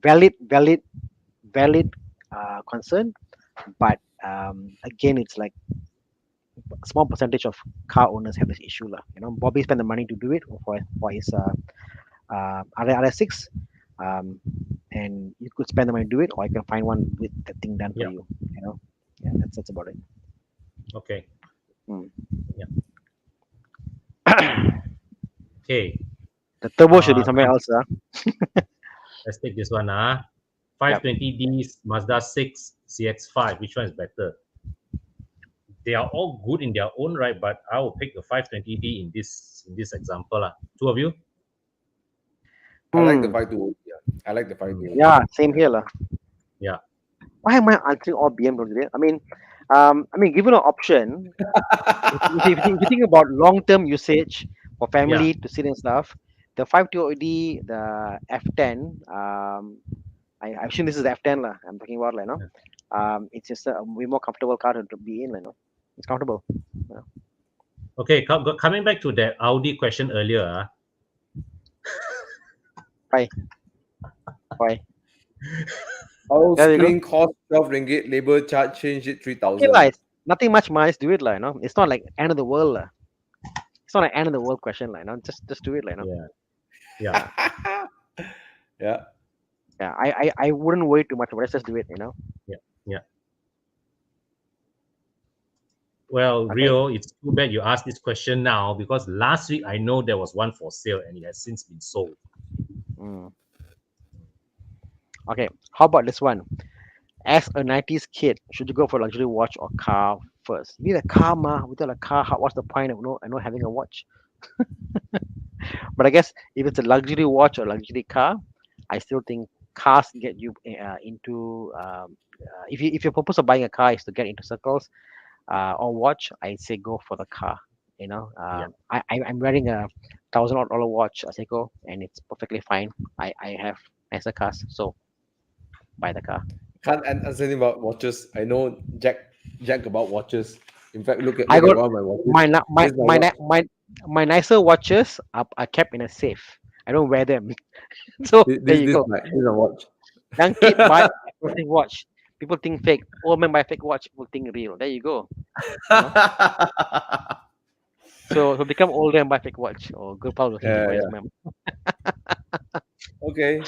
valid, valid concern. But again, it's like a small percentage of car owners have this issue lah. Bobby spent the money to do it for his RS6, and you could spend the money to do it, or you can find one with the thing done for Yeah. you. Yeah, that's about it. Okay. Mm. Yeah. Okay. The turbo should be Uh, somewhere else. let's take this one. 520D Mazda 6 CX5. Which one is better? They are all good in their own right, but I will pick the 520D in this example. Two of you? I like the Hmm. 520. Yeah, I like the 520. Yeah, same here lah. Yeah. Why am I answering all BMW today? Given an option, if you think about long-term usage for family to sit and stuff, the 520D, the F10, I assume this is the F10 lah. I'm talking about, like, no. It's just a way more comfortable car to be in, like, no. It's comfortable. Okay, coming back to that Audi question earlier. Why? All There you go. screen cost 12 ringgit, labor charge change it Okay, 3,000. guys. Nothing much, mice. Do it, like, no. It's not like end of the world lah. It's not an end of the world question, like, no. Just do it, like, no. Yeah. Yeah. Yeah, I wouldn't worry too much about it. Let's just do it, Yeah. Well, Okay. Rio, it's too bad you asked this question now, because last week I know there was one for sale and it has since been sold. Mm. Okay, how about this one? As a 90s kid, should you go for a luxury watch or car first? You need a car, ma. Without a car, what's the point of not having a watch? But I guess if it's a luxury watch or luxury car, I still think cars get you into. If your purpose of buying a car is to get into circles, or watch, I say go for the car. I'm wearing a $1,000 watch, a Seiko, and it's perfectly fine. I have nicer cars, so buy the car. Can't answer anything about watches. I know Jack about watches. In fact, look at I got one of my watches. my na- my This is my watch. my nicer watches are kept in a safe. I don't wear them. So there you go. This is a watch. Young kid buy expensive watch. People think fake. Old man buy fake watch. People think real. There you go. So become older and buy fake watch, or go proud looking to wise man. Okay.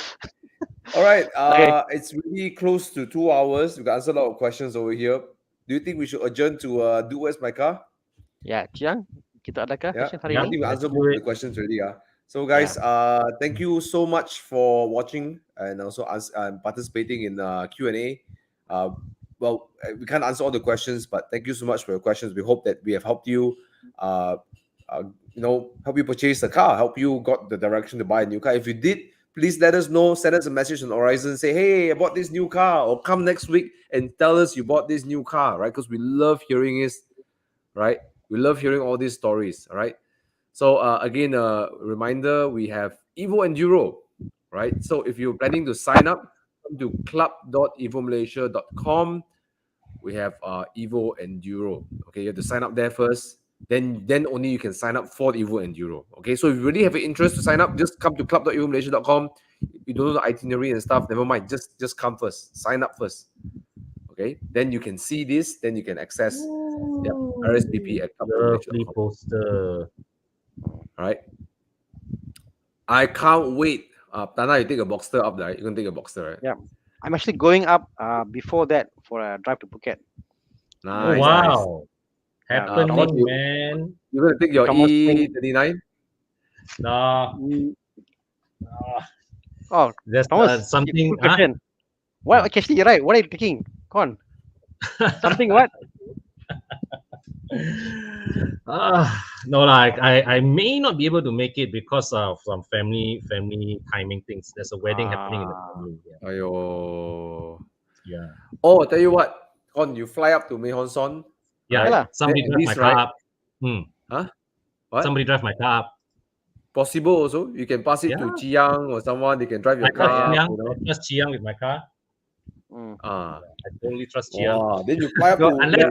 All right. Okay. It's really close to 2 hours. We got answered a lot of questions over here. Do you think we should adjourn to do where's my car? Yeah, Chiang, kita adakah Yeah. question hari I ini? think we let's answered do most of it. the questions already. So guys, thank you so much for watching and also participating in Q&A. We can't answer all the questions, but thank you so much for your questions. We hope that we have helped you, help you purchase a car, help you got the direction to buy a new car. If you did, please let us know. Send us a message on Horizon. Say, hey, I bought this new car, or come next week and tell us you bought this new car, right? Because we love hearing it, right? We love hearing all these stories, all right? So again, a reminder, we have Evo Enduro, right? So if you're planning to sign up, come to club.evomalaysia.com. We have Evo Enduro. Okay, you have to sign up there first. Then only you can sign up for the Evo Enduro. Okay, so if you really have an interest to sign up, just come to club.evomalaysia.com. If you don't know the itinerary and stuff, never mind. Just come first. Sign up first. Okay, then you can see this. Then you can access RSVP at Lovely club.evomalaysia.com. poster. All right. I can't wait. Thana, you take a Boxster up there. You're gonna take a Boxster, right? Yeah, I'm actually going up before that for a drive to Phuket. Oh Nice, nice. wow, Yeah, What happening, you man. gonna take with your Thomas playing. E39? Nah, Mm, Oh, there's Thomas, something. good question. What? Hmm. Actually, you're right. What are you taking? Come on. Something what? No, like I may not be able to make it because of some family timing things. There's a wedding happening in the Ah, family. Yeah, Ayo. yeah, Oh, tell you what, Con, you fly up to Mei Hon Son, all yeah. yeah right? lah. Then Somebody at drive my least, car right? up. Hmm. Huh? What? Somebody drive my car up. Possible also. You can pass it to Yeah, Chiang or someone. They can drive I your trust Yeah. car up, Chiang. you I know. trust Chiang with my car. Mm. Ah, I totally trust Chiang. wow. Then you fly up So, to Unless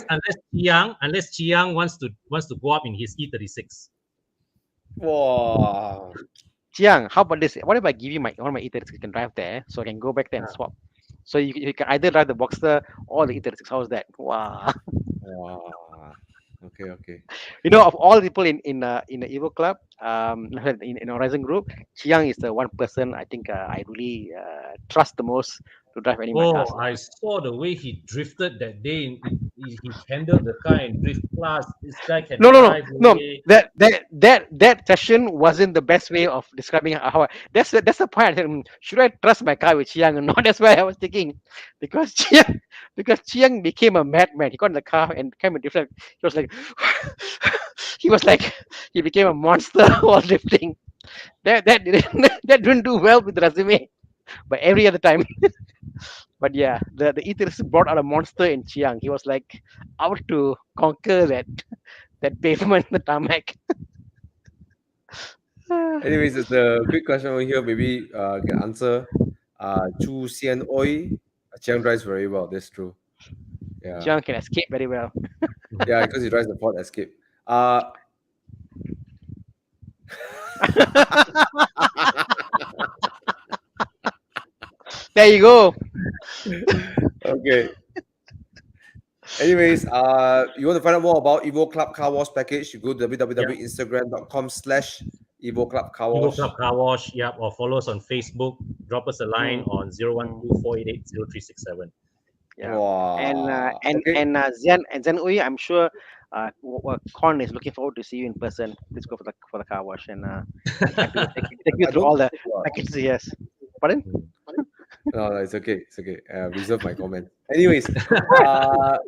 Shanghai. unless Chiang wants to go up in his E36. Wow. Jiang, how about this? What if I give you my one of my E36? You can drive there, so I can go back there and swap. So you can either drive the Boxster or the E36. How's that? Wow. Wow. Okay, okay. You know, of all people in the Evo Club, in Horizon Group, Chiang is the one person I think I really trust the most to drive any of my cars. Oh, I saw the way he drifted that day. He handled the car and drift plus. This guy can No, no, no, drive. no. Way. That session wasn't the best way of describing how. That's the point. I said, should I trust my car with Chiang or not? That's why I was thinking, because Chiang became a madman. He got in the car and became a different. He was like, he was like, he became a monster while drifting. That didn't that didn't do well with the resume, but every other time. But yeah, the E36 brought out a monster in Chiang. He was like out to conquer that pavement, the tarmac. Anyways, it's a quick question over here. Maybe can answer. Chu Xian Oi. Chiang drives very well. That's true. Yeah. Chiang can escape very well. Yeah, because he drives the Ford Escape. Uh There you go. okay. Anyways, you want to find out more about Evo Club Car Wash package, you go to Yeah. www.instagram.com/Evo Club Car Evo Wash. Club Car Wash. Yeah, or follow us on Facebook. Drop us a line on 012-488-0367. Yeah. Wow. Okay. Zen Ui, I'm sure Con is looking forward to see you in person. Please go for the car wash and happy to take you I through don't all the packages. Yes. Pardon? no, it's okay. It's okay. Reserve my comment. Anyways, What?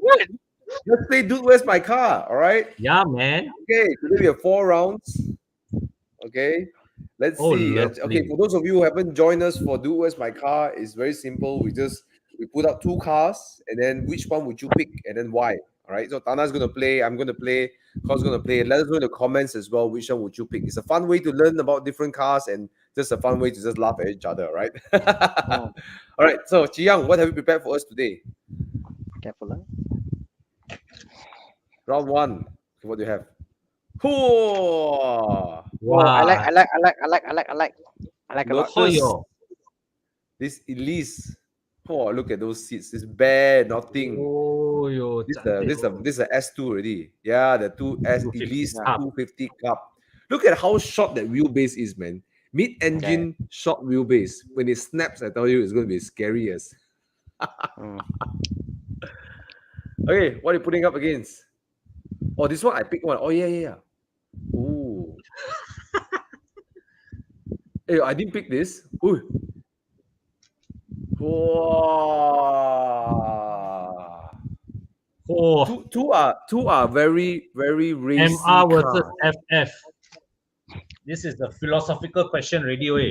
let's play Dude, Where's My Car? All right. Yeah, man. Okay. Today we have 4 rounds. Okay. Let's Oh, see. Okay, lovely. for those of you who haven't joined us for Do Where's My Car, it's very simple. We put out 2 cars and then which one would you pick and then why? All right. So Tana's gonna play, I'm gonna play, Con's gonna play. Let us know in the comments as well which one would you pick. It's a fun way to learn about different cars and just a fun way to just laugh at each other, right? Oh, All right. So Chiyang, what have you prepared for us today? careful. Huh? Round one. Okay, what do you have? Oh, Oh, I like, Wow. I like, I like, I like, I like, I like, I like a lot. Oh, Lotus. yo. This Elise. Oh, look at those seats. It's bare, nothing. Oh, yo. This is a S2 already. Yeah, the 2S 250 Elise Cup. 250 Cup. Look at how short that wheelbase is, man. Mid-engine short wheelbase. When it snaps, I tell you, it's going to be scary as. Mm. Okay, what are you putting up against? Oh, this one I picked one. Oh yeah, yeah, yeah. Ooh. Hey, I didn't pick this. Ooh. Wow. Oh, Two are very, very racy MR versus cars. FF. This is the philosophical question, radio.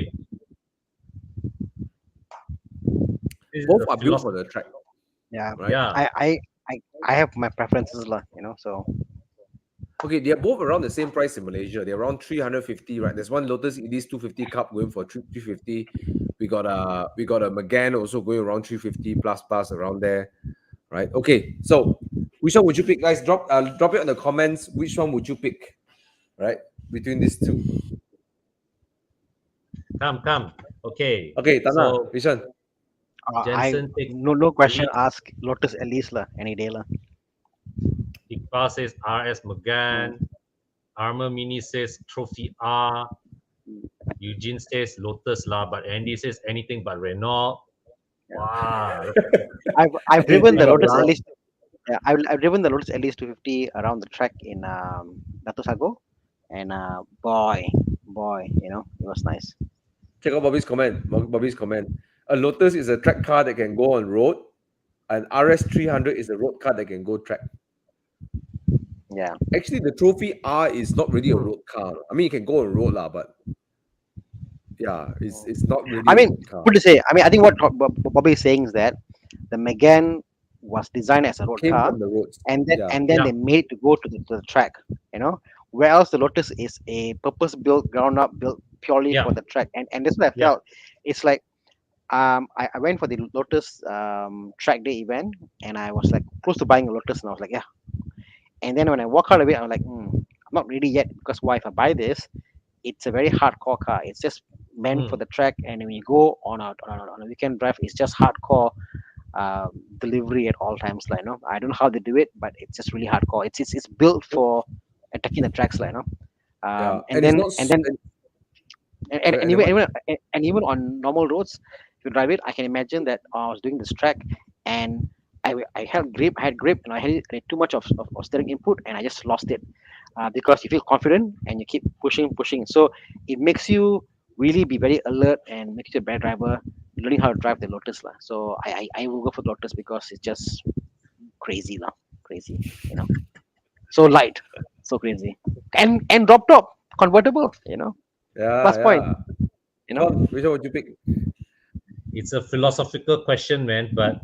Both are built for the track, Yeah. right? Yeah. I have my preferences, lah. So. Okay, they are both around the same price in Malaysia. They're around 350, right? There's one Lotus Elise 250 Cup going for 350. We got a Megane also going around 350 plus around there, right? Okay, so which one would you pick, guys? Drop it in the comments. Which one would you pick, right? Between these two. Come. Okay. Okay, Tana, So which one? Jensen takes No question. Ask Lotus Elise lah any day lah. Iqbal says RS Megane. Armor Mini says Trophy R. Eugene says Lotus lah, but Andy says anything but Renault. Wow. I've driven the Anything Lotus but Elise. Yeah, I've driven the Lotus at least 250 around the track in Datu Sago, and boy, it was nice. Check out Bobby's comment. Bobby's comment. A Lotus is a track car that can go on road. An RS 300 is a road car that can go track. Yeah. Actually, the Trophy R is not really a road car. I mean, it can go on road lah, but yeah, it's not really I a mean, road car. good to say. I mean, I think what Bobby is saying is that the Megane was designed as a road Came car, from the roads. and then Yeah, and then Yeah. they made it to go to the track. Whereas the Lotus is a purpose-built, ground-up, built purely Yeah. for the track, and that's what I Yeah. felt. It's like I went for the Lotus track day event, and I was like close to buying a Lotus, and I was like, yeah. And then when I walk out of it, I'm like, I'm not ready yet, because why? If I buy this, it's a very hardcore car. It's just meant for Mm. the track, and when you go on a weekend drive, it's just hardcore delivery at all times. Like, I don't know how they do it, but it's just really hardcore. It's built for attacking the tracks, like, yeah, and and it's then not. and then and And even, what? even on normal roads, if you drive it, I can imagine that I was doing this track, and I had grip, and I had too much of steering input, and I just lost it, because you feel confident and you keep pushing. So it makes you really be very alert and makes you a better driver, learning how to drive the Lotus lah. So I will go for the Lotus because it's just crazy lah, crazy, so light, so crazy, and drop top convertible, Yeah, plus point, yeah. you know. John, which one would you pick? It's a philosophical question, man, but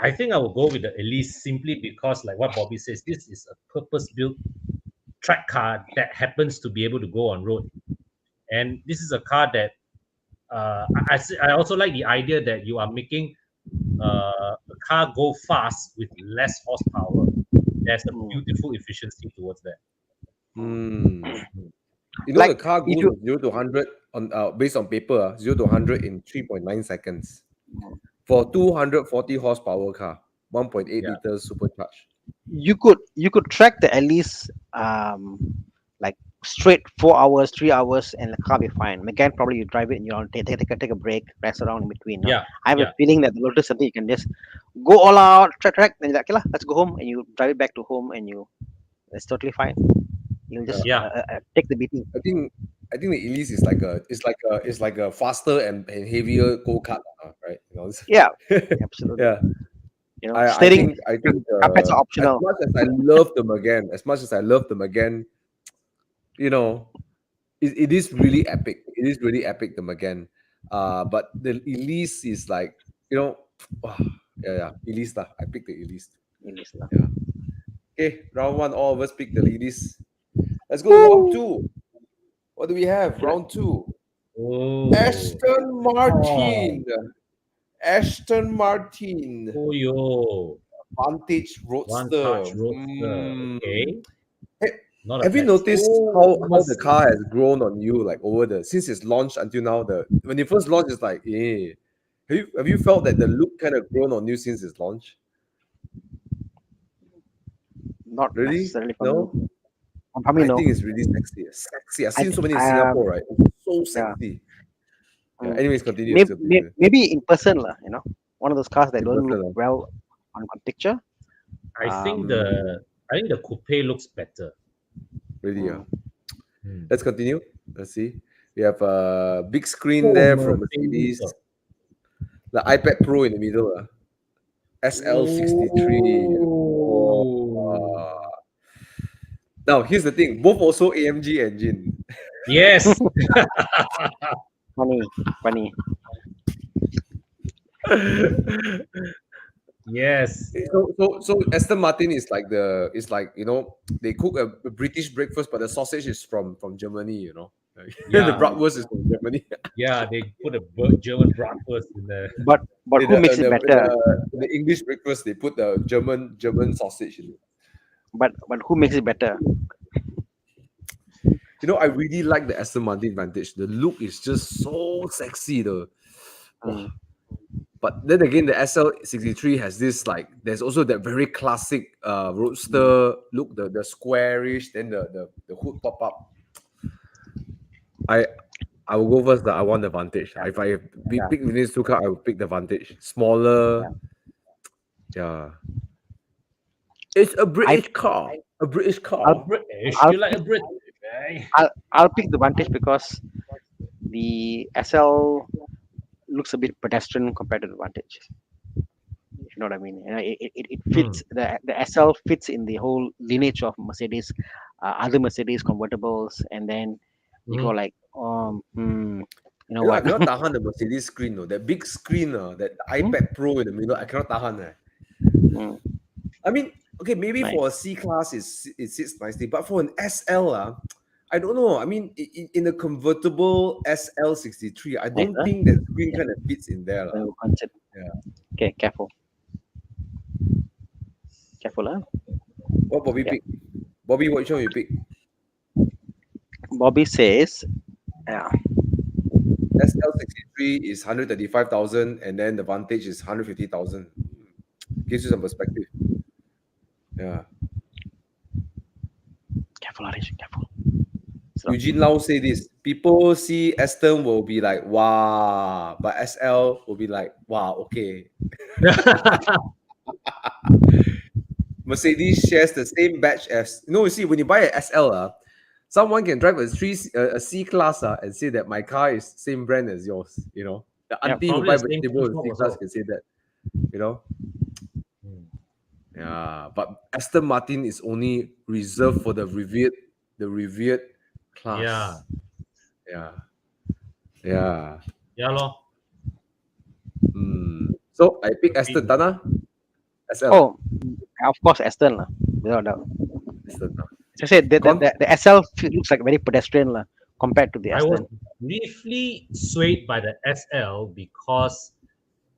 I think I will go with the Elise simply because, like what Bobby says, this is a purpose-built track car that happens to be able to go on road, and this is a car that I also like the idea that you are making a car go fast with less horsepower. There's a Mm. beautiful efficiency towards that. Hmm. Mm. You know Like the car if goes you from 0 to 100 on based on paper, 0 to 100 in 3.9 seconds for 240 horsepower car, 1.8 Yeah, liters supercharged. you could track the at least like straight 4 hours, 3 hours, and the car be fine. Again, probably you drive it and you take a break, rest around in between. No, yeah, I have a yeah, feeling that the Lotus is something you can just go all out, track, then you're like, okay, lah, let's go home, and you drive it back to home, and it's totally fine. You'll just Yeah. yeah. take the beating. I think the Elise is like a faster and heavier go kart, right? Yeah, absolutely. Yeah. I Steering think I think carpets are as optional. much as I love them again, you know, it is really epic. It is really epic, the Magan. But the Elise is like, you know, yeah, Elise lah. I picked the Elise. In this, lah. Yeah. Okay, round one, all of us pick the Elise. Let's go to round two. What do we have? Okay, Round two. Oh, Aston oh, Martin. Aston Martin. oh, yo, Vantage one Roadster. touch roadster. Okay, Hey, not a have you bad. noticed how the Almost. car has grown on you, like over the since its launch until now? When it first launched, it's like, eh. Have you felt that the look kind of grown on you since its launch? not Really? necessarily for me. No? For me, I no. think it's really sexy. Sexy. I've I seen so think many in Singapore, right? It's so yeah. sexy. Yeah. Mm. Anyways, continue. Let's Maybe, continue. maybe in person, lah. One of those cars that In don't look person, well on picture. I think Um, the coupe looks better. really, yeah. mm, Hmm. Let's continue. Let's see. We have a big screen Oh, there from Mercedes. Mercedes. The iPad Pro in the middle. SL63. Oh, Oh, now here's the thing. Both also AMG engine. yes. funny, funny. Yes. So Aston Martin is like they cook a British breakfast, but the sausage is from Germany. The Yeah. Mm. bratwurst is from Germany. Yeah. They put a German bratwurst in there. But in who the, makes in it the, in better? the, in the English breakfast, they put the German sausage in it. But who makes it better? I really like the Aston Martin Vantage. The look is just so sexy, though. Wow. Mm. But then again, the SL63 has this there's also that very classic roadster look, the squarish, then the hood pop up. I will go first. That I want the Vantage. Yeah, If I yeah, pick these two cars, I will pick the Vantage. Smaller, yeah. yeah. It's a I British car. A British car. British, I'll you like a pick, British, eh? I'll pick the Vantage because the SL looks a bit pedestrian compared to the Vantage. If you know what I mean. It Hmm. fits the SL fits in the whole lineage of Mercedes, other Mercedes convertibles, and then you go Mhm. like, you know You know, I what? cannot tahan the Mercedes screen, no. That big screen, that Hmm? iPad Pro in the middle, I cannot tahan. Mm, I mean, okay, maybe nice. for a C class, it sits nicely, but for an SL, I don't know. I mean, in a convertible SL63, I Nice, don't huh? think that screen Yeah. kind of fits in there. So concept. Yeah. Okay, careful, careful, huh? What Bobby Yeah. pick? Bobby, what one you pick? Bobby says, yeah, SL63 is 135,000, and then the Vantage is 150,000. Gives you some perspective. Yeah. careful, Harish, careful. So, Eugene Lau say this. People see Aston will be like, wow, but SL will be like, wow, okay. Mercedes shares the same batch as you see when you buy a SL, someone can drive a C class and say that my car is same brand as yours. The yeah, auntie who Probably buy the same vegetable in shop C class also. can say that. You know, Hmm. yeah. But Aston Martin is only reserved for the revered Yeah, class. Yeah, yeah. yeah, lor. So I pick Agreed. Aston Tana SL. oh, of course, Aston, lah, without doubt. Aston. As I said, Con. the SL looks like very pedestrian, lah, compared to the I was Aston. briefly swayed by the SL because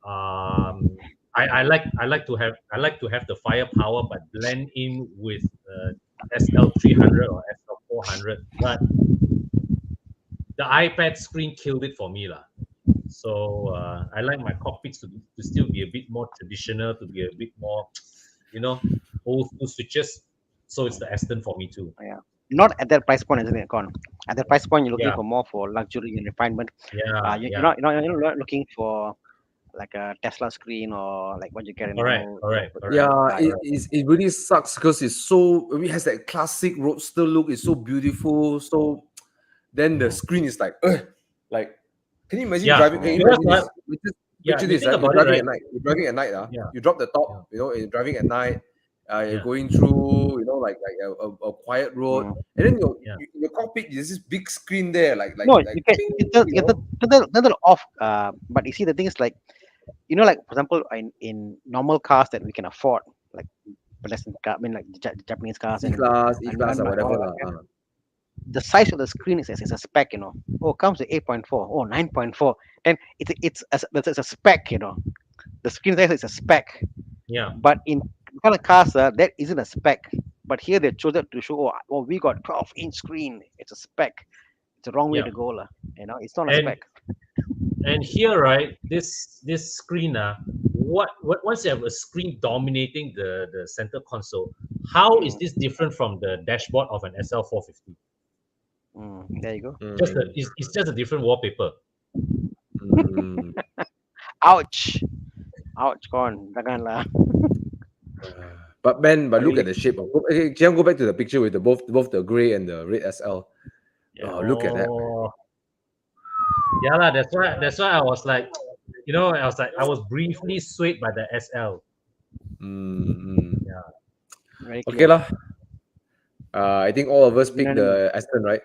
um, I like to have the firepower, but blend in with SL 300 or SL 400. But the iPad screen killed it for me, lah. So I like my cockpits to still be a bit more traditional, to be a bit more, old school switches. So it's the Aston for me too. Yeah. Not at that price point, isn't it, Con? At that price point, you're looking Yeah, for more for luxury and refinement. yeah, You're yeah. not, you're not looking for like a Tesla screen or like what you get in Correct, normal, correct, correct. Yeah, car. it, it really sucks because it has that classic roadster look. It's so beautiful. So then the Mhm. screen is like, can you imagine Yeah, driving? Can you because imagine this? Just yeah, picture you this, think right? You're about it, driving right? at night. You're driving at night, Yeah, you drop the yeah, top, you're driving at night. You're yeah, going through, like a quiet road, Mm. and then yeah, your cockpit. There's this big screen there, No, like you ting, can turn that off. But you see, the thing is like, like for example, in normal cars that we can afford, like pedestrian car, I mean like Japanese cars C class, E and class, or all whatever that, lah. the size of the screen is a spec. Oh, comes with 8.4, oh, 9.4, and it's a spec. The screen size is a spec, yeah, but in kind of cars, that isn't a spec. But here they chose it to show, we got 12-inch screen. It's a spec. It's a wrong way yeah. to go, lah. It's not a And spec. here, right, this screen, what once you have a screen dominating the center console, how is Mm, this different from the dashboard of an SL 450? there you go. It's just a different wallpaper. Mm. Ouch, ouch, con, janganlah. But I look at really, the shape. Okay, Jian, go back to the picture with the both the gray and the red SL. yeah. Oh, look at that. Oh, yeah, lah. That's why I was like, I was briefly swayed by the SL. Mm. Yeah, Very Okay clear. lah. I think all of us pick Unanimous. the Aston, right?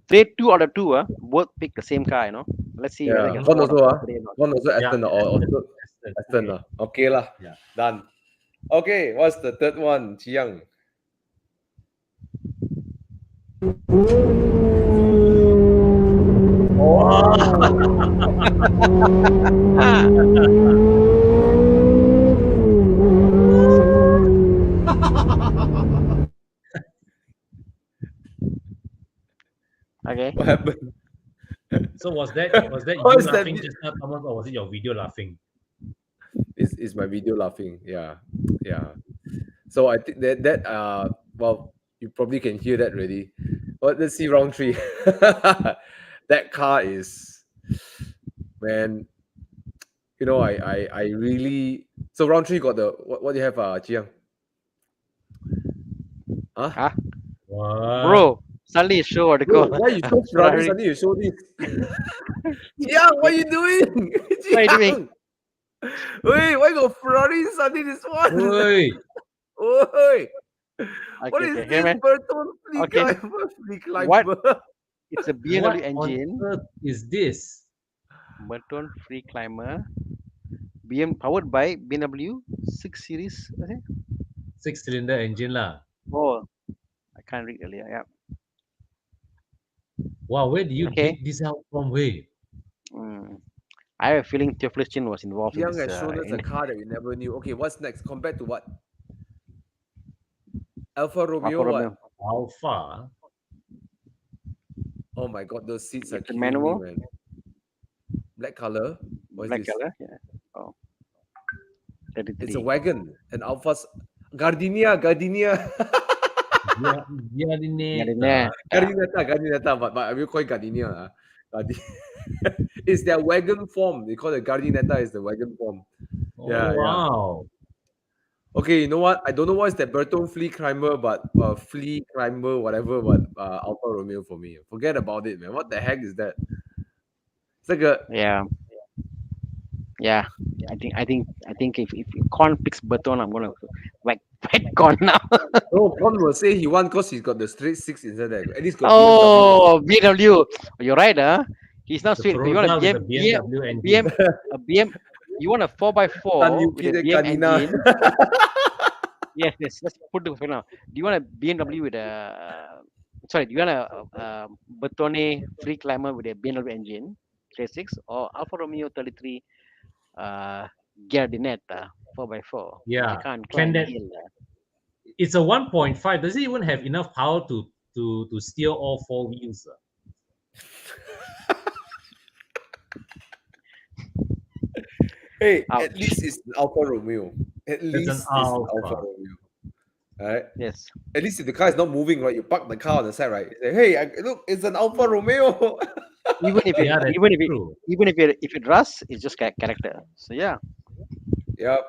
Trade two out of two, both pick the same car. Let's see whether you Yeah. can Mhm. One score on also, Saturday or not. one also yeah, Aston or Aston, third Aston. Aston Okay. lah. Okay lah. Yeah. Done. Okay, what's the third one, Chiang? Ah, okay. What happened? So was that you What's that? laughing just now, Thomas, or was it your video laughing? Is my video laughing? Yeah, yeah. So I think well, you probably can hear that already. But let's see round three. That car is, man. I really, so round three got the what do you have, Chiang? Huh? Huh? What? Bro, suddenly you show what to Bro, call why you show Ferrari? Ferrari. Suddenly you show this. Jiang, what are you doing? What are you doing? Jiang! Wait, why got Ferrari suddenly this one? Oi, Oi! What Okay, is okay, here, this? man. Burton flea Okay, climber, flea what? climber. It's a what BMW on engine, earth is this? Burton free climber, powered by BMW 6 Series. I think. Six-cylinder engine lah. Oh, I can't read earlier. Yeah. Wow, where do you Okay. dig this out from? Way. Mm. I have a feeling Theophilus Chin was involved in Jiang this. has shown us a car that we never knew. Okay, what's next? Compared to what? Alfa Romeo, Alfa what? Romeo. Alpha. Oh my god, those seats are It's a killing me, manual, man. Black color. What is black this? color. Yeah. Oh, It's a 33. wagon. An Alfa's Gardenia, Gardenia. Giardinetta. Gardinetta, but I will call it Gardenia. It's their wagon form. They call it Gardinetta is the wagon form. Oh, Yeah. wow. Okay, you know what? I don't know what's that Burton Flea Climber, but Flea Climber, whatever, but Alfa Romeo for me. Forget about it, man. What the heck is that? It's like a Yeah. Yeah. I think if Con picks Burton, I'm gonna like fight Con now. no, Con will say he won because he's got the straight six inside there. At least got Oh, BMW. You're right, huh? He's not The sweet. You want a Corolla with BM, the BMW engine. BM, a BM. You want a 4x4 with a BM Kanina. engine? Yes, yes. Let's put it now. Do you want a BMW with a? Sorry, do you want a Bertone free climber with a BMW engine, 36, or Alfa Romeo 33 Giardinetta 4x4? Yeah. I can't Can climb that? hill. It's a 1.5. Does it even have enough power to steer all four wheels? Hey, Ouch. at least it's an Alfa Romeo. At least an it's an Alfa Alfa. Romeo. Alright. Yes. At least if the car is not moving, right? You park the car on the side, right? You say, hey, look, it's an Alfa Romeo. Even if it, Yeah, that's even if it, true. even if it rusts, it's just character. So yeah. Yep.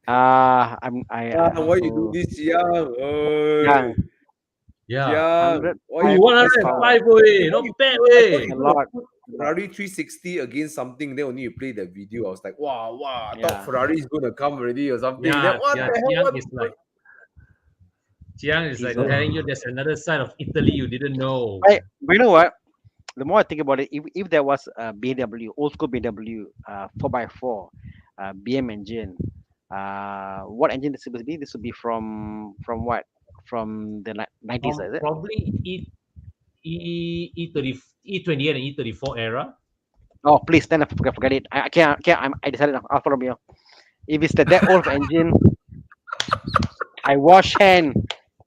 I Why you do this, Jiang? Yeah. Yeah. Jiang, 100. why Ooh, you 105 way. Not bad way. A lot. Ferrari 360 against something, then only you play that video. I was like, wow, I Yeah. thought Ferrari is gonna come already or something. Yeah, Then what yeah. the hell? Jiang is like He's telling you there's another side of Italy you didn't know. But you know what? The more I think about it, if there was a BMW, old school BMW, 4x4, BM engine, what engine this would be? This would be from what? From the 90s, is it? Probably E30, E28 and E34 era. Oh, please, then I forget it. I can't. I decided on Alfa Romeo. If it's that old of engine, I wash hand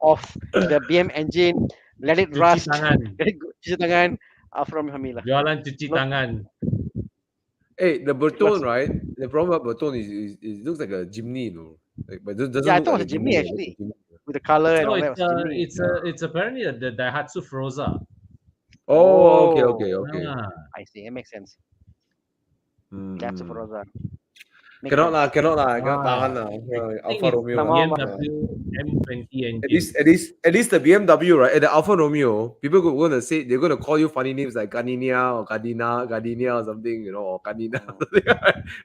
of the BM engine, let it Cuci rust, tangan. let it go, cuci tangan, Alfa Romeo Hamila. Jualan cuci Look. tangan. Hey, the Bertone, was- right? The problem about Bertone is it looks like a Jimny, you know. Like, but it doesn't Yeah, I look thought like it was a Jimny, it actually. looks like a Jimny. With the color and No, all that was Jimny. it's apparently the Daihatsu Feroza. Oh, okay. I see. It makes sense. Mm, That's a mm. Feroza. Makes Cannot sense. lah, cannot tahan lah. I think Alfa it's Romeo. Come on, BMW M20 engine. At least the BMW, right? At the Alfa Romeo, people are gonna say they're gonna call you funny names like Gardenia or Gardenia or something, you know, or Gardina.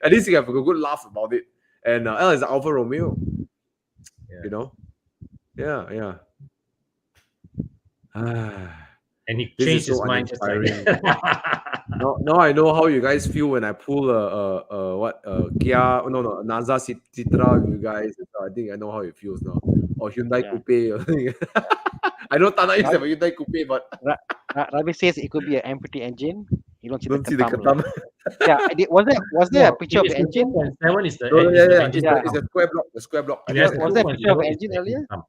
At least you have a good laugh about it. And it's the Alfa Romeo. Yeah. You know? Yeah. And he This changed is so his mind just like uninspiring. that. Now I know how you guys feel when I pull Kia Naza Citra with you guys. So I think I know how it feels now. Or Hyundai Yeah. Coupe. I know Thana used to have a Hyundai Coupe, but Ravi says it could be an empty engine. You don't see don't the see the katam. katam. Yeah, was there a picture of the engine? 2.7 is the No, is the yeah. engine. Yeah. It's a square block. The square block. Yes, Was there a picture of 2.7 is engine the earlier? katam.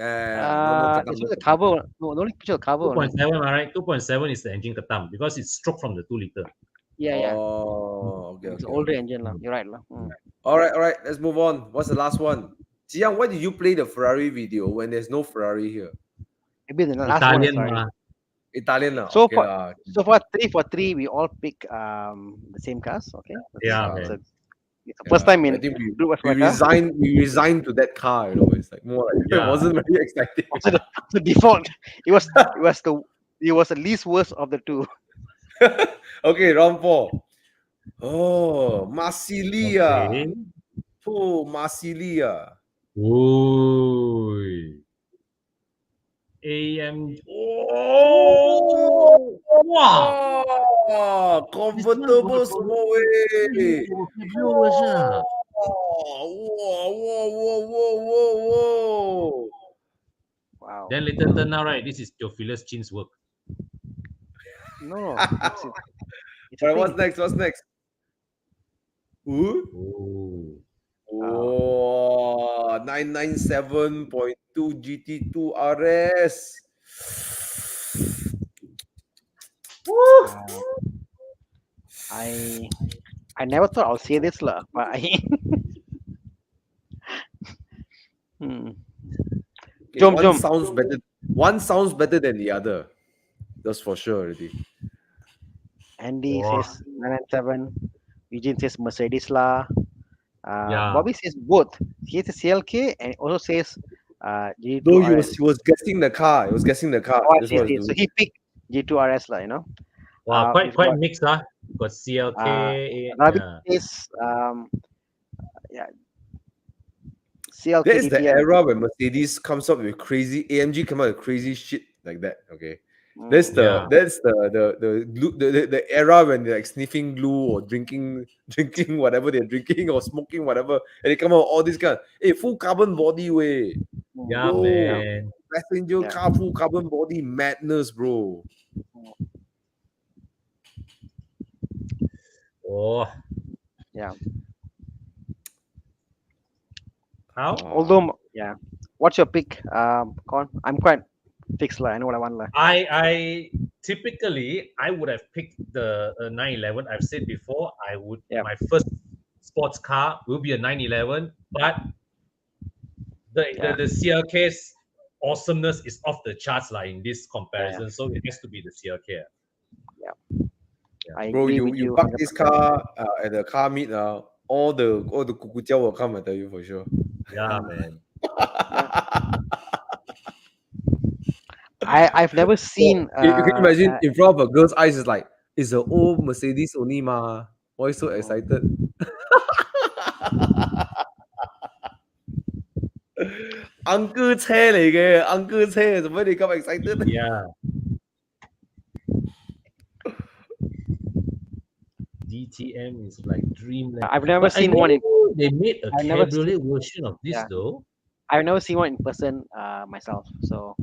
No It's the cover. No, only picture of cover. Only. 2.7, all right. 2.7 is the engine katam because it's stroke from the 2 liter. Yeah. Oh, okay. It's an older engine. You're right. Mm. All right. Let's move on. What's the last one? Jiang, why did you play the Ferrari video when there's no Ferrari here? Maybe the last Italian, one. Sorry. ma. Italian now. So Okay, So far, 3 for 3, we all pick the same cars. Okay. Yeah, It's okay. It's the first time I in think Blue was we my car. resigned to that car. It's like more like it Yeah. wasn't very exciting. Also the default. It was the least worst of the two. Okay, round 4. Oh, Marsilia. Okay. Oh, Marsilia. Oi. AMG. Oh, wow. Oh, This one got convertible semua weh. cabrio version. Ah. Whoa, whoa, whoa, whoa, whoa, whoa. Wow. Then later turn out, right, this is Theophilus Chin's work. No, it's a Alright, what's thing. next? What's next? Ooh. Oh. Oh, 997.2 GT2 RS. Woo. Uh, I never thought I'll say this lah, but hmm. Okay, Jom, one jom. sounds better. One sounds better than the other. That's for sure already. Andy Wow. says 997. Eugene says Mercedes lah. Yeah. Bobby says both. He says CLK and also says G2 Though RS. he was guessing the car. He was guessing the car. Oh, That's I what see. I was So doing. he picked G2 RS lah, you know. Wow, We've quite got mixed, huh? Got CLK. Ravi Yeah. says yeah, CLK That is the DTM. era when Mercedes comes up with crazy AMG come out with crazy shit like that. Okay. That's Mm, Yeah. the glue the era when they're like sniffing glue or drinking whatever they're drinking or smoking whatever, and they come out with all this kind of full carbon body way. Yeah, Bro, yeah, man. passenger yeah. car full carbon body madness, bro. Oh, Yeah. how? Although, yeah. What's your pick, Con? I'm quite fixed lah. I know what I want lah. I typically I would have picked the 911. I've said before, Yeah. my first sports car will be a 911, but Yeah. the CLK's awesomeness is off the charts like in this Yeah. comparison. So it has to be the CLK. I Bro, agree you with you. park this 100%. car at the car meet all the kukujiao will come, I tell you for sure. Yeah, man. I've never seen. You can imagine in front of a girl's eyes, it's an old Mercedes only ma. Why you so excited? Uncle 車嚟嘅，uncle 車，做咩你咁 excited？ Yeah. DTM is like dreamland. I've never But I seen never one in. knew they made a I've never seen, cabriolet version of this yeah. though. I've never seen one in person myself. So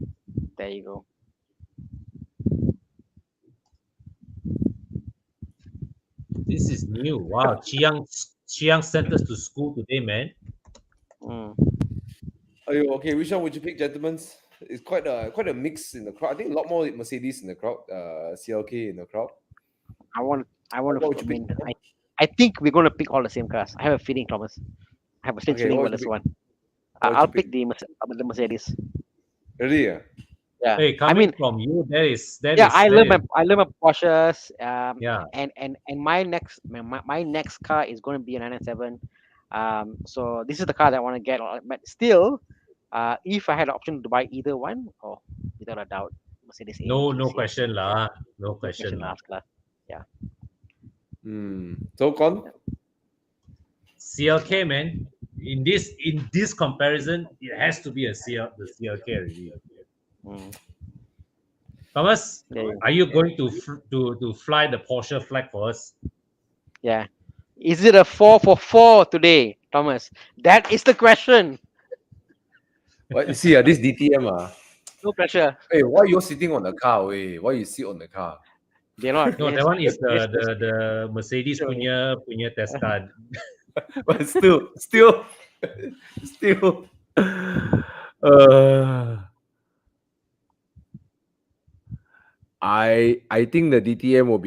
there you go. This is new. Wow, Chiang sent us to school today, man. Mm. Okay, which one would you pick, gentlemen? It's quite a mix in the crowd. I think a lot more Mercedes in the crowd, CLK in the crowd. I want. What would I you mean, pick? I think we're gonna pick all the same cars. I have a feeling, Thomas. I have a strange Okay, feeling what about would you this one. What would I'll you pick pick? the Mercedes. Really? Yeah. Yeah. Hey, I coming mean, from you, that is yeah, I love that my Porsches. yeah. And my next car is going to be a 997. So this is the car that I want to get. But still, if I had the option to buy either one, oh, without a doubt, Mercedes No AMG. question lah. No No question question lah. asked lah. So, Con? CLK, man. In this comparison, it has to be the CLK already. Mm. Thomas, There you go. are you going to fly the Porsche flag for us? Yeah. Is it a 4 for 4 today, Thomas? That is the question. What you see? This DTM No pressure. Hey, why you sitting on the car? Hey, why you sit on the car? They're not. No, Yes, that one is yes, the Mercedes Sure. punya test card. But still, uh, I think the DTM will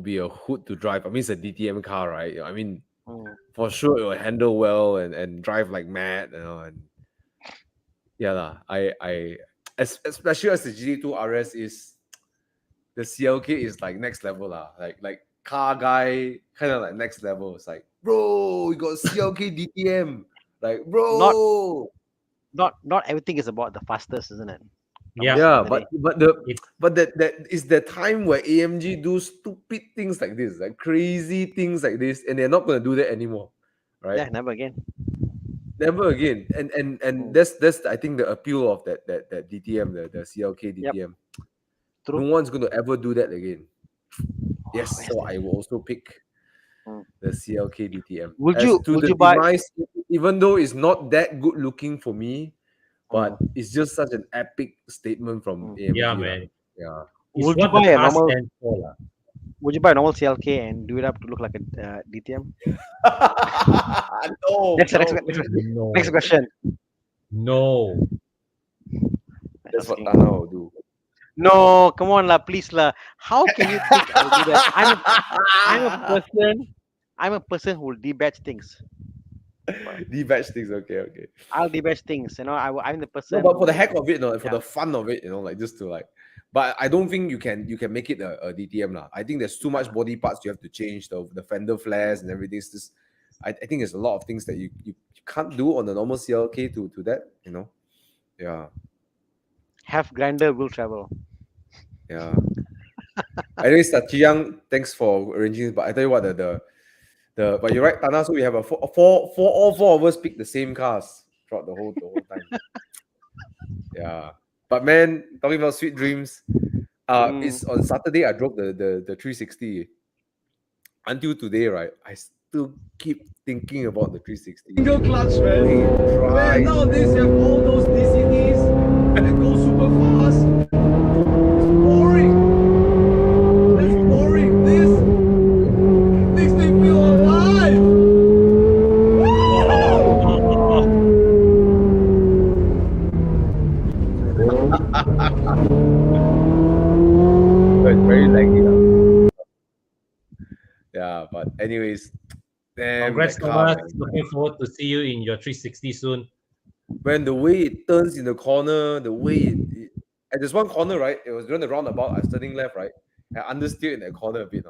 be a hood to drive. I mean, it's a DTM car, right? I mean, Mm. for sure it will handle well and drive like mad, and yeah lah. Especially as the GT2 RS is, the CLK is like next level lah. Like car guy, kind of like next level. It's like, bro, you got CLK DTM. Like, Not bro. not everything is about the fastest, isn't it? Yeah. Thomas, Yeah, in the day. It, but that is the time where AMG do stupid things like this, like crazy things like this, and they're not gonna do that anymore, right? Yeah, never again. Never again. And Mm. that's I think the appeal of that DTM, the CLK Yep, DTM. No true. one's gonna ever do that again. Wow, Yes, where's so that? I will also pick Mm. the CLK DTM. Would As you to would the you buy? demise, even though it's not that good looking for me, Mm, but it's just such an epic statement from mm. yeah, AMG. Lah. man. Yeah. It's Would you what the buy a car normal? stands for. Lah. Would you buy a normal CLK and do it up to look like a DTM? No, Next, next, no. next, next No. question. No. Just That's what asking. Thana will do. No, come on, lah, please, lah. How can you think I'll do that? I'm a person. I'm a person who will debate things. D-batch things, okay. I'll debate things. I'm the No, person but for the who. heck of it, no, for Yeah. the fun of it, like just to like. But I don't think you can make it a DTM lah. I think there's too much body parts you have to change, the fender flares and everything. It's just, I think there's a lot of things that you can't do on the normal CLK to that. Yeah, Have grinder will travel. yeah. Anyways, Chiyang, thanks for arranging this. But I tell you what, but you're right, Tana. So we have all four of us pick the same cars throughout the whole time. Yeah. But man, talking about sweet dreams, Mm. it's on Saturday I drove the 360. Until today, right? I still keep thinking about the 360. Single clutch, man. Hey, Man, try. nowadays you have all those DCTs that go super fast. It's boring. That's boring. This makes me feel alive. But it's very laggy. Lah. Yeah, but anyways, damn Congrats, that car, Thomas. man. Looking forward to see you in your 360 soon. When the way it turns in the corner, the way and there's one corner, right? It was during the roundabout. I was turning left, right? I understeered in that corner a bit.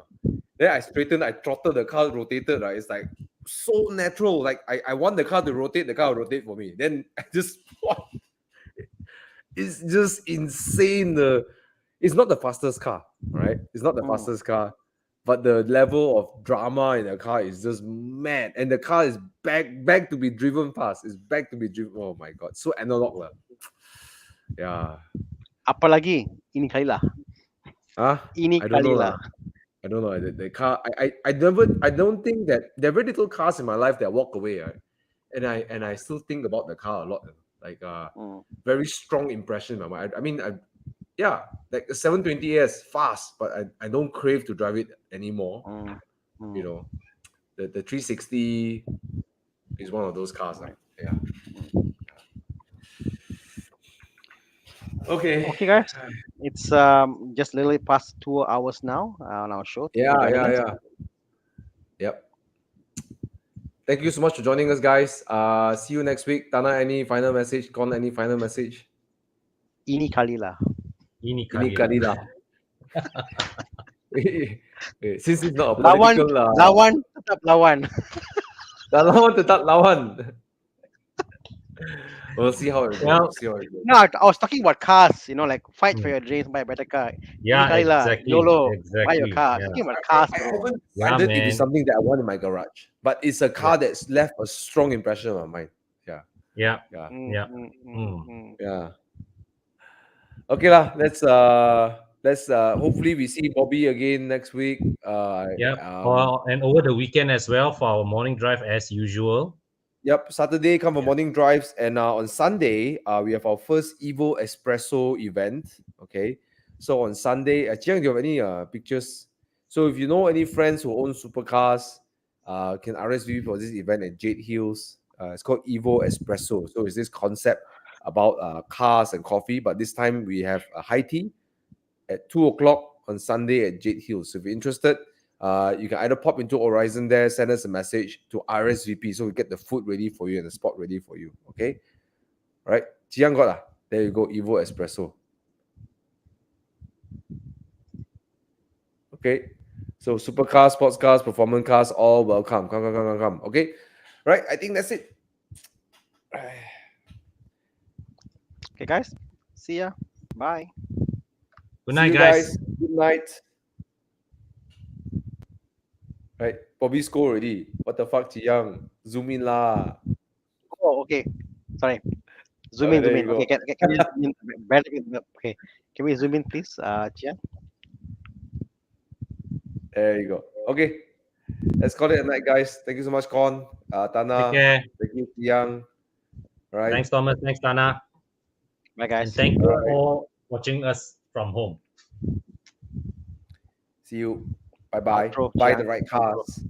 Then I straightened, I throttled the car, rotated, right? It's like so natural. Like I want the car to rotate, the car will rotate for me. Then I just what? It's just insane. It's not the fastest car, right? It's not the Mm. fastest car, but the level of drama in the car is just mad. And the car is back to be driven fast. It's back to be driven. Oh my god, so analog lah. Yeah. Apalagi ini kali lah. Huh? Ini I don't kali know lah. lah. I don't know. The car. I don't think that there are very little cars in my life that walk away, right? And I still think about the car a lot. Like Mm. very strong impression. I mean, yeah, like the 720S fast, but I don't crave to drive it anymore. Mm. You know, the 360 is one of those cars. Like, yeah. Okay. Okay, guys. It's just literally past 2 hours now on our show. Thank you for joining us. Yeah. Yep. Thank you so much for joining us, guys. See you next week. Tana, any final message? Con, any final message? Ini kali lah. Ini Ini kali kali lah. lah. Since it's not a Lawan, political lawan, tetap lawan. lawan tetap lawan. We'll see how it goes. Well, No, I was talking about cars. Like fight for your dreams, buy a better car. Yeah, Ini kali lah, exactly. YOLO, Exactly. buy your car. Yeah. Talking about cars, I bro. haven't Yeah, decided if man. it's something that I want in my garage, but it's a car that's left a strong impression on my mind. Yeah. Yeah. Mm, Yeah. mm, mm, Mm. mm. Yeah. Okay lah. Let's hopefully we see Bobby again next week. Yeah. And over the weekend as well for our morning drive as usual. Yep, Saturday come for morning drives, and on Sunday we have our first Evo Espresso event. Okay, so on Sunday, Jiang, do you have any pictures? So if you know any friends who own supercars, can RSVP for this event at Jade Hills. It's called Evo Espresso. So it's this concept about cars and coffee, but this time we have a high tea at 2 o'clock on Sunday at Jade Hills. So if you're interested, you can either pop into Horizon there, send us a message to RSVP so we get the food ready for you and the spot ready for you. Okay? All right. Jiang got lah. There you go, Evo Espresso. Okay. So supercars, sports cars, performance cars, all welcome. Come. Okay, right. I think that's it. Okay, guys. See ya. Bye. Good See night, you guys. Good night. Right, Bobby score already. What the fuck, Chi Yang? Zoom in lah. Oh, okay. Sorry. Zoom Alright, in, zoom there in. you go. Okay, can we zoom in? Okay. Can we zoom in, please, Chia? There you go. Okay, let's call it a night, guys. Thank you so much, Con, Take Tana. care. Thank you, Chi Yang. Right. Thanks, Thomas. Thanks, Thana. Bye, And guys. thank you Alright. for watching us from home. See you. Bye bye. Outro, Buy Chia. the right cars.